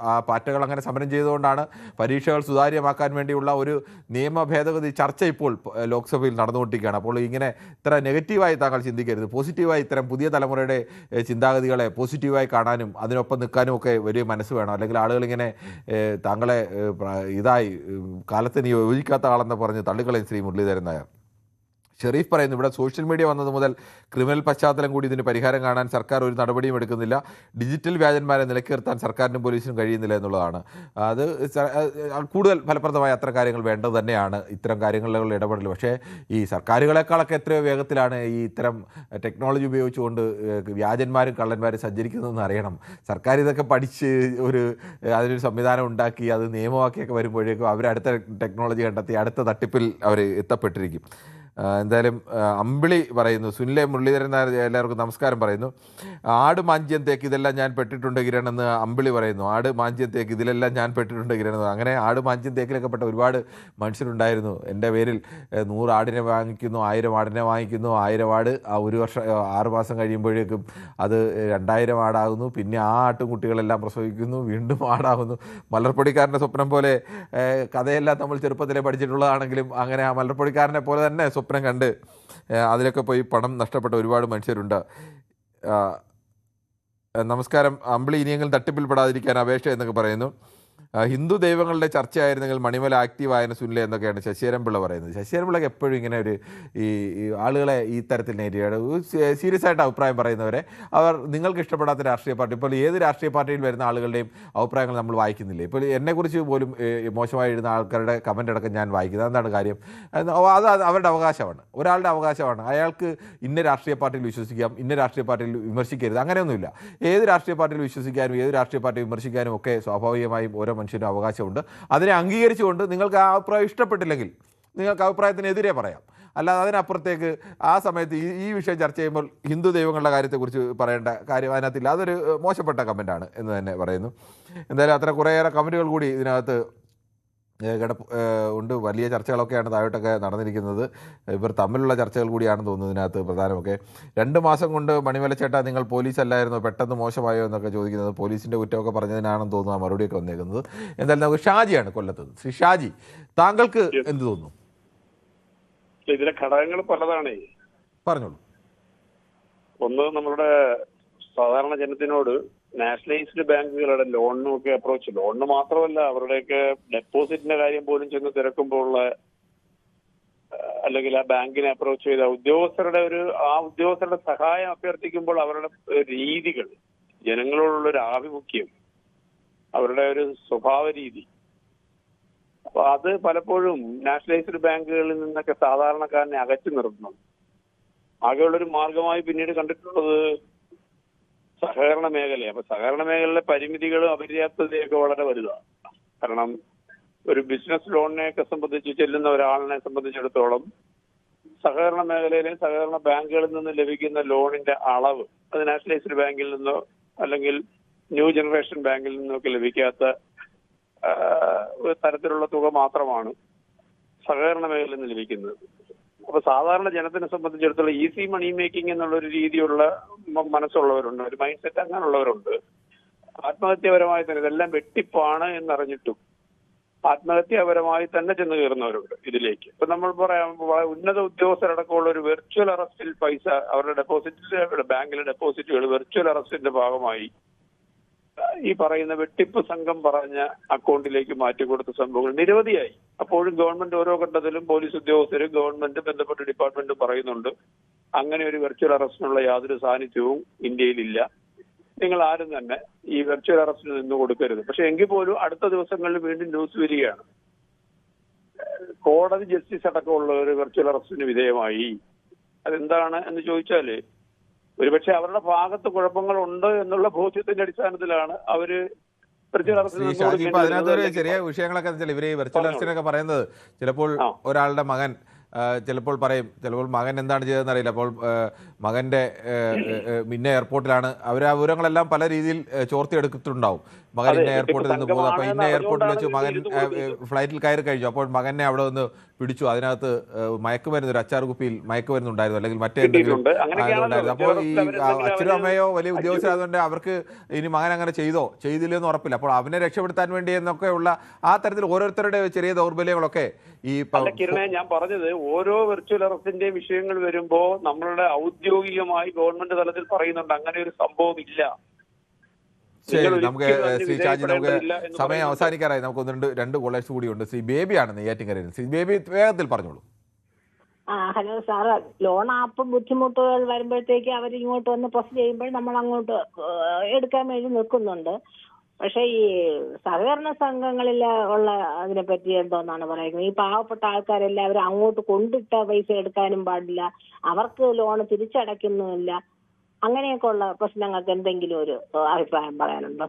ആ പാറ്റകൾ അങ്ങനെ സമരം ചെയ്തുകൊണ്ടാണ് പരീക്ഷകൾ സുതാര്യമാക്കാൻ വേണ്ടിയുള്ള ഒരു നിയമ ഭേദഗതി ചർച്ച ഇപ്പോൾ ലോക്സഭയിൽ നടന്നുകൊണ്ടിരിക്കുകയാണ്. അപ്പോൾ ഇങ്ങനെ ഇത്ര നെഗറ്റീവായി താങ്കൾ ചിന്തിക്കരുത്. പോസിറ്റീവായി ഇത്തരം പുതിയ തലമുറയുടെ ചിന്താഗതികളെ പോസിറ്റീവായി കാണാനും അതിനൊപ്പം നിൽക്കാനും ഒക്കെ വലിയ മനസ്സ് വേണം. അല്ലെങ്കിൽ ആളുകളിങ്ങനെ താങ്കളെ ഇതായി കാലത്തിന് യോജിക്കാത്ത ആളെന്ന് പറഞ്ഞ് തള്ളിക്കളയും ശ്രീ മുരളീധരൻ നായർ. ഷെരീഫ് പറയുന്നു, ഇവിടെ സോഷ്യൽ മീഡിയ വന്നത് മുതൽ ക്രിമിനൽ പശ്ചാത്തലം കൂടി ഇതിന് പരിഹാരം കാണാൻ സർക്കാർ ഒരു നടപടിയും എടുക്കുന്നില്ല. ഡിജിറ്റൽ വ്യാജന്മാരെ നിലക്ക് നിർത്താൻ സർക്കാരിനും പോലീസിനും കഴിയുന്നില്ല എന്നുള്ളതാണ്. അത് കൂടുതൽ ഫലപ്രദമായ അത്തരം കാര്യങ്ങൾ വേണ്ടത് തന്നെയാണ്, ഇത്തരം കാര്യങ്ങളിലുള്ള ഇടപെടൽ. പക്ഷേ ഈ സർക്കാരുകളെക്കാളൊക്കെ എത്രയോ വേഗത്തിലാണ് ഈ ഇത്തരം ടെക്നോളജി ഉപയോഗിച്ചുകൊണ്ട് വ്യാജന്മാരും കള്ളന്മാരും സഞ്ചരിക്കുന്നതെന്ന് അറിയണം. സർക്കാർ ഇതൊക്കെ പഠിച്ച് അതിനൊരു സംവിധാനം ഉണ്ടാക്കി അത് നിയമമാക്കിയൊക്കെ വരുമ്പോഴേക്കും അവരടുത്ത ടെക്നോളജി കണ്ടെത്തി അടുത്ത തട്ടിപ്പിൽ അവർ എത്തപ്പെട്ടിരിക്കും. എന്തായാലും അമ്പിളി പറയുന്നു, സുനിലെ മുരളീധരൻ നായർ എല്ലാവർക്കും നമസ്കാരം പറയുന്നു. ആട് മാഞ്ചിയത്തേക്ക് ഇതെല്ലാം ഞാൻ പെട്ടിട്ടുണ്ട് കിരൺ എന്ന് അമ്പിളി പറയുന്നു. ആട് മാഞ്ചിയത്തേക്ക് ഇതിലെല്ലാം ഞാൻ പെട്ടിട്ടുണ്ട് കിരൺ എന്ന്. അങ്ങനെ ആട് മാഞ്ചിയത്തേക്കിലൊക്കെ പെട്ട ഒരുപാട് മനുഷ്യരുണ്ടായിരുന്നു. എൻ്റെ പേരിൽ 100 ആടിനെ വാങ്ങിക്കുന്നു, 1000 ആടിനെ വാങ്ങിക്കുന്നു, 1000 ആട് ആ ഒരു വർഷം 6 മാസം കഴിയുമ്പോഴേക്കും അത് 2000 ആടാകുന്നു. പിന്നെ ആ ആട്ടുംകുട്ടികളെല്ലാം പ്രസവിക്കുന്നു, വീണ്ടും ആടാകുന്നു. മലർപ്പൊടിക്കാരൻ്റെ സ്വപ്നം പോലെ കഥയെല്ലാം നമ്മൾ ചെറുപ്പത്തിലെ പഠിച്ചിട്ടുള്ളതാണെങ്കിലും അങ്ങനെ ആ മലർപ്പൊടിക്കാരനെ പോലെ തന്നെ സ്വപ്നം കണ്ട് അതിലൊക്കെ പോയി പണം നഷ്ടപ്പെട്ട ഒരുപാട് മനുഷ്യരുണ്ട്. നമസ്കാരം അമ്പിളി, ഇനിയെങ്കിലും തട്ടിപ്പിൽ പെടാതിരിക്കാൻ അപേക്ഷ എന്നൊക്കെ പറയുന്നു. ഹിന്ദു ദൈവങ്ങളുടെ ചർച്ചയായിരുന്നെങ്കിൽ മണിമല ആക്റ്റീവായതിന് സുനിലെ എന്നൊക്കെയാണ് ശശീരൻപിള്ള പറയുന്നത്. ശശീരൻപിള്ളക്ക് എപ്പോഴും ഇങ്ങനെ ഒരു ഈ ആളുകളെ ഈ തരത്തിൽ നേരിടുകയാണ്. സീരിയസ് ആയിട്ട് അഭിപ്രായം പറയുന്നവരെ നിങ്ങൾക്ക് ഇഷ്ടപ്പെടാത്ത രാഷ്ട്രീയ പാർട്ടി, ഇപ്പോൾ ഏത് രാഷ്ട്രീയ പാർട്ടിയിൽ വരുന്ന ആളുകളുടെയും അഭിപ്രായങ്ങൾ നമ്മൾ വായിക്കുന്നില്ലേ? ഇപ്പോൾ എന്നെക്കുറിച്ച് പോലും മോശമായി എഴുതുന്ന ആൾക്കാരുടെ കമൻ്റ് അടക്കം ഞാൻ വായിക്കുന്നത്. എന്താണ് കാര്യം? അത് അവരുടെ അവകാശമാണ്, ഒരാളുടെ അവകാശമാണ്. അയാൾക്ക് ഇന്ന രാഷ്ട്രീയ പാർട്ടിയിൽ വിശ്വസിക്കാം, ഇന്ന രാഷ്ട്രീയ പാർട്ടിയിൽ വിമർശിക്കരുത്, അങ്ങനെയൊന്നുമില്ല. ഏത് രാഷ്ട്രീയ പാർട്ടിയിൽ വിശ്വസിക്കാനും ഏത് രാഷ്ട്രീയ പാർട്ടിയെ വിമർശിക്കാനും ഒക്കെ സ്വാഭാവികമായും ഓരോ മനുഷ്യനും അവകാശമുണ്ട്. അതിനെ അംഗീകരിച്ചുകൊണ്ട് നിങ്ങൾക്ക് ആ അഭിപ്രായം ഇഷ്ടപ്പെട്ടില്ലെങ്കിൽ നിങ്ങൾക്ക് അഭിപ്രായത്തിനെതിരെ പറയാം. അല്ലാതെ അതിനപ്പുറത്തേക്ക് ആ സമയത്ത് ഈ വിഷയം ചർച്ച ചെയ്യുമ്പോൾ ഹിന്ദു ദൈവങ്ങളുടെ കാര്യത്തെക്കുറിച്ച് പറയേണ്ട കാര്യം അതിനകത്തില്ല. അതൊരു മോശപ്പെട്ട കമൻറ്റാണ് എന്ന് തന്നെ പറയുന്നു. എന്തായാലും അത്ര കുറേയേറെ കമൻറ്റുകൾ കൂടി ഇതിനകത്ത് ഉണ്ട്. വലിയ ചർച്ചകളൊക്കെയാണ് താഴോട്ടൊക്കെ നടന്നിരിക്കുന്നത്. ഇവർ തമ്മിലുള്ള ചർച്ചകൾ കൂടിയാണെന്ന് തോന്നുന്നു ഇതിനകത്ത് പ്രധാനമൊക്കെ. 2 മാസം കൊണ്ട് മണിമലച്ചേട്ടാ നിങ്ങൾ പോലീസ് അല്ലായിരുന്നു, പെട്ടെന്ന് മോശമായോ എന്നൊക്കെ ചോദിക്കുന്നത്. പോലീസിൻ്റെ കുറ്റമൊക്കെ പറഞ്ഞതിനാണെന്ന് തോന്നുന്നു ആ മറുപടിയൊക്കെ വന്നേക്കുന്നത്. എന്തായാലും നമുക്ക് ഷാജിയാണ് കൊല്ലത്ത്. ശ്രീ ഷാജി, താങ്കൾക്ക് എന്ത് തോന്നുന്നു? ഇതിലെ ഘടകങ്ങൾ പലതാണേ. പറഞ്ഞോളൂ. ഒന്ന്, നമ്മളുടെ സാധാരണ ജനത്തിനോട് നാഷണലൈസ്ഡ് ബാങ്കുകളുടെ ലോണിനൊക്കെ അപ്രോച്ച്, ലോണിന് മാത്രമല്ല അവരുടെയൊക്കെ ഡെപ്പോസിറ്റിന്റെ കാര്യം പോലും ചെന്ന് തിരക്കുമ്പോൾ ഉള്ള, അല്ലെങ്കിൽ ആ ബാങ്കിനെ അപ്രോച്ച് ചെയ്ത ഉദ്യോഗസ്ഥരുടെ സഹായം അഭ്യർത്ഥിക്കുമ്പോൾ അവരുടെ രീതികൾ, ജനങ്ങളോടുള്ള ഒരു ആഭിമുഖ്യം, അവരുടെ ഒരു സ്വഭാവ രീതി, അപ്പൊ അത് പലപ്പോഴും നാഷണലൈസ്ഡ് ബാങ്കുകളിൽ നിന്നൊക്കെ സാധാരണക്കാരനെ അകറ്റി നിർത്തുന്നു. ആകെയുള്ളൊരു മാർഗമായി പിന്നീട് കണ്ടിട്ടുള്ളത് സഹകരണ മേഖലയാണ്. അപ്പൊ സഹകരണ മേഖലയിലെ പരിമിതികളും അപര്യാപ്തതയൊക്കെ വളരെ വലുതാണ്. കാരണം ഒരു ബിസിനസ് ലോണിനെയൊക്കെ സംബന്ധിച്ച് ചെല്ലുന്ന ഒരാളിനെ സംബന്ധിച്ചിടത്തോളം സഹകരണ മേഖലയിലെ സഹകരണ ബാങ്കുകളിൽ നിന്ന് ലഭിക്കുന്ന ലോണിന്റെ അളവ് അത് നാഷണലൈസ്ഡ് ബാങ്കിൽ നിന്നോ അല്ലെങ്കിൽ ന്യൂ ജനറേഷൻ ബാങ്കിൽ നിന്നൊക്കെ ലഭിക്കാത്ത ഒരു തരത്തിലുള്ള തുക മാത്രമാണ് സഹകരണ മേഖലയിൽ നിന്ന് ലഭിക്കുന്നത്. അപ്പൊ സാധാരണ ജനത്തിനെ സംബന്ധിച്ചിടത്തോളം ഈസി മണി മേക്കിംഗ് എന്നുള്ള ഒരു രീതിയുള്ള മനസ്സുള്ളവരുണ്ട്, ഒരു മൈൻഡ് സെറ്റ് അങ്ങനെയുള്ളവരുണ്ട്. ആത്മഹത്യാപരമായി തന്നെ ഇതെല്ലാം വെട്ടിപ്പാണ് എന്നറിഞ്ഞിട്ടും ആത്മഹത്യാപരമായി തന്നെ ചെന്ന് കയറുന്നവരുണ്ട് ഇതിലേക്ക്. ഇപ്പൊ നമ്മൾ പറയാം, ഉന്നത ഉദ്യോഗസ്ഥരടക്കമുള്ള ഒരു വെർച്വൽ അറസ്റ്റിൽ പൈസ അവരുടെ ഡെപ്പോസിറ്റ്, ബാങ്കിലെ ഡെപ്പോസിറ്റുകൾ വെർച്വൽ അറസ്റ്റിന്റെ ഭാഗമായി ഈ പറയുന്ന വെട്ടിപ്പ് സംഘം പറഞ്ഞ അക്കൗണ്ടിലേക്ക് മാറ്റിക്കൊടുത്ത സംഭവങ്ങൾ നിരവധിയായി. അപ്പോഴും ഗവൺമെന്റ് ഓരോ ഘട്ടത്തിലും പോലീസ് ഉദ്യോഗസ്ഥരും ഗവൺമെന്റ് ബന്ധപ്പെട്ട ഡിപ്പാർട്ട്മെന്റും പറയുന്നുണ്ട് അങ്ങനെ ഒരു വെർച്വൽ അറസ്റ്റിനുള്ള യാതൊരു സാന്നിധ്യവും ഇന്ത്യയിലില്ല, നിങ്ങൾ ആരും തന്നെ ഈ വെർച്വൽ അറസ്റ്റിന് നിന്ന് കൊടുക്കരുത്. പക്ഷെ എങ്കിൽ പോലും അടുത്ത ദിവസങ്ങളിൽ വീണ്ടും ന്യൂസ് വരികയാണ്, കോടതി ജസ്റ്റിസ് അടക്കമുള്ള ഒരു വെർച്വൽ അറസ്റ്റിന് വിധേയമായി. അതെന്താണ് എന്ന് ചോദിച്ചാല് ഒരുപക്ഷെ അവരുടെ ഭാഗത്ത് കുഴപ്പങ്ങളുണ്ട് എന്നുള്ള ബോധ്യത്തിന്റെ അടിസ്ഥാനത്തിലാണ് അവര് വെർച്വൽ അറസ്റ്റിന്. അതിനകത്തൊരു ചെറിയ വിഷയങ്ങളൊക്കെ ഇവര് ഈ വെർച്വൽ അറസ്റ്റിനൊക്കെ പറയുന്നത് ചിലപ്പോൾ ഒരാളുടെ മകൻ ചിലപ്പോൾ പറയും, ചിലപ്പോൾ മകൻ എന്താണ് ചെയ്തതെന്ന് അറിയില്ല, അപ്പോൾ മകന്റെ ഇന്ന എയർപോർട്ടിലാണ് അവർ ആ വിവരങ്ങളെല്ലാം പല രീതിയിൽ ചോർത്തിയെടുത്തിട്ടുണ്ടാവും. മകൻ ഇന്ന എയർപോർട്ടിൽ നിന്ന് പോകുന്നത്, അപ്പൊ ഇന്ന എയർപോർട്ടിൽ വെച്ച് മകൻ ഫ്ലൈറ്റിൽ കയറി കഴിഞ്ഞു, അപ്പോൾ മകനെ അവിടെ നിന്ന് പിടിച്ചു, അതിനകത്ത് മയക്കുമരുന്ന്, ഒരു അച്ചാർ കുപ്പിയിൽ മയക്കുമരുന്നുണ്ടായിരുന്നു അല്ലെങ്കിൽ മറ്റേന്തെങ്കിലും ഉണ്ടായിരുന്നു. അപ്പോൾ ഈ അച്ഛനും അമ്മയോ വലിയ ഉദ്യോഗസ്ഥരായതുകൊണ്ട് അവർക്ക് ഇനി മകൻ അങ്ങനെ ചെയ്തില്ലെന്ന് ഉറപ്പില്ല. അപ്പോൾ അവനെ രക്ഷപ്പെടുത്താൻ വേണ്ടി എന്നൊക്കെയുള്ള ആ തരത്തിൽ ഓരോരുത്തരുടെ ചെറിയ ദൗർബല്യങ്ങളൊക്കെ ഈ കിരണേ ഞാൻ പറഞ്ഞത്, ഓരോ വെർച്വൽ അറസ്റ്റിന്റെ വിഷയങ്ങൾ വരുമ്പോ നമ്മളുടെ ഔദ്യോഗികമായി ഗവൺമെന്റ് തലത്തിൽ പറയുന്നുണ്ട് അങ്ങനെ ഒരു സംഭവം ഇല്ല. ശരി, നമുക്ക് ശ്രീ ഷാജി, നമുക്ക് സമയം അവസാനിക്കാറായി. നമുക്ക് രണ്ട് കോളേഴ്സ് കൂടിയുണ്ട്. ശ്രീ ബേബിയാണ് നെയ്യാറ്റിൻകരയിൽ. ശ്രീ ബേബി വേഗത്തിൽ പറഞ്ഞോളൂ. ഹലോ സാറ്, ലോൺ ആപ്പ് ബുദ്ധിമുട്ടുകൾ വരുമ്പോഴത്തേക്ക് അവർ ഇങ്ങോട്ട് വന്ന് പ്രൊസസ് ചെയ്യുമ്പോൾ നമ്മൾ അങ്ങോട്ട് എടുക്കാൻ വേണ്ടി നിൽക്കുന്നുണ്ട്. പക്ഷെ ഈ സഹകരണ സംഘങ്ങളിൽ ഉള്ള അതിനെ പറ്റി എന്തോന്നാണ് പറയുന്നത്? ഈ പാവപ്പെട്ട ആൾക്കാരെല്ലാവരും അങ്ങോട്ട് കൊണ്ടിട്ട പൈസ എടുക്കാനും പാടില്ല, അവർക്ക് ലോണ് തിരിച്ചടയ്ക്കുന്നുമില്ല. അങ്ങനെയൊക്കെ ഉള്ള പ്രശ്നങ്ങൾക്ക് എന്തെങ്കിലും ഒരു അഭിപ്രായം പറയാനുണ്ടോ?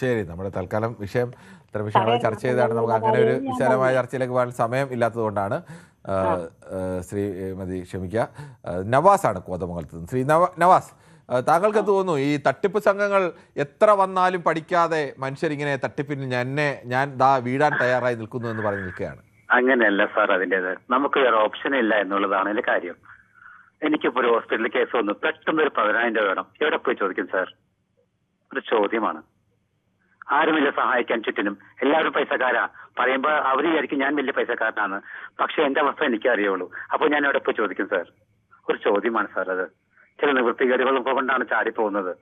ശരി, നമ്മുടെ തൽക്കാലം വിഷയം ഇത്ര വിഷയമായി ചർച്ച ചെയ്താണ്. നമുക്ക് അങ്ങനെ ഒരു വിശാലമായ ചർച്ചയിലേക്ക് പോകാൻ സമയം ഇല്ലാത്തത് കൊണ്ടാണ് ശ്രീമതി ക്ഷമിക്കുക. നവാസാണ് കോതമംഗലത്ത് നിന്ന്. ശ്രീ നവാസ്, താങ്കൾക്ക് തോന്നുന്നു ഈ തട്ടിപ്പ് സംഘങ്ങൾ എത്ര വന്നാലും പഠിക്കാതെ മനുഷ്യരിങ്ങനെ തട്ടിപ്പിന് ഞാൻ വീഴാൻ തയ്യാറായി നിൽക്കുന്നു എന്ന് പറഞ്ഞ് നിൽക്കുകയാണ്? അങ്ങനെയല്ല സാർ, അതിൻ്റെത് നമുക്ക് വേറെ ഓപ്ഷൻ ഇല്ല എന്നുള്ളതാണ് അതിന്റെ കാര്യം. എനിക്കിപ്പോ ഒരു ഹോസ്പിറ്റലിൽ കേസ് വന്നു, പെട്ടെന്ന് ഒരു 10,000 രൂപ വേണം, എവിടെ പോയി ചോദിക്കും സാർ? ഒരു ചോദ്യമാണ്. ആരുമില്ല സഹായിക്കാൻ ചുറ്റിനും, എല്ലാവരും പൈസക്കാരാ. പറയുമ്പോ അവർ വിചാരിക്കും ഞാൻ വലിയ പൈസക്കാരനാണ്, പക്ഷെ എന്റെ അവസ്ഥ എനിക്കേ അറിയുള്ളൂ. അപ്പോൾ ഞാൻ എവിടെ പോയി ചോദിക്കും സാർ? ഒരു ചോദ്യമാണ് സാർ അത്. ചില നിവൃത്തികേടുകളും കൊണ്ടാണ് ചാടിപ്പോകുന്നത്.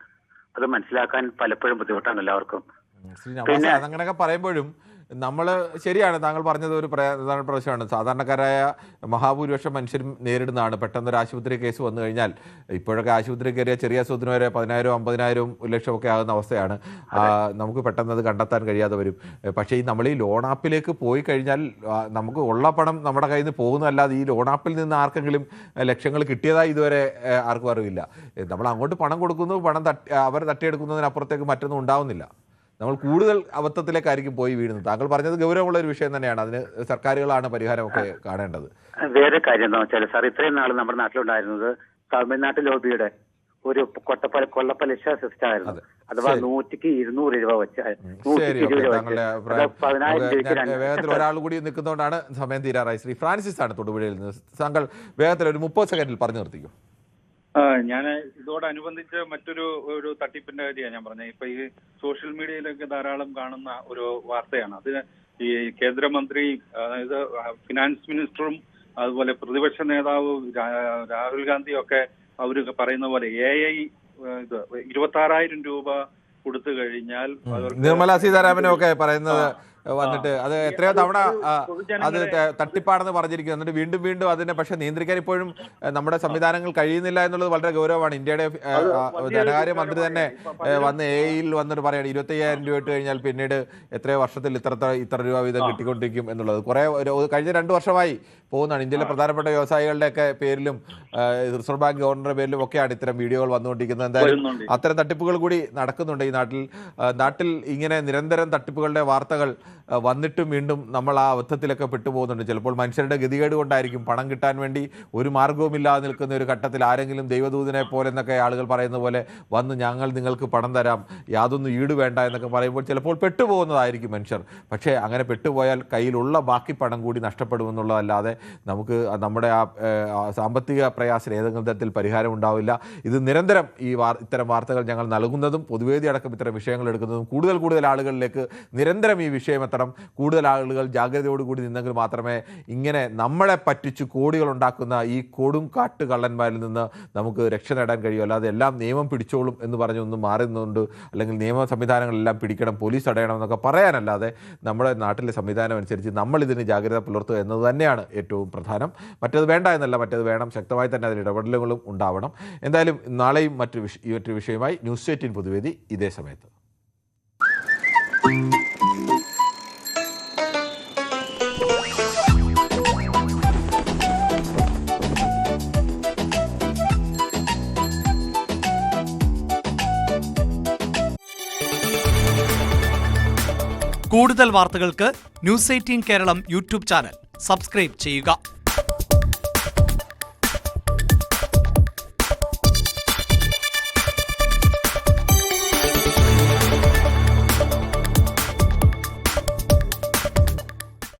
അത് മനസ്സിലാക്കാൻ പലപ്പോഴും ബുദ്ധിമുട്ടാണ് എല്ലാവർക്കും. പിന്നെ അങ്ങനെയൊക്കെ പറയുമ്പോഴും നമ്മൾ ശരിയാണ്, താങ്കൾ പറഞ്ഞത് ഒരു പ്രധാന പ്രശ്നമാണ്. സാധാരണക്കാരായ മഹാഭൂരിപക്ഷം മനുഷ്യരും നേരിടുന്നതാണ്. പെട്ടെന്നൊരു ആശുപത്രി കേസ് വന്നു കഴിഞ്ഞാൽ, ഇപ്പോഴൊക്കെ ആശുപത്രി കയറിയ ചെറിയ അസുഖത്തിന് വരെ 10,000, 50,000, 1,00,000 ഒക്കെ ആകുന്ന അവസ്ഥയാണ്. നമുക്ക് പെട്ടെന്ന് അത് കണ്ടെത്താൻ കഴിയാതെ വരും. പക്ഷേ നമ്മൾ ഈ ലോൺ ആപ്പിലേക്ക് പോയി കഴിഞ്ഞാൽ നമുക്ക് ഉള്ള പണം നമ്മുടെ കയ്യിൽ നിന്ന് പോകുന്നതല്ലാതെ ഈ ലോൺ ആപ്പിൽ നിന്ന് ആർക്കെങ്കിലും ലക്ഷങ്ങൾ കിട്ടിയതായി ഇതുവരെ ആർക്കും അറിവില്ല. നമ്മൾ അങ്ങോട്ട് പണം കൊടുക്കുന്നു, അവർ തട്ടിയെടുക്കുന്നതിനപ്പുറത്തേക്ക് മറ്റൊന്നും ഉണ്ടാവുന്നില്ല. നമ്മൾ കൂടുതൽ അബദ്ധത്തിലേക്കായിരിക്കും പോയി വീഴുന്നത്. താങ്കൾ പറഞ്ഞത് ഗൗരവമുള്ള ഒരു വിഷയം തന്നെയാണ്. അതിന് സർക്കാരുകളാണ് പരിഹാരമൊക്കെ കാണേണ്ടത്. വേറെ കാര്യം എന്താ വെച്ചാൽ സാർ, ഇത്രയും നാൾ നമ്മുടെ നാട്ടിലുണ്ടായിരുന്നത് തമിഴ്നാട്ടിൽ ലോബിയുടെ ഒരു കൊള്ളപ്പലിശ സിസ്റ്റം ആയിരുന്നു. അഥവാ 100-200 രൂപ വെച്ച് വേഗത്തിൽ ഒരാൾ കൂടി നിൽക്കുന്നതുകൊണ്ടാണ് സമയം തീരാറായി. ശ്രീ ഫ്രാൻസിസ് ആണ് തൊടുപുഴയിൽ നിന്ന്. താങ്കൾ വേഗത്തിൽ ഒരു 30 സെക്കൻഡിൽ പറഞ്ഞു നിർത്തിക്കും. ഞാൻ ഇതോടനുബന്ധിച്ച് ഒരു തട്ടിപ്പിന്റെ കാര്യമാണ് ഞാൻ പറഞ്ഞത്. ഇപ്പൊ ഈ സോഷ്യൽ മീഡിയയിലൊക്കെ ധാരാളം കാണുന്ന ഒരു വാർത്തയാണ് അത്. ഈ കേന്ദ്രമന്ത്രി, അതായത് ഫിനാൻസ് മിനിസ്റ്ററും അതുപോലെ പ്രതിപക്ഷ നേതാവ് രാഹുൽ ഗാന്ധി ഒക്കെ അവർ പറയുന്ന പോലെ AI ഇത് 26,000 രൂപ കൊടുത്തു കഴിഞ്ഞാൽ നിർമ്മല സീതാരാമനും ഒക്കെ പറയുന്നത് വന്നിട്ട് അത് എത്രയോ തവണ അത് തട്ടിപ്പാടെന്ന് പറഞ്ഞിരിക്കുന്നു. എന്നിട്ട് വീണ്ടും വീണ്ടും അതിനെ പക്ഷെ നിയന്ത്രിക്കാൻ ഇപ്പോഴും നമ്മുടെ സംവിധാനങ്ങൾ കഴിയുന്നില്ല എന്നുള്ളത് വളരെ ഗൗരവമാണ്. ഇന്ത്യയുടെ ധനകാര്യ മന്ത്രി തന്നെ വന്ന് AI വന്നിട്ട് പറയാണ് 25,000 രൂപ ഇട്ട് കഴിഞ്ഞാൽ പിന്നീട് എത്രയോ വർഷത്തിൽ ഇത്ര രൂപ വീതം കിട്ടിക്കൊണ്ടിരിക്കും എന്നുള്ളത്. കുറെ കഴിഞ്ഞ 2 വർഷമായി പോകുന്നതാണ്. ഇന്ത്യയിലെ പ്രധാനപ്പെട്ട വ്യവസായികളുടെയൊക്കെ പേരിലും റിസർവ് ബാങ്ക് ഗവർണറുടെ പേരിലും ഒക്കെയാണ് ഇത്തരം വീഡിയോകൾ വന്നുകൊണ്ടിരിക്കുന്നത്. എന്തായാലും അത്തരം തട്ടിപ്പുകൾ കൂടി നടക്കുന്നുണ്ട് ഈ നാട്ടിൽ. ഇങ്ങനെ നിരന്തരം തട്ടിപ്പുകളുടെ വാർത്തകൾ വന്നിട്ടും വീണ്ടും നമ്മൾ ആ അബദ്ധത്തിലൊക്കെ പെട്ടുപോകുന്നുണ്ട്. ചിലപ്പോൾ മനുഷ്യരുടെ ഗതികേട് കൊണ്ടായിരിക്കും. പണം കിട്ടാൻ വേണ്ടി ഒരു മാർഗവുമില്ലാതെ നിൽക്കുന്ന ഒരു ഘട്ടത്തിൽ ആരെങ്കിലും ദൈവദൂതനെ പോലെ എന്നൊക്കെ ആളുകൾ പറയുന്ന പോലെ വന്ന് ഞങ്ങൾ നിങ്ങൾക്ക് പണം തരാം, യാതൊന്നും ഈട് വേണ്ട എന്നൊക്കെ പറയുമ്പോൾ ചിലപ്പോൾ പെട്ടുപോകുന്നതായിരിക്കും മനുഷ്യർ. പക്ഷേ അങ്ങനെ പെട്ടുപോയാൽ കയ്യിലുള്ള ബാക്കി പണം കൂടി നഷ്ടപ്പെടുമെന്നുള്ളതല്ലാതെ നമുക്ക് നമ്മുടെ ആ സാമ്പത്തിക പ്രയാസം ഏതെങ്കിലും തരത്തിൽ പരിഹാരം ഉണ്ടാവില്ല. ഇത് നിരന്തരം ഇത്തരം വാർത്തകൾ ഞങ്ങൾ നൽകുന്നതും പൊതുവേദി അടക്കം ഇത്തരം വിഷയങ്ങൾ എടുക്കുന്നതും കൂടുതൽ ആളുകളിലേക്ക് നിരന്തരം ഈ വിഷയം എത്തണം. കൂടുതൽ ആളുകൾ ജാഗ്രതയോടുകൂടി നിന്നെങ്കിൽ മാത്രമേ ഇങ്ങനെ നമ്മളെ പറ്റിച്ച് കോടികൾ ഉണ്ടാക്കുന്ന ഈ കൊടും കാട്ട് കള്ളന്മാരിൽ നിന്ന് നമുക്ക് രക്ഷ നേടാൻ കഴിയും. അല്ലാതെ എല്ലാം നിയമം പിടിച്ചോളും എന്ന് പറഞ്ഞൊന്നും മാറുന്നുണ്ട്, അല്ലെങ്കിൽ നിയമ സംവിധാനങ്ങളെല്ലാം പിടിക്കണം, പോലീസ് തടയണം എന്നൊക്കെ പറയാനല്ലാതെ നമ്മുടെ നാട്ടിലെ സംവിധാനം അനുസരിച്ച് നമ്മളിതിന് ജാഗ്രത പുലർത്തുക എന്നത് തന്നെയാണ് ഏറ്റവും പ്രധാനം. മറ്റത് വേണ്ട എന്നല്ല, മറ്റത് വേണം. ശക്തമായി തന്നെ അതിന് ഇടപെടലുകളും ഉണ്ടാവണം. എന്തായാലും നാളെയും മറ്റൊരു വിഷയമായി ന്യൂസ് 18 പൊതുവേദി ഇതേ സമയത്ത്. കൂടുതൽ വാർത്തകൾക്ക് news 18 Keralam YouTube channel subscribe ചെയ്യുക.